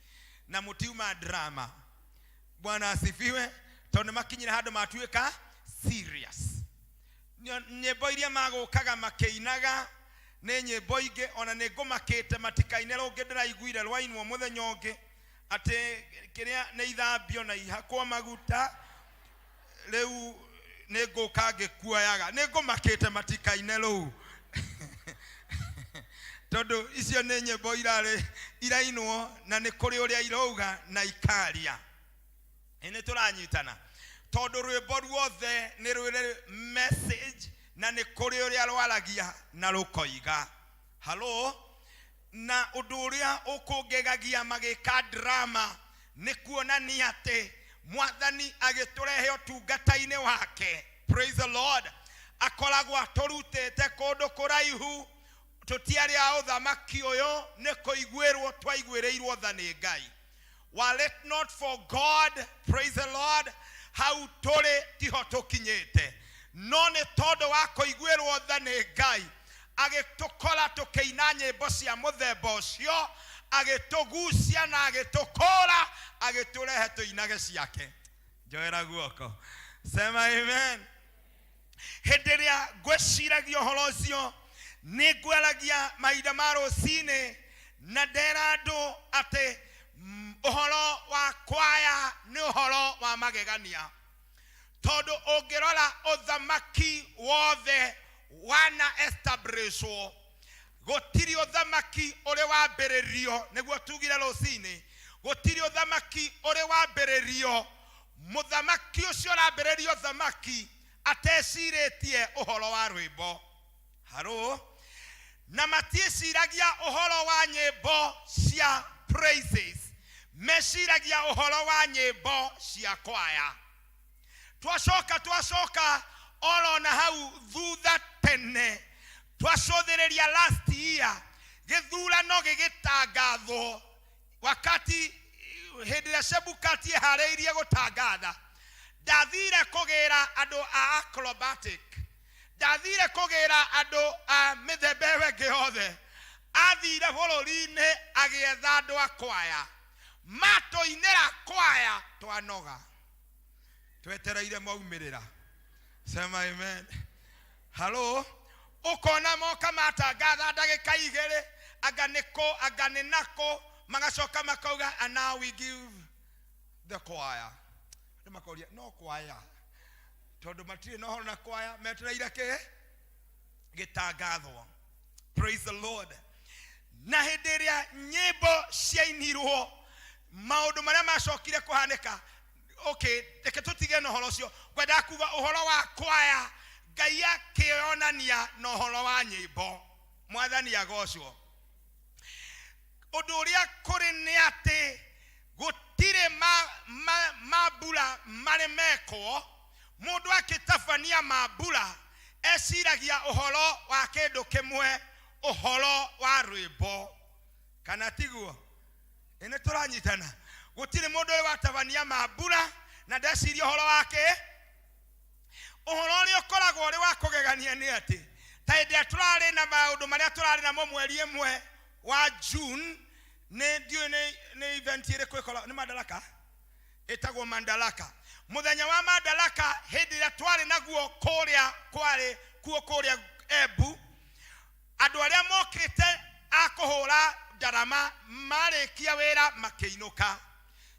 na mutiuma drama. Bwana asifiwe. Tondu makinyira handu matuĩka serious. Nyĩmbo iria magũkaga makĩinaga nĩ nyĩmbo ingĩ ona nĩ ngũmakĩte matikaine rũngĩ ndĩraiguire rwainwo mũthenya ũngĩ atĩ kĩrĩa nĩ ithambio na ihakwo maguta. Rĩu nĩ ngũka ngĩkuoyaga, nĩ ngũmakĩte matikaine rũu. Tondu icio nĩ nyĩmbo irainwo na nĩ kũrĩ ũrĩa irauga na ikaria. Nĩ tũranyitana tondu rwĩmbo ruothe nĩ rwĩrĩ message na nĩ kũrĩ ũrĩa rwaragia na rũkoiga. Hello. Na ũndũ ũrĩa ũkũngegagia magĩka drama nĩ kuonania atĩ Mwathani agĩtũrehe ũtungata-inĩ wake. Praise the Lord. Akoragwo atũrutĩte kũndũ kũraihu, tũtiarĩ a ũthamaki ũyũ, nĩ kũiguĩrwo twaiguĩrĩirwo tha nĩ Ngai. Were it not for God, praise the Lord, hau tũrĩ tiho tũkinyĩte. No nĩ tondũ wa kũiguĩrwo tha nĩ Ngai agĩtũkora tũkĩina nyĩmbo cia mũthemba ũcio, agĩtũgucia na agĩtũkũra, agĩtũrehe tũinage ciake. Njoera guoko. Sema amen. Hĩndĩ ĩrĩa ngwĩciragia ũhoro ũcio nĩ ngwaragia mahinda ma rũcinĩ na ndera andũ atĩ ũhoro wa kwaya nĩ ũhoro wa magegania. Tondu ũngĩrora ũthamaki wothe wana establishwo gutiri uthamaki uri wambiririo niguo tugire rucini gutiri uthamaki uri wambiririo muthamaki ucio rambiririo thamaki ateciritie uhoro wa rwimbo haro na matieciragia uhoro wa nyimbo cia praises meciragia uhoro wa nyimbo cia kwaya twacoka orona hau thutha tene twacothereria last year githurano gigitangathwo wakati hindira Chebukati hareirie gutangatha ndathire kugira andu a acrobatic ndathire kugira andu a mithembewe giothe athire bururi-ini agietha andu a kwaya matoinira kwaya twanoga twetereire maumirira sema amen hello ukona moka matangatha ndagika igiri aganenako magacoka makauga and now we give the choir makoria no choir tondu matire no horo na choir metereire ke gitangathwo praise the Lord na hindiria nyimbo ciainirwo maundu maria macokire kuhanika okay reke tutige no horo cio gwenda kuga uhoro wa choir Ngai akionania no horo wa nyimbo mwathani agocwo undu uria kuri ni ati gutire mabula mari meko mundu akitabania mabula eciragia uhoro wa kindu kimwe uhoro wa rwimbo kana tiguo ene turanyitana gutire mundu uri watabania mabula na ndeciria uhoro wake uhoro uri ukoragwo uri wa kugegania ni ati ta ndia turari na maundu maria turari na mweri imwe wa June ne event ire kwikola ni Madaraka etagwo Mandalaka muthenya wa Mandalaka hindira twari naguo kuria Ebu andu aria mokite akuhura darama marekia wira makeinuka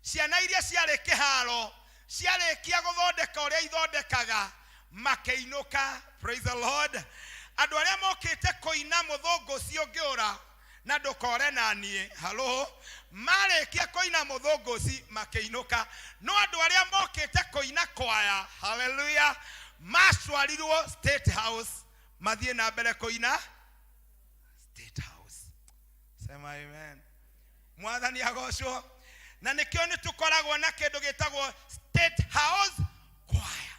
ciana iria ciare kiharo ciarekia guthondeka uria ithondekaga makeinuka praise the Lord andu aria mokite koina muthungu cio ngiura na ndukore nanie halo marekia koina muthungu ci makeinuka no andu aria mokite koina kwaya hallelujah macwarirwo State House mathie na mbere koina State House sema amen mwathani agocwo na nikio ni tukoragwo na kindu gitagwo State House choir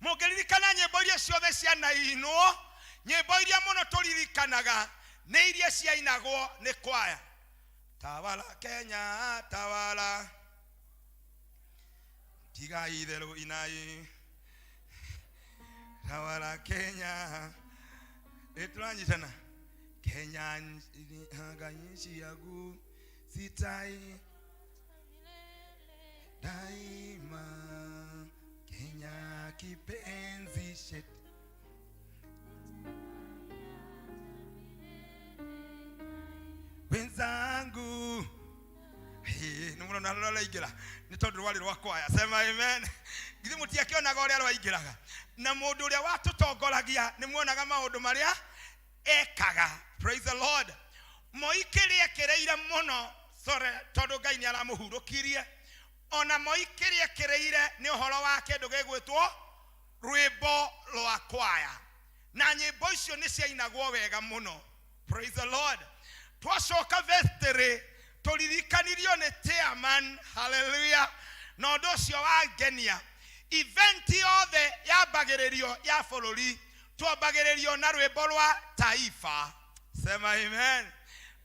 mugiririkana nyimbo iria ciothe cianainwo nyimbo iria muno turirikanaga ni iria ciainagwo ni kwaya tawala Kenya tawala tiga itheru inai tawala Kenya etranyitana Kenya nchi yangu sitai daima Kenya kipenzi shet wenzangu numuro nalola igira ni tondu rwari rwa kwaya sema amen githi mutia kionaga uria rwaingiraga na mundu uria watutongoragia ni muonaga maundu maria ekaga praise the Lord moikirie kireire muno sore tondu Ngai ni aramuhurukirie ona moikirie kireire ni uhoro wa kindu gigwitwo rwimbo rwa kwaya na nyimbo icio ni ciainagwo wega muno praise the Lord twacoka vestere turirikanirio ni chairman hallelujah no ndo cio wa genia event yothe yambagiririo ya bururi twambagiririo na rwimbo rwa taifa sema amen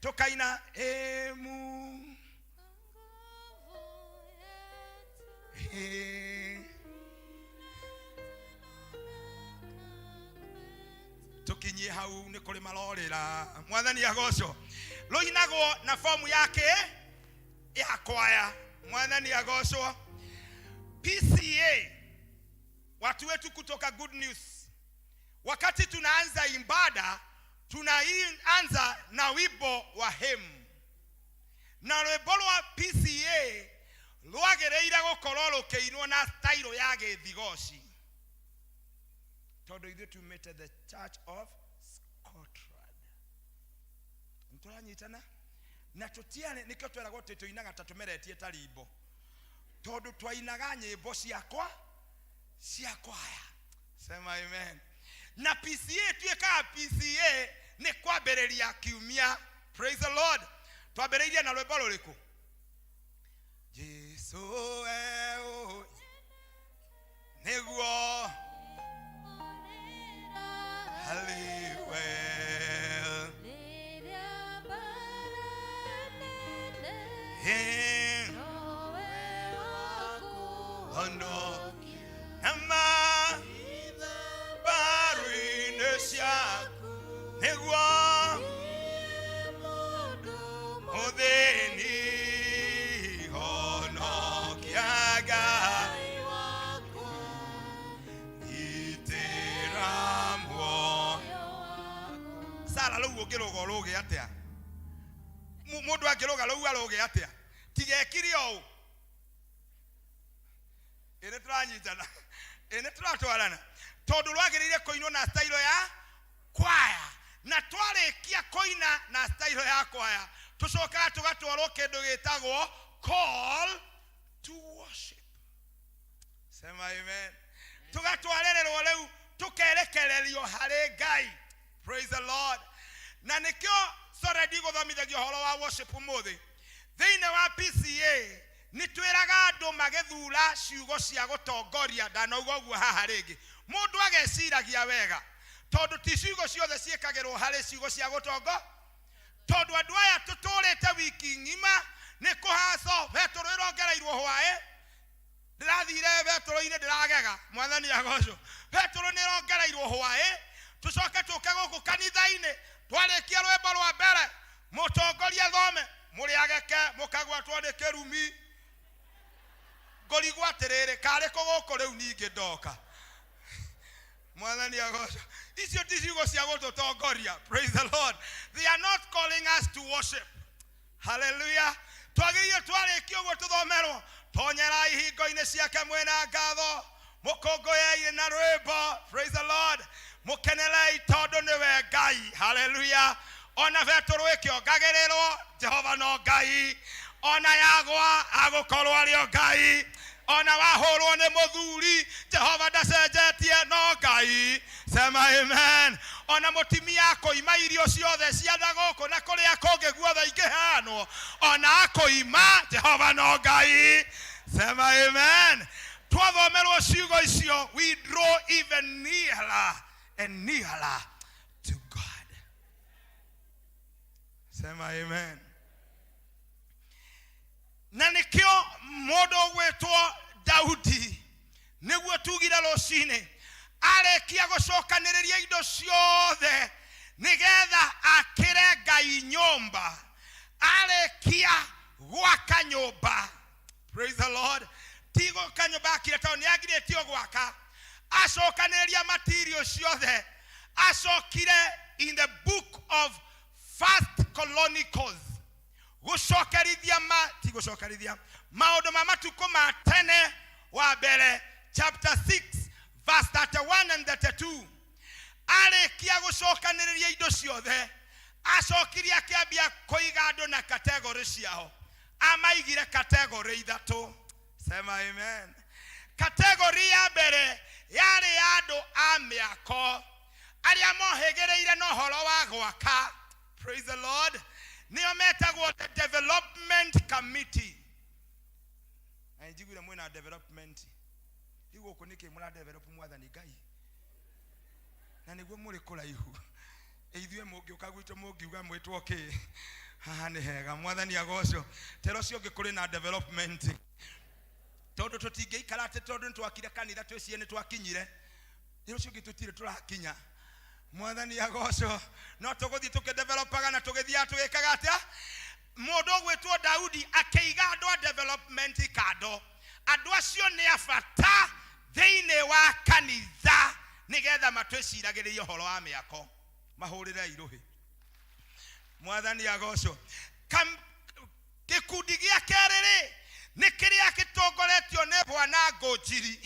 tukaina emu tukinyi hau ni kuri malorira mwathani agocwo loinago na fomu yake ya kwaya mwathani agocwo P.C.E.A watu wetu kutoka Good News wakati tunaanza ibada tunaanza na wimbo wa hymn na rwimbo rwa P.C.E.A rwagereire gukorwo rukiinwo na style ya githigoci Todo ithuĩ tumĩte the Church of Scotland. Nĩtũranyitana na tũtiane nĩkĩo tweragwo tũinaga ta tũmeretie ta rimbo, tondũ twainaga nyĩmbo cia kwaya. Sema amen. Na P.C.E.A tuĩkaga P.C.E.A nĩ kwambĩrĩria kiumia. Praise the Lord. Twambĩrĩirie na rwĩmbo rũrĩkũ? Jesu nĩguo hallelujah. Ono nama baruinesha negwa odeni ono kiaga iteramwo sala lugo kirogo loge atia mundu akiroga logo loge atia tigekiri o ene tranyitana ene tratwarana tondu rwagiriire koino na style ya kwaya na twarekia koina na style ya kwaya tucoka tugatwarwo kindu gitagwo call to worship. Sema amen. Tugatwarererwo riu tukerekererio hari Ngai. Praise the Lord. Na nikio sore digothomithagia horo wa worship muthi thiine wa P.C.E.A nitwiraga andu magethura ciugo cia gutongoria ndanauga uguo haha ringi mundu ageciragia wega tondu ti ciugo ciothe ciikagirwo hari ciugo cia gutongo tondu andu aya tuturite wiki ngima ni kuhaso Petro irongereirwo hwae ndirathire Petro-ini ndiragega mwathani agocwo Petro ni irongereirwo hwae tucoke tuke guku kanitha-ini twarikia rwimbo rwa mbere mutongoria thome muri ageke mukagwatwo ni kirumi ngorigwo atiriri kari kuguku riu ningi ndoka mwathani agocwo icio ti ciugo cia gututongoria. Praise the Lord. They are not calling us to worship. Hallelujah. Twagirie twarikio guo tuthomerwo tonyerai hingo-ini ciake mwena ngatho mukongoyei na rwimbo. Praise the Lord. Mukenelei tondu niwe Ngai. Hallelujah. Ona Petro ikiongagirirwo Jehova no Ngai, ona yagwa agukorwo ario Ngai, ona wahurwo ni muthuri Jehova ndacenjetie no Ngai. Sema amen. Ona mutimia akoima irio ciothe cia guku na kuria kungi guothe ingihanwo ona akoima Jehova no Ngai. Sema amen. Twathomerwo ciugo icio we draw even nearer and nearer to God. Sema amen. Na nikio mundu gwitwo Daudi niguo tugire rucini arekia gucokaniriria indo ciothe nigetha akire Ngai nyumba arekia gwaka nyumba. Praise the Lord. Tigo kanyumba akire tao niagiretio gwaka acokaniriria material ciothe acokire in the book of First Chronicles gucokerithia maundu ma matuko ma tene wa mbere chapter 6 verse 31 and 32 arekia gucokaniriria indo ciothe acokirie akiambia kuiga andu na category ciao amaigire category ithatu. Sema amen. Category ya mbere yari andu a miako aria mohegereire no horo wa gwaka. Praise the Lord. Niyo metagwo the development committee. Anjigure mwena development. Igo kunike mura develop mwathani Ngai. Na niguo muri kuraihu. Eithwe mungi ukagwito mungi uga mwitwo ki. Haha ni hega mwathani agocwo. Tero cio ngikuri na development. Tondu tutingeikara ati tondu twakire kanitha twiciye ni twakinyire. Tero cio ngitutire turakinya. Mwathani agocwo no tuguthi tukidevelopaga na tugithia tugikaga atia mundu gwitwo Daudi akeiga andu a development kando andu acio ni abata thiine wa kanitha nigetha matwiciragirie horo wa miako mahurire iruhi. Mwathani agocwo gikundi gia keriri ni kiria gitongoretio ni Bwana Ngojiri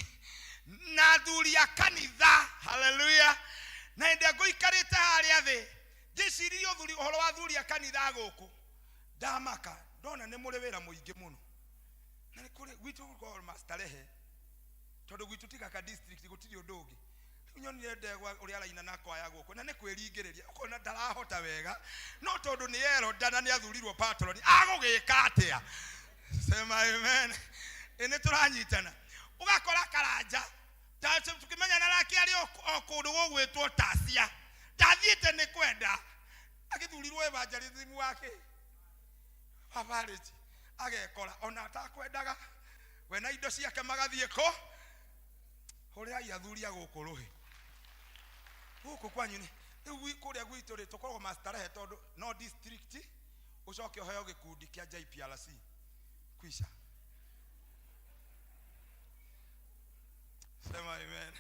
na athuri a kanitha haleluya na ende ngoikarite haria thi ngiciririe uthuri uhoro wa athuri a kanitha guku ndamaka ndona ni muri wira muingi muno na ni kuri gwitu ko mastarehe tondu gwitu tika ka district gutiri undu ungi nyonire ndegwa uri araina na kwaya guku na ni kwiringiriria ukona ndarahota wega no tondu ni ero ndana ni athurirwo patron agugika atia sema amen ene turanyitana ugakora karanja tukimenya na raki ari okundu gugwitwo tasia ndathiite ni kwenda agithurirwo evangelism wake babariji agekora ona atakwendaga we na indo ciake magathie ko uria iathuria gukuruhi guku kwanyu ni riu kuria gwitu ri tukorwo masterehe tondu no district ucoke uheo gikundi kia JPRC kwisha sema amen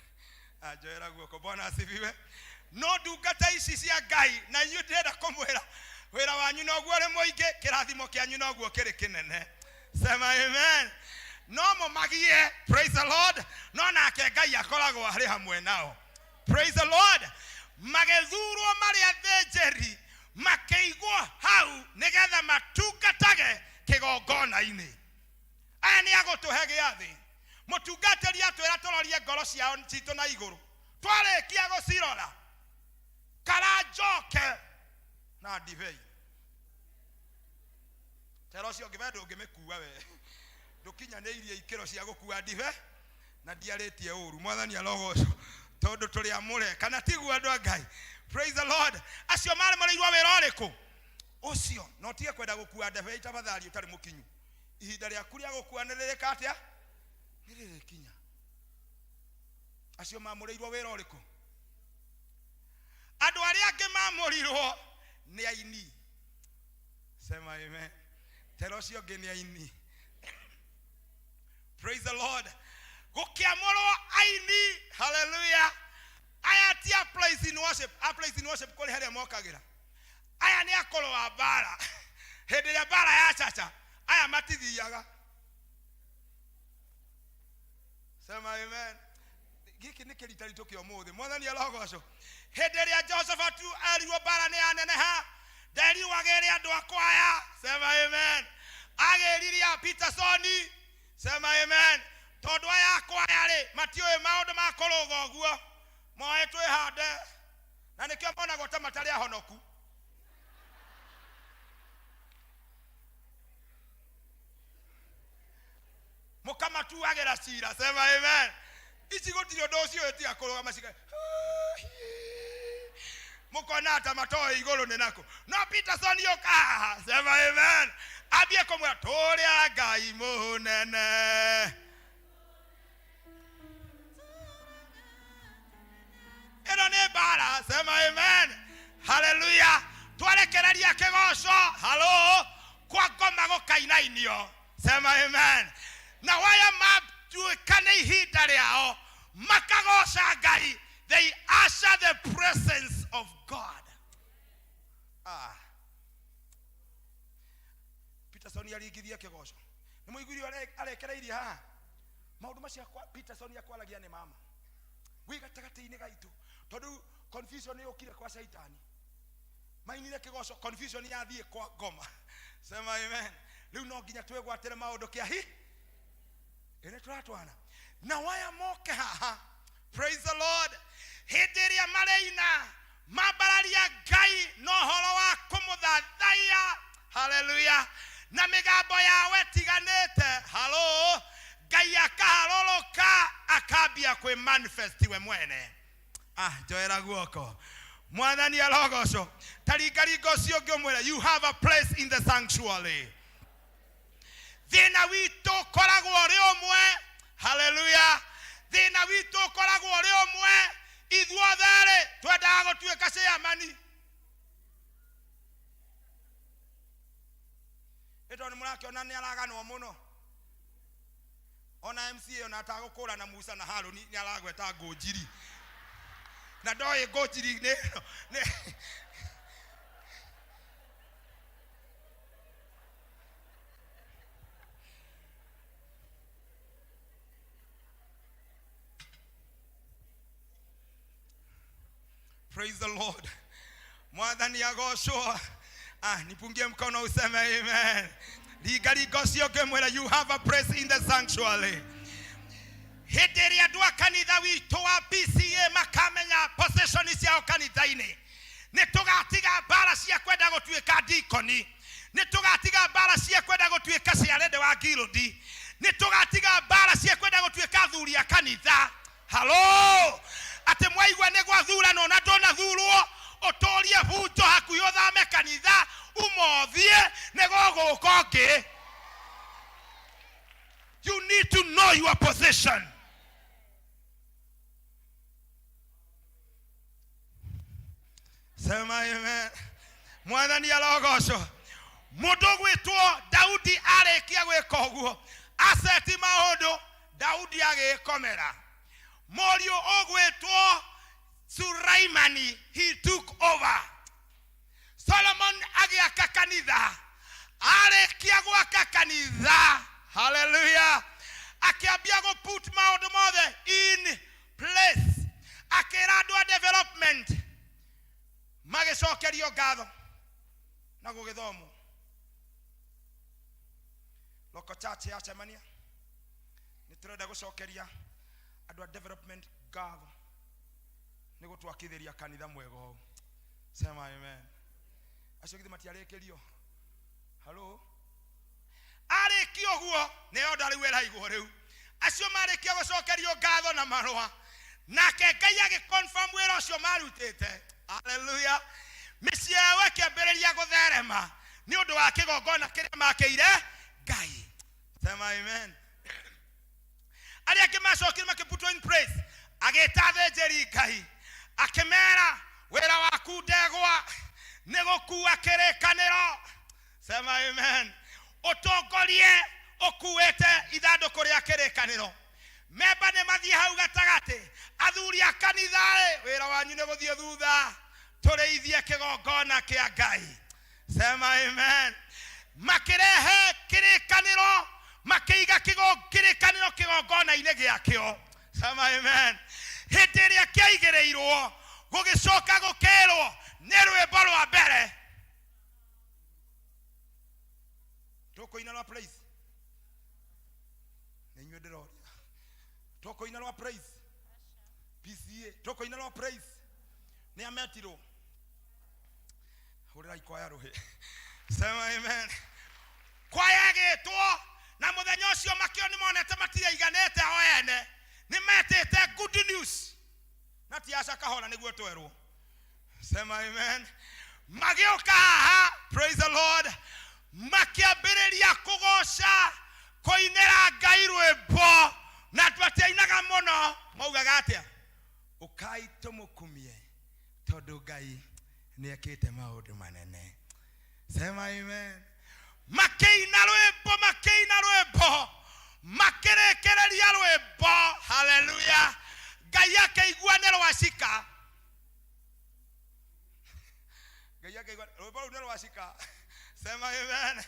ajoera guoko bwana asifiwe no ndungata ici cia Ngai na inyuĩ ndĩrenda kũmwĩra wĩra wanyu noguo ũrĩ mũingĩ kĩrathimo kĩanyu noguo kĩrĩ kĩnene sema amen no mũmagie praise the Lord no nake Ngai akoragwo arĩ hamwe nao praise the Lord magethurwo marĩ athĩnjĩri makĩigwo hau nĩgetha matungatage kĩgongona-inĩ aya nĩ agũtũhe gĩathĩ mutungatĩri atwĩra tũrorie ngoro ciao citũ na igũrũ twarĩkia gũcirora karanjoke na ndibei tero ũcio ũngĩvenda ũngĩmĩkua we ndũkinyanĩirie ikĩro cia gũkua ndibe na ndiarĩtie ũru mwathani arogocwo tondũ tũrĩ amũre kana tiguo andũ a Ngai praise the Lord acio maremereirwo wĩra ũrĩkũ ũcio no tige kwenda gũkua ndibe tafadhali ũtarĩ mũkinyu ihinda rĩaku rĩa gũkua nĩ rĩrĩka atĩa nĩrĩkinya acio mamũrĩirwo wĩra ũrĩkũ andũ arĩa angĩ mamũrirwo nĩ aini sema amen tero ũcio ũngĩ nĩ aini praise the Lord gũkĩamũrwo aini hallelujah aya ti a praise in worship kũrĩ harĩa mokagĩra aya nĩ akũrũ wa mbara hĩndĩ ĩrĩa mbara ya chacha aya matithiaga sema amen giki nĩ kĩritaritũ kĩa ũmũthĩ mwathani arogocwo hĩndĩ ĩrĩa Josephat erirwo mbara nĩ aneneha nderiwagĩrĩ andũ akwaya sema amen agĩririe Peterson sema amen tondũ aya akwaya rĩ matiũĩ maũndũ ma kũrũga ũguo moe twĩhande na nĩkĩo monagwo ta matarĩ ahonoku mũkamatuagĩra cira sema amen ici gũtirĩ ũndũ ũcio ĩtia kũrũga macika mukona ata matoe igũrũ nĩ nako no Peterson yoka sema amen ambie kũmwĩra tũrĩa Ngai mũnene ĩno nĩ mbara sema amen hallelujah twerekereria kĩgoco halo kwa ngoma gũkainainio sema amen na waya matuĩka nĩ ihinda rĩao makagoca Ngai they usher the presence of God Peterson aringithia kĩgoco nĩ mũiguire arekereirie haha maũndũ macio Peterson akwaragia nĩ mama gwi gatagatĩ-inĩ gaitũ tondũ confusion yũkire kwa Saitani mainire kĩgoco confusion yathiĩ kwa ngoma sema amen rĩu no nginya twĩgwatĩre maũndũ kĩa ene turatwana na waya moke haha praise the Lord hĩndĩ ĩrĩa mareina mambararia Ngai no horo wa kũmũthathaiya hallelujah na mĩgambo yawe tiganĩte halo Ngai akaharũrũka akambia kwĩ manifest we mwene njoera guoko mwathani arogocwo taringaringa ũcio ũngĩ ũmwĩra you have a place in the sanctuary thĩna witũ koragwo ũrĩ ũmwe hallelujah thĩna witũ koragwo ũrĩ ũmwe ithuothe rĩ twendaga gũtuĩka ciamani ĩtondũ nĩ mũrakĩona nĩ araganwo mũno ona MCA ona atagũkũra na Musa na Haruni nĩ aragweta ngũnjiri na ndoĩ ngũnjiri nĩ Praise the Lord. Mwathani agocwo. Nipungie mkono useme amen. You have a praise in the sanctuary. Hĩndĩ ĩrĩa andũ a kanitha witũ wa P.C.E.A makamenya possession ciao kanitha-inĩ, nĩ tũgatiga mbara cia kwenda gũtuĩka deaconi, nĩ tũgatiga mbara cia kwenda gũtuĩka ciarende wa gildi, nĩ tũgatiga mbara cia kwenda gũtuĩka athuri a kanitha. Hello, atĩ mwaigua nĩ gwathurano na ndũnathurwo, ũtũrie bunjo hakuhĩ ũthame kanitha ũmothie nĩ gũgũka ũngĩ. You need to know your position. Sema amen. Mwathani arogocwo. Mũndũ gwĩtwo Daudi arĩkia gwĩka ũguo, aceti maũndũ, Daudi agĩkomera. Mũriũ ũgwĩtwo Sulaimani, he took over. Solomon agĩaka kanitha, arĩkia gwaka kanitha, hallelujah, akiambia go put maũndũ mothe in place, akĩra andũ a development magĩcokerio ngatho na gũgĩthomwo. Local church ya Chemania nĩ tũrenda gũcokeria andũ a development ngatho nĩ gũtwakithĩria kanitha mwega ũũ. Sema amen. Acio githĩ matiarĩkĩrio? Hello, arĩkio guo nĩyo ndarĩ wĩra igũrũ rĩu. Acio marĩkia gũcokerio ngatho na marũa, nake Ngai agĩconfirm wĩra ũcio marutĩte. Hallelujah. Mĩciĩ yao ĩkĩambĩrĩria gũtherema nĩ ũndũ wa kĩgongona kĩrĩa makĩire Ngai. Sema amen. Arĩa angĩ macokire makĩputwo in praise, agĩta athĩnjĩri Ngai akĩmera wĩra waku ndegwa nĩ gũkua kĩrĩkanĩro. Sema amen. Ũtongorie ũkuĩte ithandũkũ rĩa kĩrĩkanĩro. Memba nĩ mathiĩ hau gatagatĩ, athuri a kanitha wĩra wanyu nĩ gũthiĩ thutha tũrĩithie kĩgongona kĩa Ngai. Sema amen. Makĩrehe kĩrĩkanĩro, makĩiga kĩrĩkanĩro kĩgongona-inĩ gĩakĩo. Sema amen. Hĩndĩ ĩrĩa kĩaigĩrĩirwo gũgĩcoka gũkĩrwo nĩ rwĩmbo rwa mbere. Tũkũina rwa praise. Nĩ inyuĩ ndĩroria. Tũkũina rwa praise. P.C.E.A. Tũkũina rwa praise. Nĩ ametirwo. Hũrĩra ikwaya rũhĩ. Sema amen. Kwaya gĩtwo na mũthenya ũcio makĩo nĩ monete matiaiganĩte o ene. Nĩ metĩte good news. Na ti aca kahora nĩguo twerwo. Sema amen. Magĩũka haha, praise the Lord, makĩambĩrĩria kũgoca, kũinĩra Ngai rwĩmbo, na twatiainaga mũno. Maugaga atĩa? Ũkai tũmũkumie tondũ Ngai nĩekĩte maũndũ manene. Sema amen. Makĩina rwĩmbo, makĩina rwĩmbo, makĩrĩkĩrĩria rwĩmbo. Hallelujah. Ngai akĩigua nĩ rwacika. Ngai akĩigua rwĩmbo rũu nĩ rwacika. Sema amen.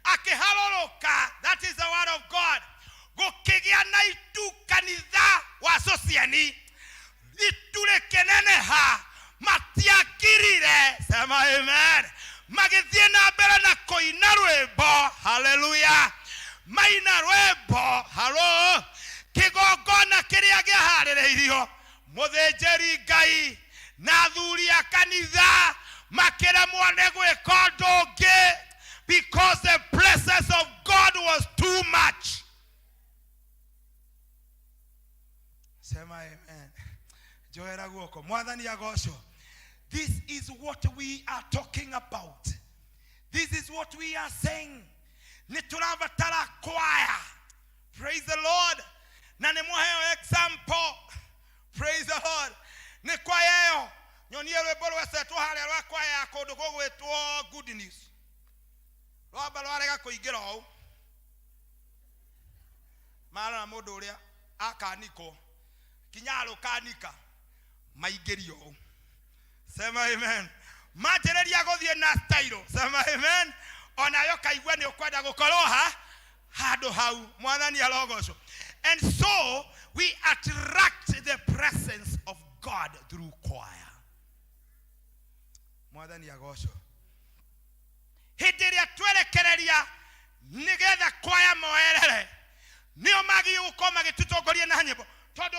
Akĩharũrũka, that is the word of God. Gũkĩgĩa na itu kanitha wa Sociani. Itu rĩkĩneneha, matiakirire. Sema amen. Magĩthiĩ na mbere na kũina rwĩmbo. Hallelujah. Maina rwĩmbo. Hello. Kĩgongona kĩrĩa kĩaharĩrĩirio, mũthĩnjĩri Ngai na athuri a kanitha makĩremwo nĩ gwĩka ũndũ ũngĩ, because the presence of God was too much. Sema amen. Joera guoko. Mwathani agocwo. This is what we are talking about. This is what we are saying. Niturabatara choir. Praise the Lord. Na nimuheo example. Praise the Lord. Ni choir yo. Nyonie rwĩmbo rwesetwo harĩa rwa choir ya kũndũ gũgwĩtwo good news. Rwamba rwarega kũingĩra ũũ. Mara na mũndũ ũrĩa akaniko. Kinyaro kanika. Maingĩrio ũũ. Sema amen. Manjĩrĩria gũthiĩ na style. Sema amen. Ona yo kaigua nĩ ũkwenda gũkorwo handũ hau. Mwathani arogocwo. And so we attract the presence of God through choir. mwathani agocwo hindi ria twerekereria nigetha kwaya moerere nio magi gukorwo magitutongoria na nyimbo tondu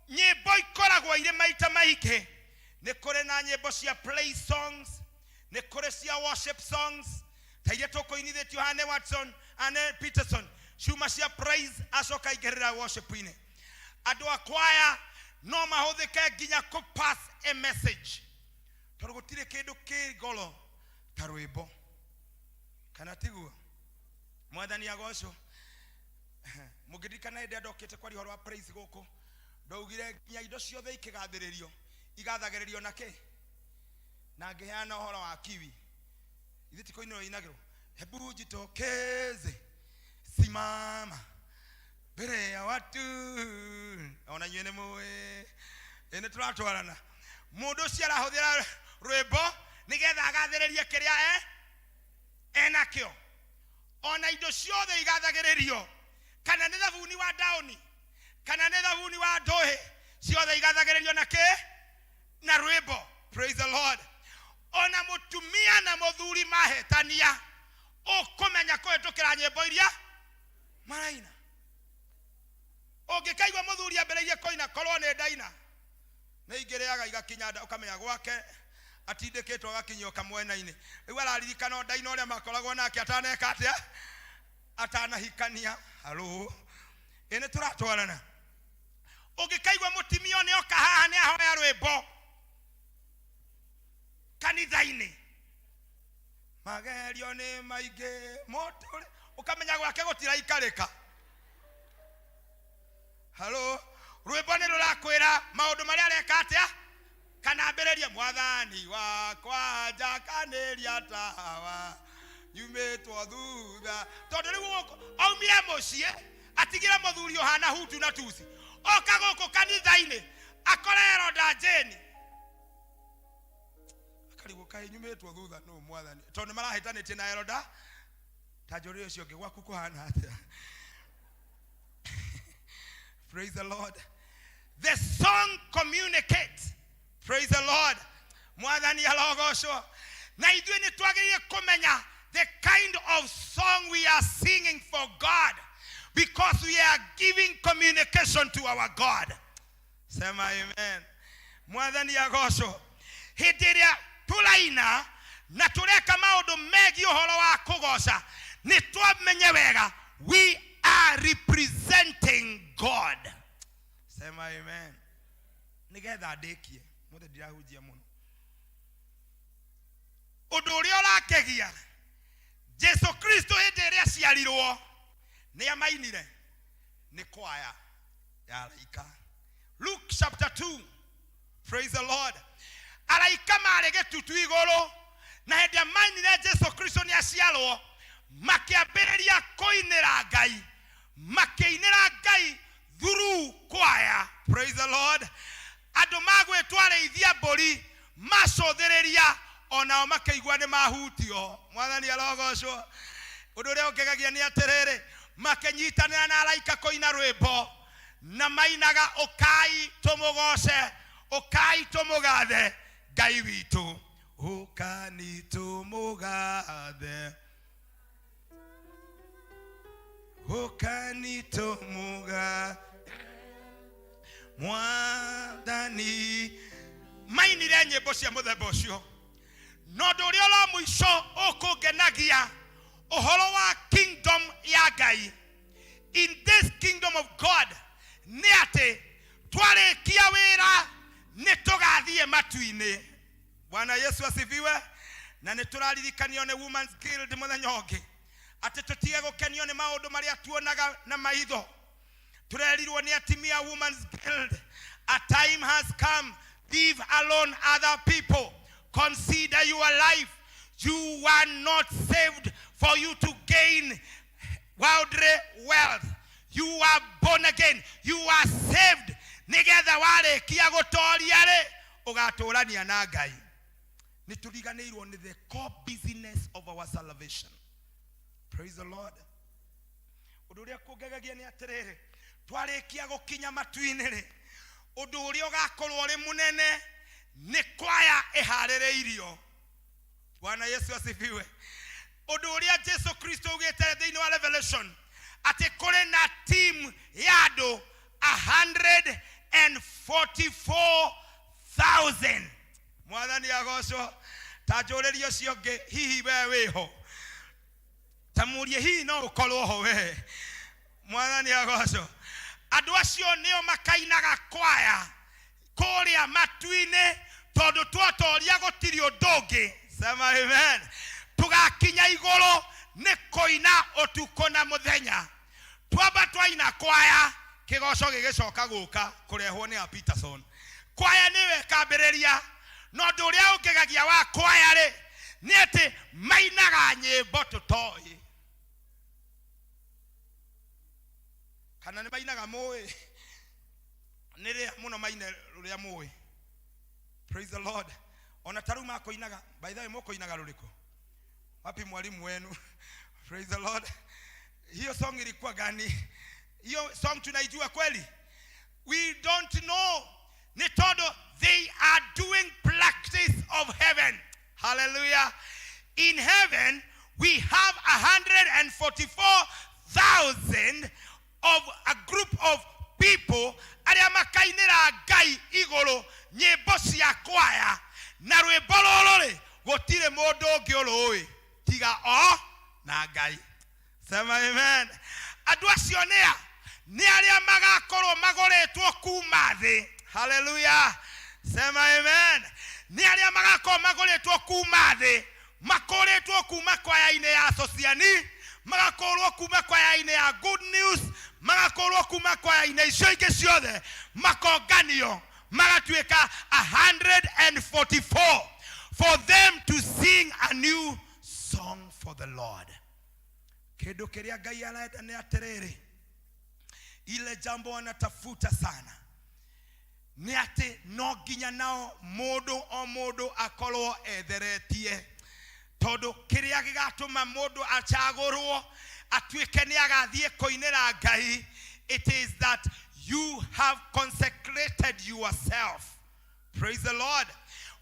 nyimbo ikoragwo ire maita maingi ni kuri na nyimbo cia praise songs ni kuri cia worship songs ta iria tukuinithitio Hane Watson Anne Peterson ciuma cia praise acoka igerera worship-ini andu a kwaya no mahuthike nginya ku pass a message tondu gutire kindu ki goro ta rwimbo kana tiguo mwathani agocwo mugirikana inde ndokite kwa rihoro wa praise guku ndaugire nginya indo ciothe ikigathiririo igathagererio na ki na ngiheana uhoro wa kiwi ithi koino inagiro hebu jitokeze simama mbere ya watu ona nyene muwe ene turatwarana mundu cia arahuthira rwimbo nigetha agathiririe kiria enakio ona indo ciothe igathagererio kana ni thabuni wa dauni kana ni thabuni wa ndohe ciothe igathagererio na ki na rwimbo. Praise the Lord. Ona mutumia na muthuri mahetania ukumenya kuhitukira nyimbo iria maraina ungikaigwa muthuri ambereirie koina korwo ni ndaina ni ingiriaga igakinya nda ukamenya gwake atindikitwo agakinyio kamwena-ini riu araririkana ndaina uria makoragwo nake ataneka atia atanahikania. Halo ene turatwarana ungikaigwa mutimio ni oka haha ni ahoya rwimbo kanitha-ini magerio ni maingi moto ukamenya gwake gutiraikarika. Halo rwimbo ni rurakwira maundu maria areka atia kana ambiririe mwathani wakwa njakaniria tawa yumetwo thutha tondu riu aumire mucii atigire muthuri ohana hutu na tusi oka guku kanitha-ini akorero ndajeni akarigo kai nyumetwo thutha no mwathani tondu marahitanitie na eroda tajori ucio ngi gwaku kuhana atia. Praise the Lord. The song communicates. Praise the Lord. Mwathani alogocwo na ithuĩ nĩ twagĩrĩire kũmenya the kind of song we are singing for God because we are giving communication to our God. Sema amen. Mwathani agocwo hĩndĩ ĩrĩa tũraina na tũreka maũndũ megiĩ ũhoro wa kũgoca nĩ twamenye wega we are representing God. Sema amen. Nigetha ndekie mothe ndirahunjia muno undu uria urakegia Jesu Kristo hĩndĩ ĩrĩa aciarirwo nĩ amainire nĩ kwaya ya araika. Luke chapter 2. Praise the Lord. Araika marĩ gĩtutu igũrũ na hĩndĩ ĩrĩa mainire Jesu Kristo nĩ aciarwo makiambĩrĩria kũinĩra Ngai makĩinĩra Ngai through kwaya. Praise the Lord. Andu magwĩtwo arĩithia mbũri macũthĩrĩria onao makĩigua nĩ mahutio. Mwathani arogocwo. Ũndũ ũrĩa ũngegagia nĩ atĩrĩrĩ makĩnyitanĩra na araika kũina rwĩmbo na mainaga ũkai tũmũgoce ũkai tũmũgathe Ngai witũ ũkani tũmũgathe ũkani tũmũgathe Mwathani. Mainire nyĩmbo cia mũthemba ũcio no ũndũ ũrĩa ũra mũico ũkũngenagia ũhoro wa kingdom ya Ngai. In this kingdom of God nĩ atĩ twarĩkia wĩra nĩ tũgathiĩ matu-inĩ. Bwana Yesu asifiwe. Na nĩ tũraririkanio nĩ Women's Guild mũthenya ũngĩ atĩ tũtige gũkenio nĩ maũndũ marĩa tuonaga na maitho. Turerirwo nĩ atimia Women's Guild. A time has come. Leave alone other people. Consider your life. You were not saved for you to gain worldly wealth. You are born again. You are saved. Nigetha warĩkia gũtoria rĩ ũgatũrania na Ngai. Nĩ tũriganĩirwo nĩ the core business of our salvation. Praise the Lord. Ũndũ ũrĩa kũngegagia nĩ atĩrĩrĩ twarĩkia gũkinya matu-inĩ rĩ ũndũ ũrĩa ũgakorwo ũrĩ mũnene nĩ kwaya ĩharĩrĩirio. Bwana Yesu asifiwe. Undu uria Jesu Kristo ugite thiini wa Revelation ati kuri na team ya andu 144,000. Mwathani agocwo. Tajuririo cionge hihi we wiho. Tamurie hihi no ukorwo ho we. Mwathani agocwo. Andu acio nio makainaga kwaya kuria matu-ini tondu twotoria gutiri undungi. Sema amen. Tugakinya iguru ni koina utuko na muthenya. Twamba twaina kwaya kigoco gigicoka guka kurehwo ni Peterson. Kwaya niwe kambiriria no ndu uria ungigagia wa kwaya ri ni ati mainaga nyimbo tutoi. Kana ni mainaga mui nire muno maine ruria mui. Praise the Lord. Ona taru makoinaga by the way mokoinaga ruriko wapi mwalimu wenu? Praise the Lord. Hiyo song ilikuwa gani? Hiyo song tunaijua kweli? We don't know. Ni todo they are doing practice of heaven. Hallelujah. In heaven we have 144,000 of a group of people aria makainira Ngai iguru nyimbo cia kwaya na rwimbo ruru gutire mundu ungi urui tiga o na Ngai. Sema amen. Andu acio ni aria magakorwo magoretwo kuma thi. Hallelujah. Sema amen. Ni aria magakorwo magoretwo kuma thi, makoretwo kuma kwaya-ini ya Sociani, magakorwo kuma kwaya-ini ya Good News, magakorwo kuma kwaya-ini icio ingi ciothe, makonganio magatuika 144 for them to sing a new song for the Lord. Kindu kiria Ngai arenda ni atiriri, ile jambo anatafuta sana ni ati no nginya nao mundu o mundu akorwo etheretie, tondu kiria gigatuma mundu achagurwo atuike ni agathie koinera Ngai. It is that you have consecrated yourself. Praise the Lord.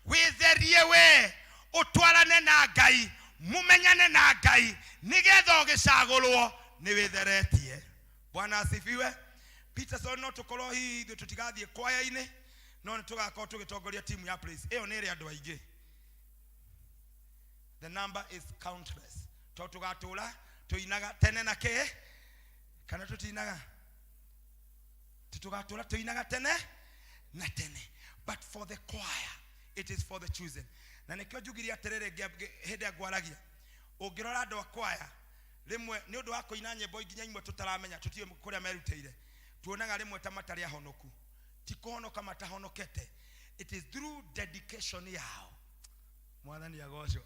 Witherie we utwarane na Ngai, mumenyane na Ngai, nigetha ugicagurwo ni witheretie. Bwana asifiwe. Peterson no tukorwo hihi tutigathie kwaya-ini no nitugakorwo tugitongoria timu ya praise. Iyo ni ri andu aingi. The number is countless. Tugatura tuinaga tene na ke kana tutinaga tugatura tuinaga tene na tene. But for the choir it is for the chosen. Na nikyo jugiria terere hede agwaragia ungirora andu a kwaya rimwe ni undu wa kuina nyimbo nginya imwe tutaramenya tutiye kuria meruteire tuonaga rimwe ta matari ahonoku tikohonoka matahonokete. It is through dedication yao. Mwathani agocwo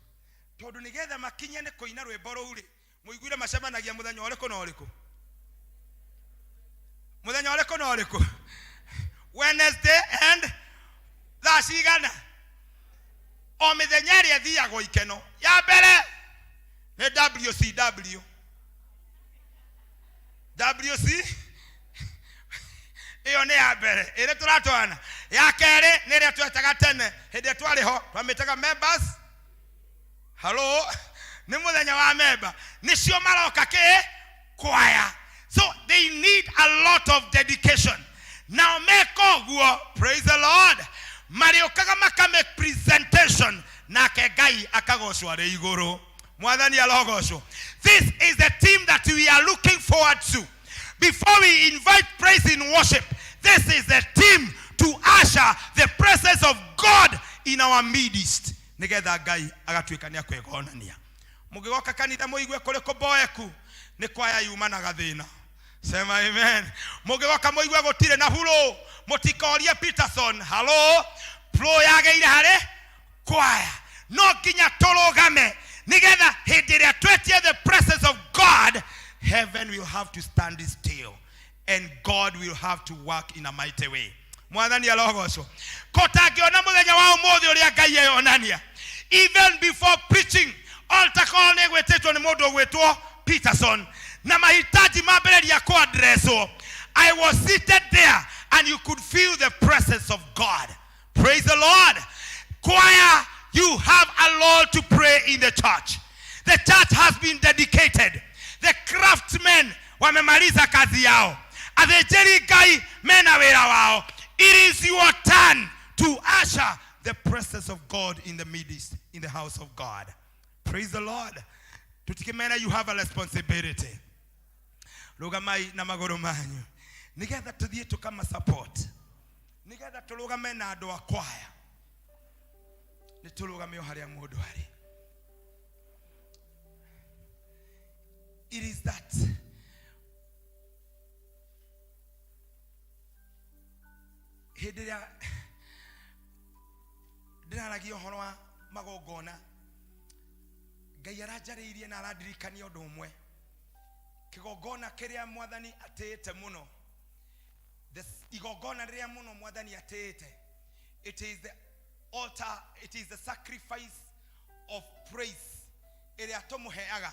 tondu nigetha makinye ni kuina rwimbo ruri muiguire macemanagia muthenya uriku na uriku. Muthenya uriku na uriku. Wednesday and thacigana o mithenya ria thiago ikeno ya mbere ni WCW iyo ni ya mbere ire turatwana. Ya kere ni ria twetaga tene hindi twari ho twamitaga members. Hello, ni muthenya wa member nicio maroka ke choir. So they need a lot of dedication. Now make oguo, praise the Lord, mariokaga maka make presentation na ke Ngai akagocwo ri iguru. Mwathani alogocwo. This is the team that we are looking forward to. Before we invite praise in worship, this is the team to usher the presence of God in our midst. Nigetha Ngai agatuika ni akwegonania. Mugigoka kanitha muigwe kuri kuboeku ni kwaya yumanaga thina. Sema amen. Mugigoka muigwe gutire na huro mutikorie Peterson. Hello. Pro yageire hare kwaya. No kinya torogame. Nigetha hindi ria twetie the presence of God, heaven will have to stand still and God will have to work in a mighty way. Mwathani alogocwo. Kotangiona muthenya wa umuthi uria Ngai eyonania. Even before preaching, altar call ni gwetetwo ni mundu gwetwo Peterson na mahitaji mabereria ko addresso. I was seated there and you could feel the presence of God. Praise the Lord. Choir, You have a role to pray in the church. The church has been dedicated. The craftsmen wamemaliza kazi yao. Athejeri Ngai mena wera wao. It is your turn to usher the presence of God in the midst, in the house of God. Praise the Lord. Tutikimena, you have a responsibility. Lugamai na magoro manyu. Nigetha tuthie tukama support. Nigetha tulugame na andu a kwaya. Ni tulugame haria mundu ari. It is that hidiria ndiraragia horo wa magongona Ngai arajariirie na aradirikania undu umwe kigongona kiria mwathani atete muno igongona riria muno mwathani atete. It is the altar, it is the sacrifice of praise iria tumuheaga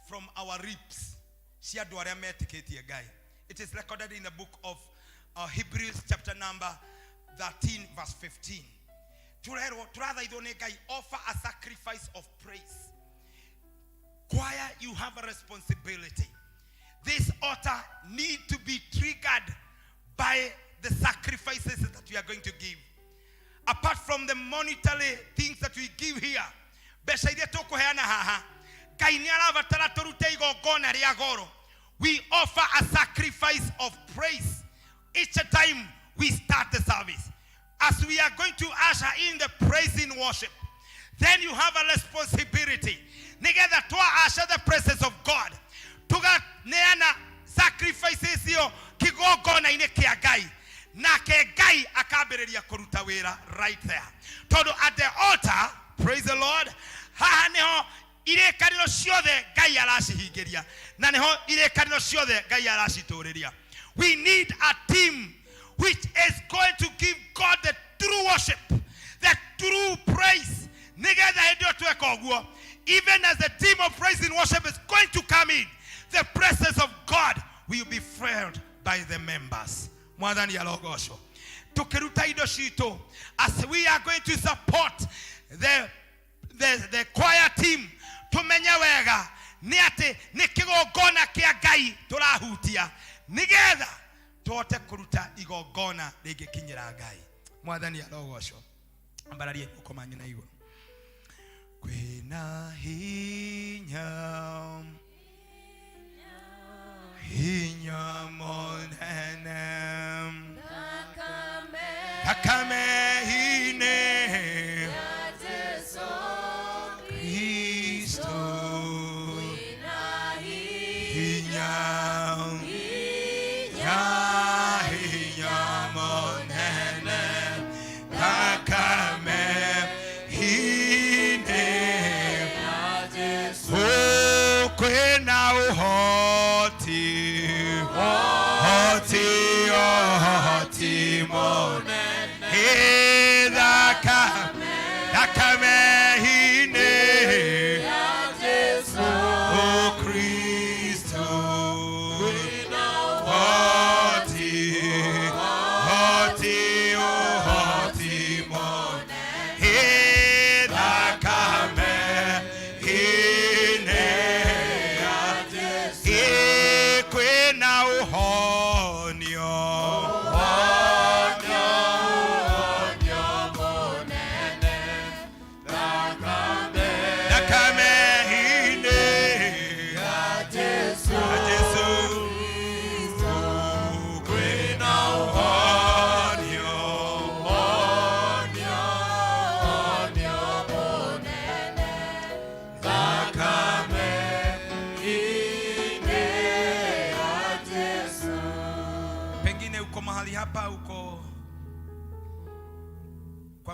from our lips cia andu aria metiketie Ngai. It is recorded in the book of Hebrews chapter number 13 verse 15. Offer a sacrifice of praise. Choir, you have a responsibility. This altar need to be triggered by the sacrifices that we are going to give. Apart from the monetary things that we give here, we offer a sacrifice of praise each time we start the service. As we are going to usher in the praise in worship, then you have a responsibility. Together to usher the presence of God. Tuga neana sacrifices yo kigogona ine kia Ngai. Na ke Ngai akabereria kuruta wera right there. Todo at the altar, praise the Lord. Ha neho ire kanino ciothe Ngai aracihingiria. Na neho ire kanino ciothe Ngai aracitoreria. We need a team which is going to give God the true worship, the true praise. Even as the team of praise and worship is going to come in, the presence of God will be felt by the members. As we are going to support the choir team, tote kuruta igogona rigikinyira Ngai. Mwathani arogocwo. Ambararie ukomanyi na iguru. Kwina hinya monene takame hine ya Yesu Kristo. Kwina hinya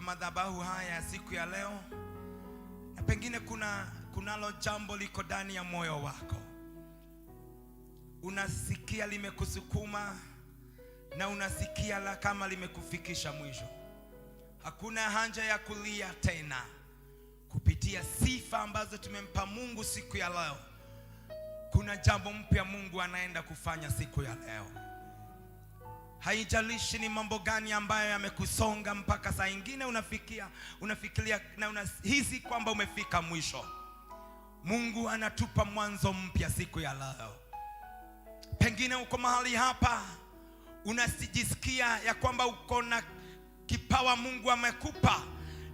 madhabahu haya siku ya leo, na pengine kunalo jambo liko ndani ya moyo wako, unasikia limekusukuma na unasikia la kama limekufikisha mwisho. Hakuna haja ya kulia tena. Kupitia sifa ambazo tumempa Mungu siku ya leo, kuna jambo mpya Mungu anaenda kufanya siku ya leo. Haijalishi ni mambo gani ambayo yamekusonga mpaka saa ingine unafikiria na unahisi kwamba umefika mwisho. Mungu anatupa mwanzo mpya siku ya leo. Pengine uko mahali hapa unasijisikia ya kwamba uko na kipawa Mungu amekupa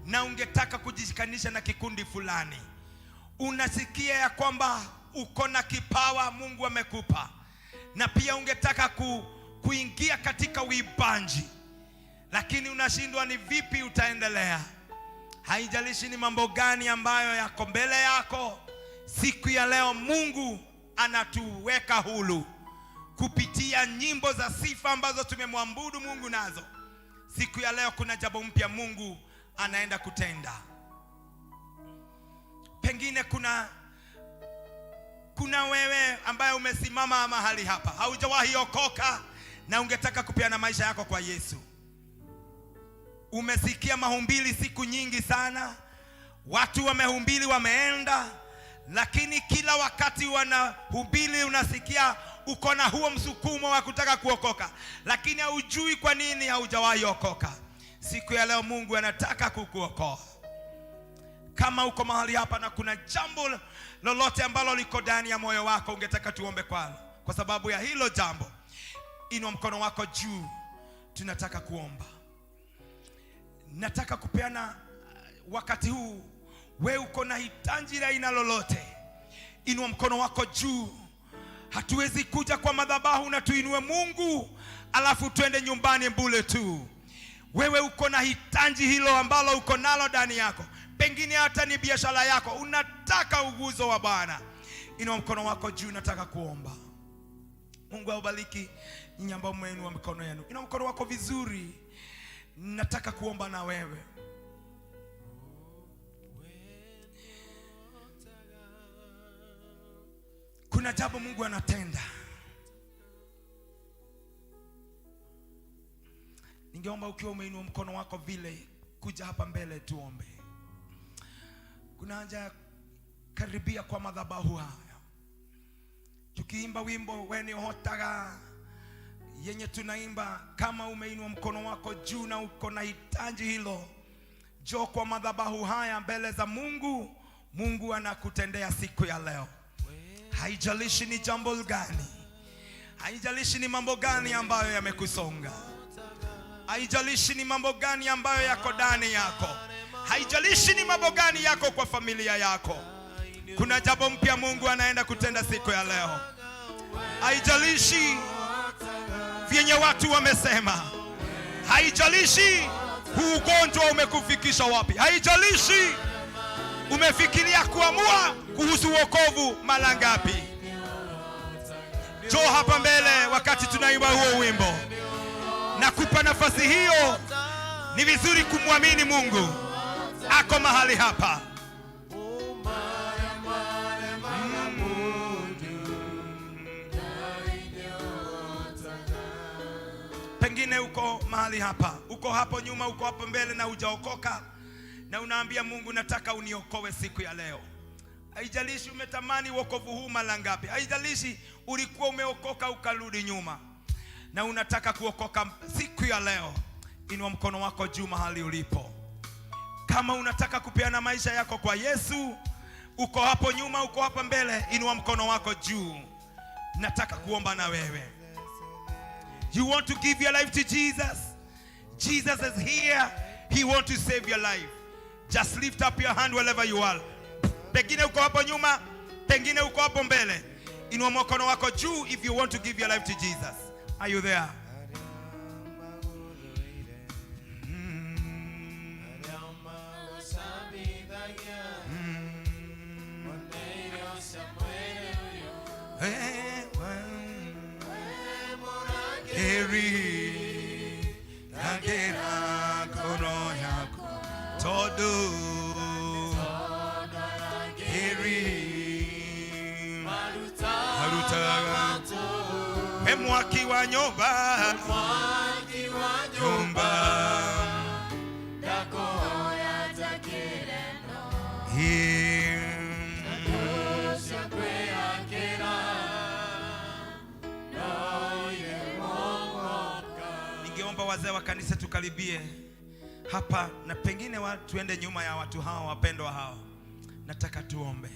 na ungetaka kujishikanisha na kikundi fulani. Unasikia ya kwamba uko na kipawa Mungu amekupa na pia ungetaka kuingia katika uimbaji, lakini unashindwa ni vipi utaendelea. Haijalishi ni mambo gani ambayo yako mbele yako, siku ya leo Mungu anatuweka huru kupitia nyimbo za sifa ambazo tumemwabudu Mungu nazo. Siku ya leo kuna jambo mpya Mungu anaenda kutenda. Pengine kuna wewe ambaye umesimama mahali hapa, haujawahi okoka na ungetaka kupeana maisha yako kwa Yesu. Umesikia mahubiri siku nyingi sana, watu wamehubiri wameenda, lakini kila wakati wanahubiri unasikia uko na huo msukumo wa kutaka kuokoka, lakini haujui kwa nini haujawahi okoka. Siku ya leo Mungu anataka kukuokoa. Kama uko mahali hapa na kuna jambo lolote ambalo liko ndani ya moyo wako ungetaka tuombe kwa sababu ya hilo jambo, inua mkono wako juu. Tunataka kuomba. Nataka kupeana wakati huu. Wewe uko na hitaji la aina lolote, inua mkono wako juu. Hatuwezi kuja kwa madhabahu na tuinue Mungu alafu tuende nyumbani bure tu. Wewe uko na hitaji hilo ambalo uko nalo ndani yako. Pengine hata ni biashara yako, unataka uguzo wa Bwana. Inua mkono wako juu, nataka kuomba. Mungu awabariki nyinyi ambao mmeinua mikono yenu. Inua mkono wako vizuri. Nataka kuomba na wewe. Kuna jambo Mungu anatenda. Ningeomba ukiwa umeinua mkono wako vile, kuja hapa mbele tuombe. Kuna haja karibia kwa madhabahu haya. Tukiimba wimbo weni hotaga yenye tunaimba, kama umeinua mkono wako juu na uko na hitaji hilo, njoo kwa madhabahu haya mbele za Mungu. Mungu anakutendea siku ya leo. Haijalishi ni jambo gani, haijalishi ni mambo gani ambayo yamekusonga, haijalishi ni mambo gani ambayo yako ndani yako, haijalishi ni mambo gani yako kwa familia yako, kuna jambo mpya Mungu anaenda kutenda siku ya leo. Haijalishi vyenye watu wamesema, haijalishi ugonjwa umekufikisha wapi, haijalishi umefikiria kuamua kuhusu wokovu mara ngapi. Njoo hapa mbele wakati tunaimba huo wimbo. Nakupa nafasi hiyo. Ni vizuri kumwamini Mungu ako mahali hapa. Pengine uko mahali hapa, uko hapo nyuma, uko hapo mbele na hujaokoka, na unaambia Mungu, nataka uniokoe siku ya leo. Haijalishi umetamani wokovu huu mara ngapi, haijalishi ulikuwa umeokoka ukarudi nyuma na unataka kuokoka siku ya leo, inua mkono wako juu mahali ulipo. Kama unataka kupeana maisha yako kwa Yesu, uko hapo nyuma, uko hapa mbele, inua mkono wako juu. Nataka kuomba na wewe. You want to give your life to Jesus? Jesus is here. He wants to save your life. Just lift up your hand wherever you are. Pengine uko hapo nyuma, pengine uko hapo mbele. Inua mkono wako juu if you want to give your life to Jesus. Are you there? Mwaki wa nyumba dako ya takireno dosha kwe akira no ye mongoka Ningeomba wazee wa kanisa tukaribie hapa, na pengine tuende nyuma ya watu hawa wapendwa hao. Nataka tuombe.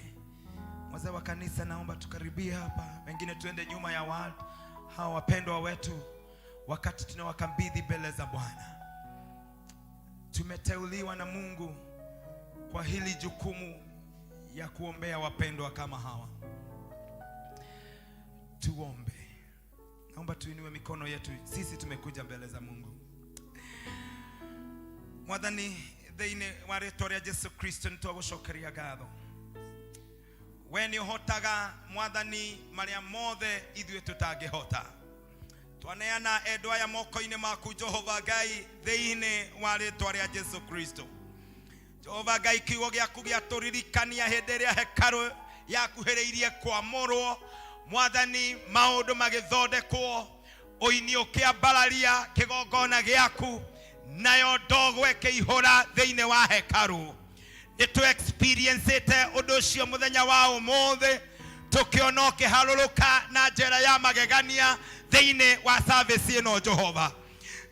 Wazee wa kanisa, naomba tukaribie hapa, wengine tuende nyuma ya watu hawa wapendwa wetu, wakati tunawakabidhi mbele za Bwana. Tumeteuliwa na Mungu kwa hili jukumu ya kuombea wapendwa kama hawa. Tuombe. Naomba tuinue mikono yetu. Sisi tumekuja mbele za Mungu. Mwathani thĩinĩ wa rĩĩtwa rĩa Jesu Kristo nĩtwagũcokeria ngatho. We nĩũhotaga Mwathani marĩa mothe ithuĩ tũtangĩhota. Twaneana endwa aya moko-inĩ maku Jehova Ngai thĩinĩ wa rĩĩtwa rĩa Jesu Kristo. Jehova Ngai, kiugo gĩaku gĩatũririkania hĩndĩ ĩrĩa hekarũ yakuhĩrĩirie kwamũrwo. Mwathani, maũndũ magĩthondekwo, ũini ũkĩambararia kĩgongona gĩaku, nayo ndogo ĩkĩihũra thĩinĩ wa hekarũ. Nĩtũ experience-ĩte ũndũ ũcio mũthenya wa ũmũthĩ, tũkĩona ũkĩharũrũka na njĩra ya magegania thĩinĩ wa service ĩno Jehova.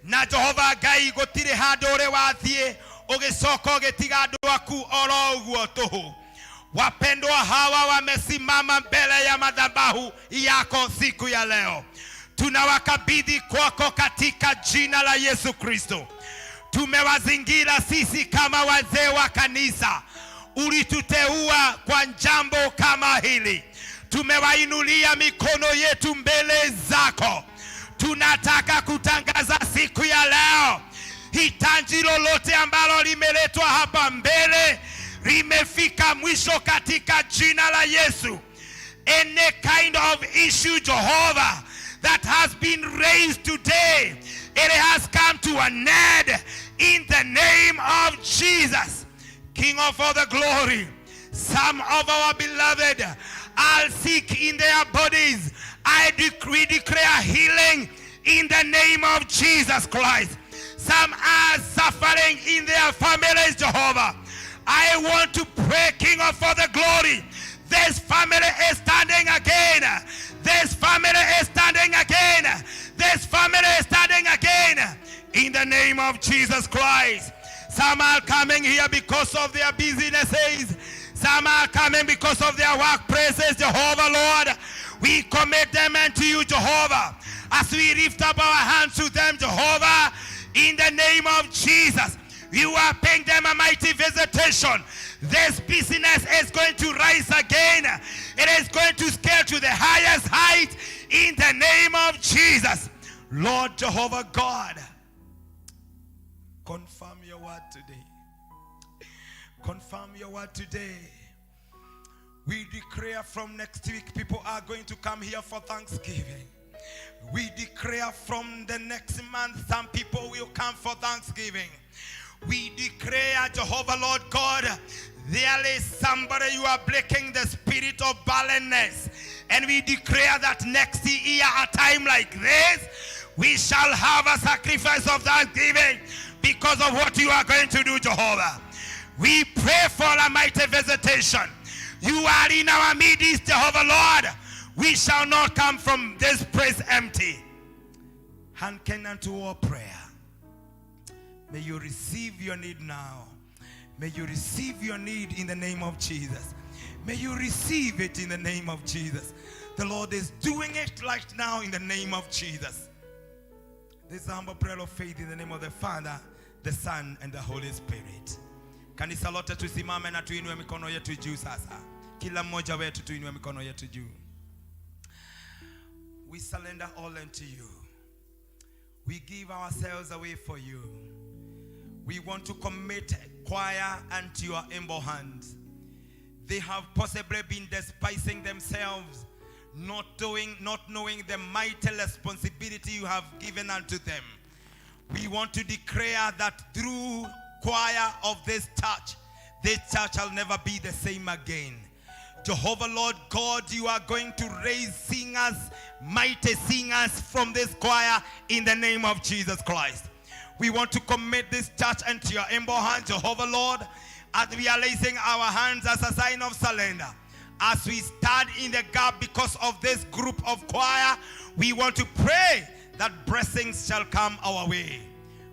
Na Jehova Ngai, gũtirĩ handũ ũrĩ wathiĩ ũgĩcoka ũgĩtiga andũ aku oro ũguo tũhũ. Wapendwa hawa wamesimama mbele ya madhabahu yako siku ya leo. Tunawakabidhi kwako katika jina la Yesu Kristo. Tumewazingira sisi kama wazee wa kanisa. Ulituteua kwa jambo kama hili. Tumewainulia mikono yetu mbele zako. Tunataka kutangaza siku ya leo, hitaji lolote ambalo limeletwa hapa mbele limefika mwisho katika jina la Yesu. Any kind of issue, Jehovah, that has been raised today, it has come to an end in the name of Jesus. King of all the glory, some of our beloved are sick in their bodies. We declare healing in the name of Jesus Christ. Some are suffering in their families, Jehovah. I want to pray, King of all the glory, this family is standing again. This family is standing again. This family is standing again in the name of Jesus Christ. Some are coming here because of their businesses. Some are coming because of their workplaces, Jehovah, Lord. We commit them unto you, Jehovah, as we lift up our hands to them, Jehovah, in the name of Jesus. You are paying them a mighty visitation. This business is going to rise again. It is going to scale to the highest height in the name of Jesus. Lord Jehovah God, confirm your word today. Confirm your word today. We declare from next week people are going to come here for Thanksgiving. We declare from the next month some people will come for Thanksgiving. We declare, Jehovah Lord God, there is somebody you are breaking the spirit of barrenness. And we declare that next year, a time like this, we shall have a sacrifice of thanksgiving because of what you are going to do, Jehovah. We pray for a mighty visitation. You are in our midst, Jehovah Lord. We shall not come from this place empty. Hearken unto our prayer. May you receive your need now. May you receive your need in the name of Jesus. May you receive it in the name of Jesus. The Lord is doing it right now in the name of Jesus. This is humble prayer of faith in the name of the Father, the Son, and the Holy Spirit. Kanisa lote tusimame na tuinue mikono yetu juu sasa. Kila mmoja wetu tuinue mikono yetu juu. We surrender all unto you. We give ourselves away for you. We want to commit choir unto your able hands. They have possibly been despising themselves, not knowing the mighty responsibility you have given unto them. We want to declare that through choir of this church shall never be the same again. Jehovah Lord God, you are going to raise singers, mighty singers from this choir in the name of Jesus Christ. We want to commit this church into your able hands, Jehovah Lord, as we are raising our hands as a sign of surrender. As we stand in the gap because of this group of choir, we want to pray that blessings shall come our way.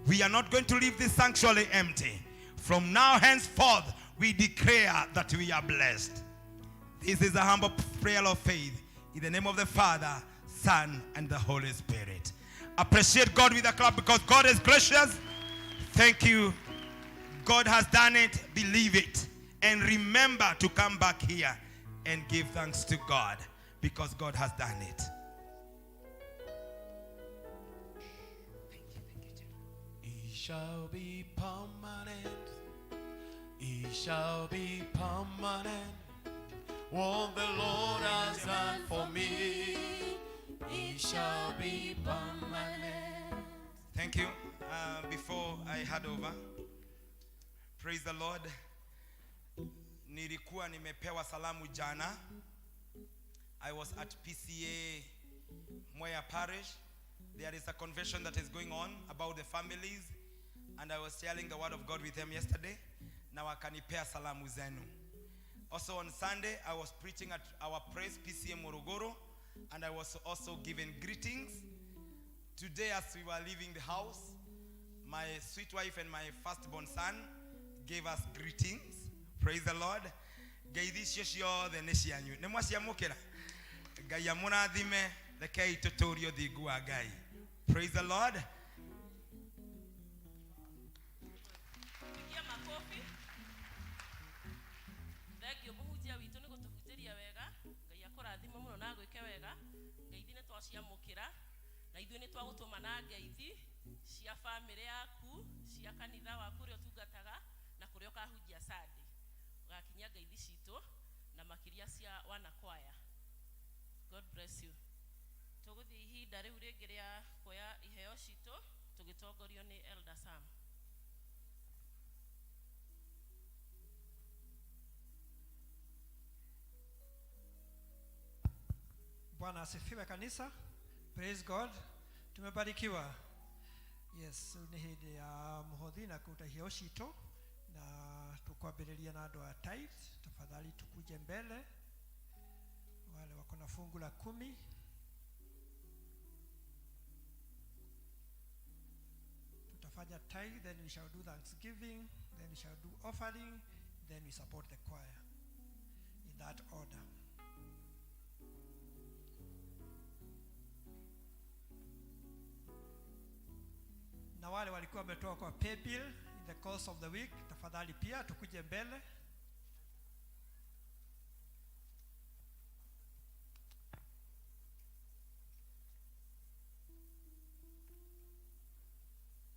We are not going to leave this sanctuary empty. From now henceforth, we declare that we are blessed. This is a humble prayer of faith in the name of the Father, Son, and the Holy Spirit. Appreciate God with a clap because God is gracious. Thank you. God has done it. Believe it. And remember to come back here and give thanks to God because God has done it. He shall be permanent. He shall be permanent. What the Lord has done for me, He shall be permanent. Thank you. Before I hand over, praise the Lord. Nilikuwa nimepewa salamu jana. I was at P.C.E.A. Moya Parish. There is a convention that is going on about the families, and I was sharing the word of God with them yesterday. Na wakanipea salamu zenu. Also on Sunday, I was preaching at our praise P.C.E.A. Morogoro, and I was also given greetings. Today, as we were leaving the house, my sweet wife and my firstborn son gave us greetings. Praise the Lord. Praise the Lord. na ithuĩ nĩ twagũtũma na ngeithi cia bamĩrĩ yaku cia kanitha waku ũrĩa ũtungataga na kũrĩa ũkahunjia Sunday ũgakinyia ngeithi citũ na makĩria cia wanakwaya. God bless you. Tũgũthiĩ ihinda rĩu rĩngĩ rĩa kuoya iheo citũ tũgĩtongorio nĩ Elder Sam. Bwana asifiwe kanisa. Praise God. Tumebarikiwa. Yes, ni hidi ya muhodhi na kutahia shito na tukwambĩrĩria na andũ a tithe. Tafadhali tukuje mbele. Wale wako na fungu la 10. Tutafanya tithe, then we shall do thanksgiving, then we shall do offering, then we support the choir. In that order. Na wale walikuwa wametoka kwa pay bill in the course of the week, tafadhali pia tukuje mbele.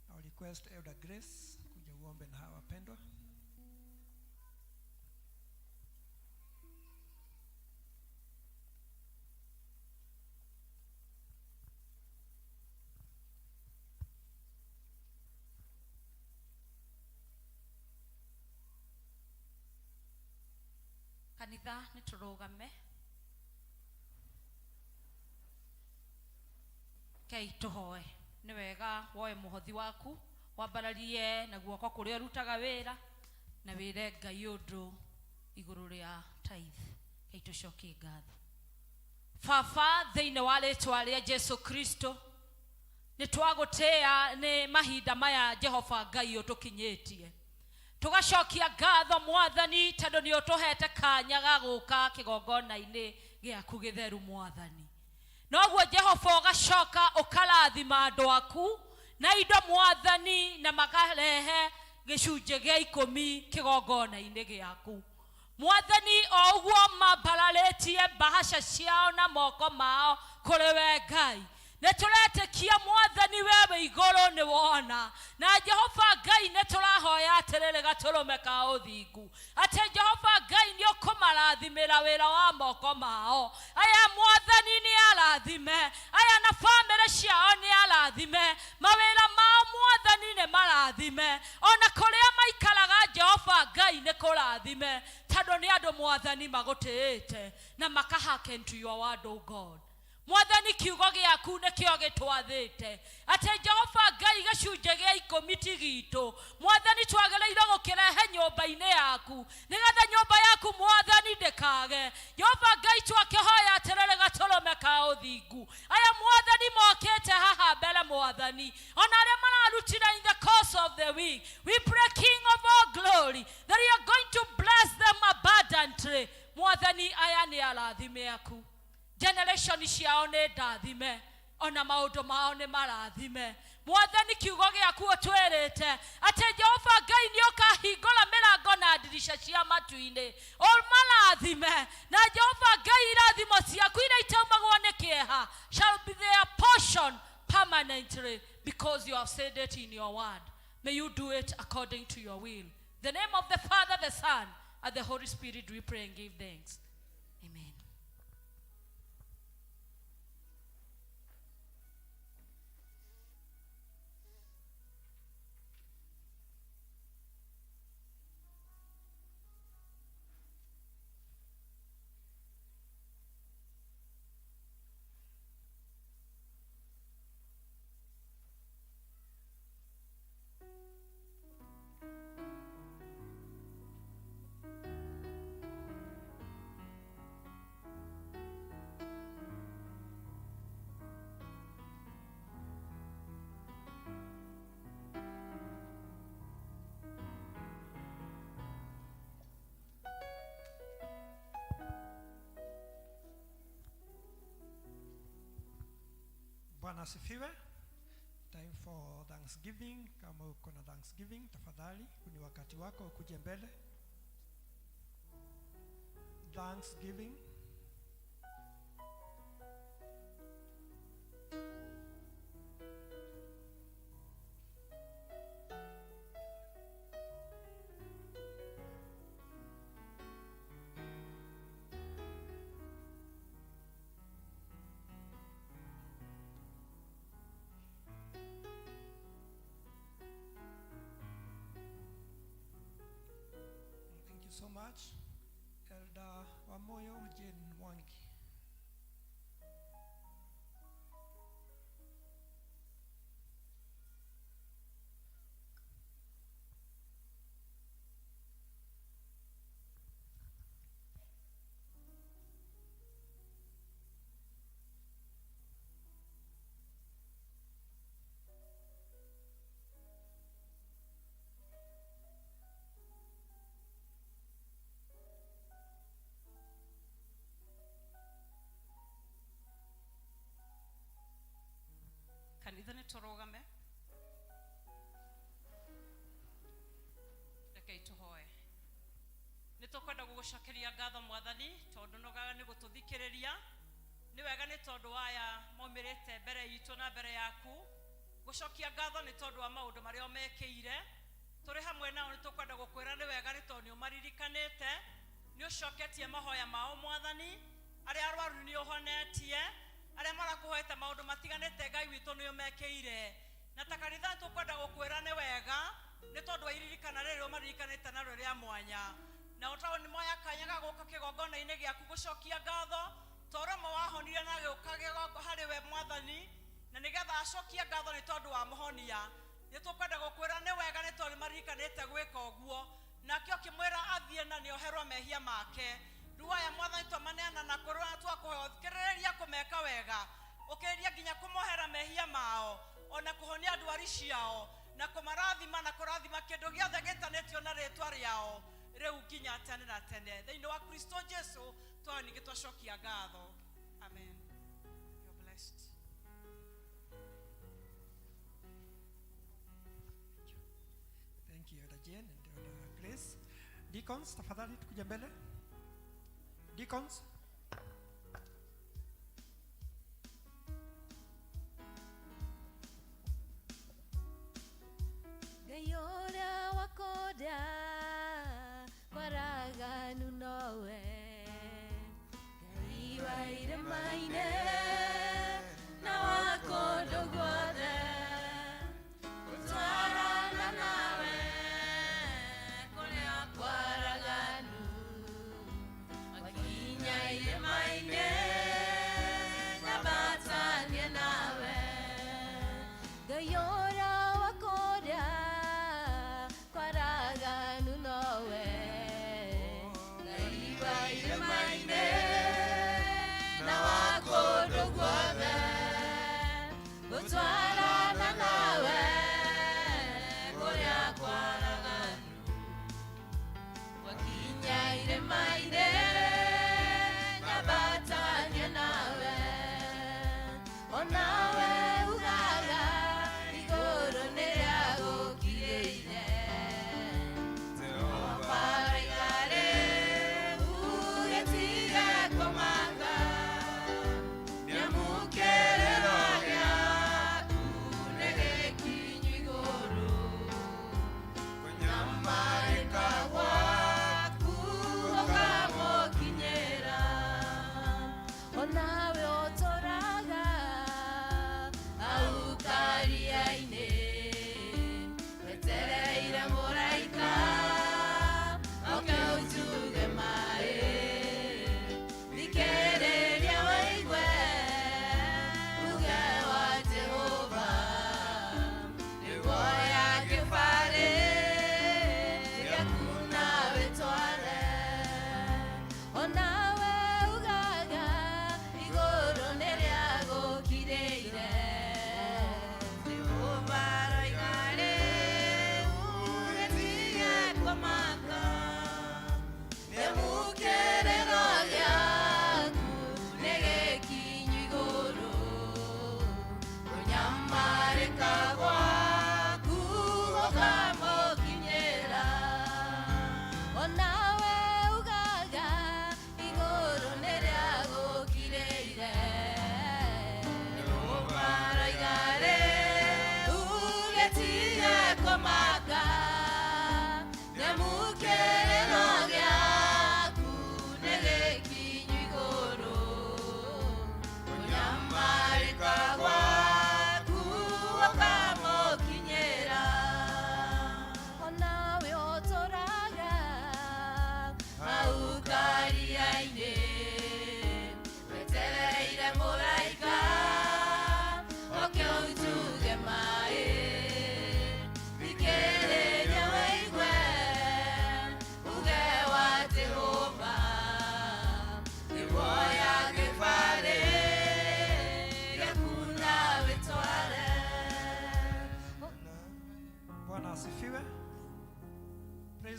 I'll request Elder Grace kuja uombe na hawa wapendwa. Kanitha nĩ tũrũgame. Kei tũhoe. Nĩ wega woe mũhothi waku wambararie na guoko kũrĩa ũrutaga wĩra na wĩre Ngai ũndũ igũrũ rĩa tithe. Kei tũcokie ngatho. Baba, thĩinĩ wa rĩĩtwa rĩa Jesũ Kristo, nĩ twagũtĩĩa nĩ mahinda maya Jehova Ngai ũtũkinyĩtie. Tugacokia ngatho Mwathani tondũ nĩ ũtũhete kanya ga gũka kĩgongona-inĩ gĩaku gĩtheru Mwathani. Noguo Jehova ũgacoka ũkarathima andũ aku na indo Mwathani na makarehe gĩcunjĩ gĩa 10 kĩgongona-inĩ gĩaku. Mwathani o ũguo mambararĩtie bahasha ciao na moko mao kũrĩ we Ngai. Neturetĩkia Mwathani wewe igũrũ nĩ wona na Jehova Ngai nĩ tũrahoya atĩrĩrĩ gatũrũme ka ũthingu atĩ Jehova Ngai nĩ ũkũmarathimĩra wĩra wa moko mao. Aya Mwathani nĩ arathime, aya na bamĩrĩ ciao nĩ arathime, mawĩra mao Mwathani nĩ marathime, ona kũrĩa maikaraga Jehova Ngai nĩ kũrathime tondũ nĩ andũ Mwathani magũtĩĩte na makahearken to your word, O God. Mwathani kiugo gĩaku nĩkĩo gĩtwathĩte atĩ Jehova Ngai gĩcunjĩ gĩa 10 ti gitũ. Mwathani twagĩrĩirwo gũkĩrehe nyũmba-inĩ yaku nĩgetha nyũmba yaku Mwathani ndĩkage. Jehova Ngai twakĩhoya atĩrĩrĩ gatũrũme ka ũthingu aya Mwathani mokĩte haha mbere mwathani ona arĩa mararutira in the course of the week. We pray, King of all glory, that you are going to bless them abundantly. Mwathani aya nĩ arathime aku, generation ciao nĩ ndathime, ona maũndũ mao nĩ marathime. Mwathani kiugo gĩaku ũtwĩrĩte atĩ Jehova Ngai nĩ ũkahingũra mĩrango na ndirisha cia matu-inĩ ũmarathime, na Jehova Ngai irathimo ciaku iria itaumagwo nĩ kĩeha shall be their portion permanently, because you have said it in your word. May you do it according to your will. In the name of the Father, the Son, and the Holy Spirit we pray and give thanks. Amen. Bwana asifiwe. Time for Thanksgiving. Kama uko na Thanksgiving, tafadhali ni wakati wako ukuje mbele. Thanksgiving. So much, Elder Wamoyo Jane Mwangi. Kanitha nĩ tũrũgame. Rekei tũhoe. Nĩ tũkwenda gũgũcokeria ngatho Mwathani tondũ nogaga nĩ gũtũthikĩrĩria. Nĩ wega nĩ tondũ aya maumĩrĩte mbere itũ na mbere yaku. Gũcokia ngatho nĩ tondũ wa maũndũ marĩa mekĩire. Tũrĩ hamwe nao nĩ tũkwenda gũkwĩra nĩ wega nĩ tondũ nĩ ũmaririkanĩte. Nĩ ũcoketie mahoya mao Mwathani. Arĩa arwaru nĩ ũhonetie. Arĩa marakũhoete maũndũ matiganĩte Ngai witũ nĩ ũmekĩire. Na ta kanitha tũkwenda gũkwĩra nĩ wega nĩ tondũ wa iririkana rĩrĩ ũmaririkanĩte narĩo rĩa mwanya. Na ũtaũ nĩ moya kanya ga gũka kĩgongona-inĩ gĩaku gũcokia ngatho tondũ mo wahonire na gĩũka gĩgongo harĩ we Mwathani, na nĩgetha acokie ngatho nĩ tondũ wa mũhonia. Nĩ tũkwenda gũkwĩra nĩ wega nĩ tondũ maririkanĩte gwĩka ũguo, nakĩo kĩmwĩra athiĩ na nĩoherwo mehia make. Ruaya Mwathani tũmaneana na kũrũa twakũhĩrĩria kũmeka wega, ũkĩrĩria nginya kũmohera mehia mao, ona kũhonia ndwari ciao, na kũmarathima na kũrathima kĩndũ gĩothe gĩtanĩtio na rĩtwa rĩao rĩu nginya tene na tene. Thĩinĩ wa Kristo Jesu twa ningĩ twacokia ngatho. Amen. You're blessed. Thank you, Elder Jane and Elder Grace. Deacons, tafadhali tukuje mbele. Deacons. Gayora wakoda kwaraganu nowe Gaiwa ire maine na wakodo gwade Kutwarana nawe kule akwaraganu Wakinya ire maine na batanye nawe Gayora wakoda kwaraganu nowe Gaiwa ire maine na wakodo gwade Gutwarana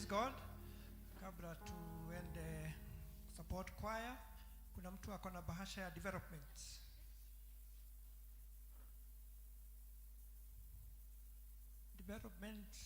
Praise God. Kabla tuende support choir, kuna mtu ako na bahasha ya development. Development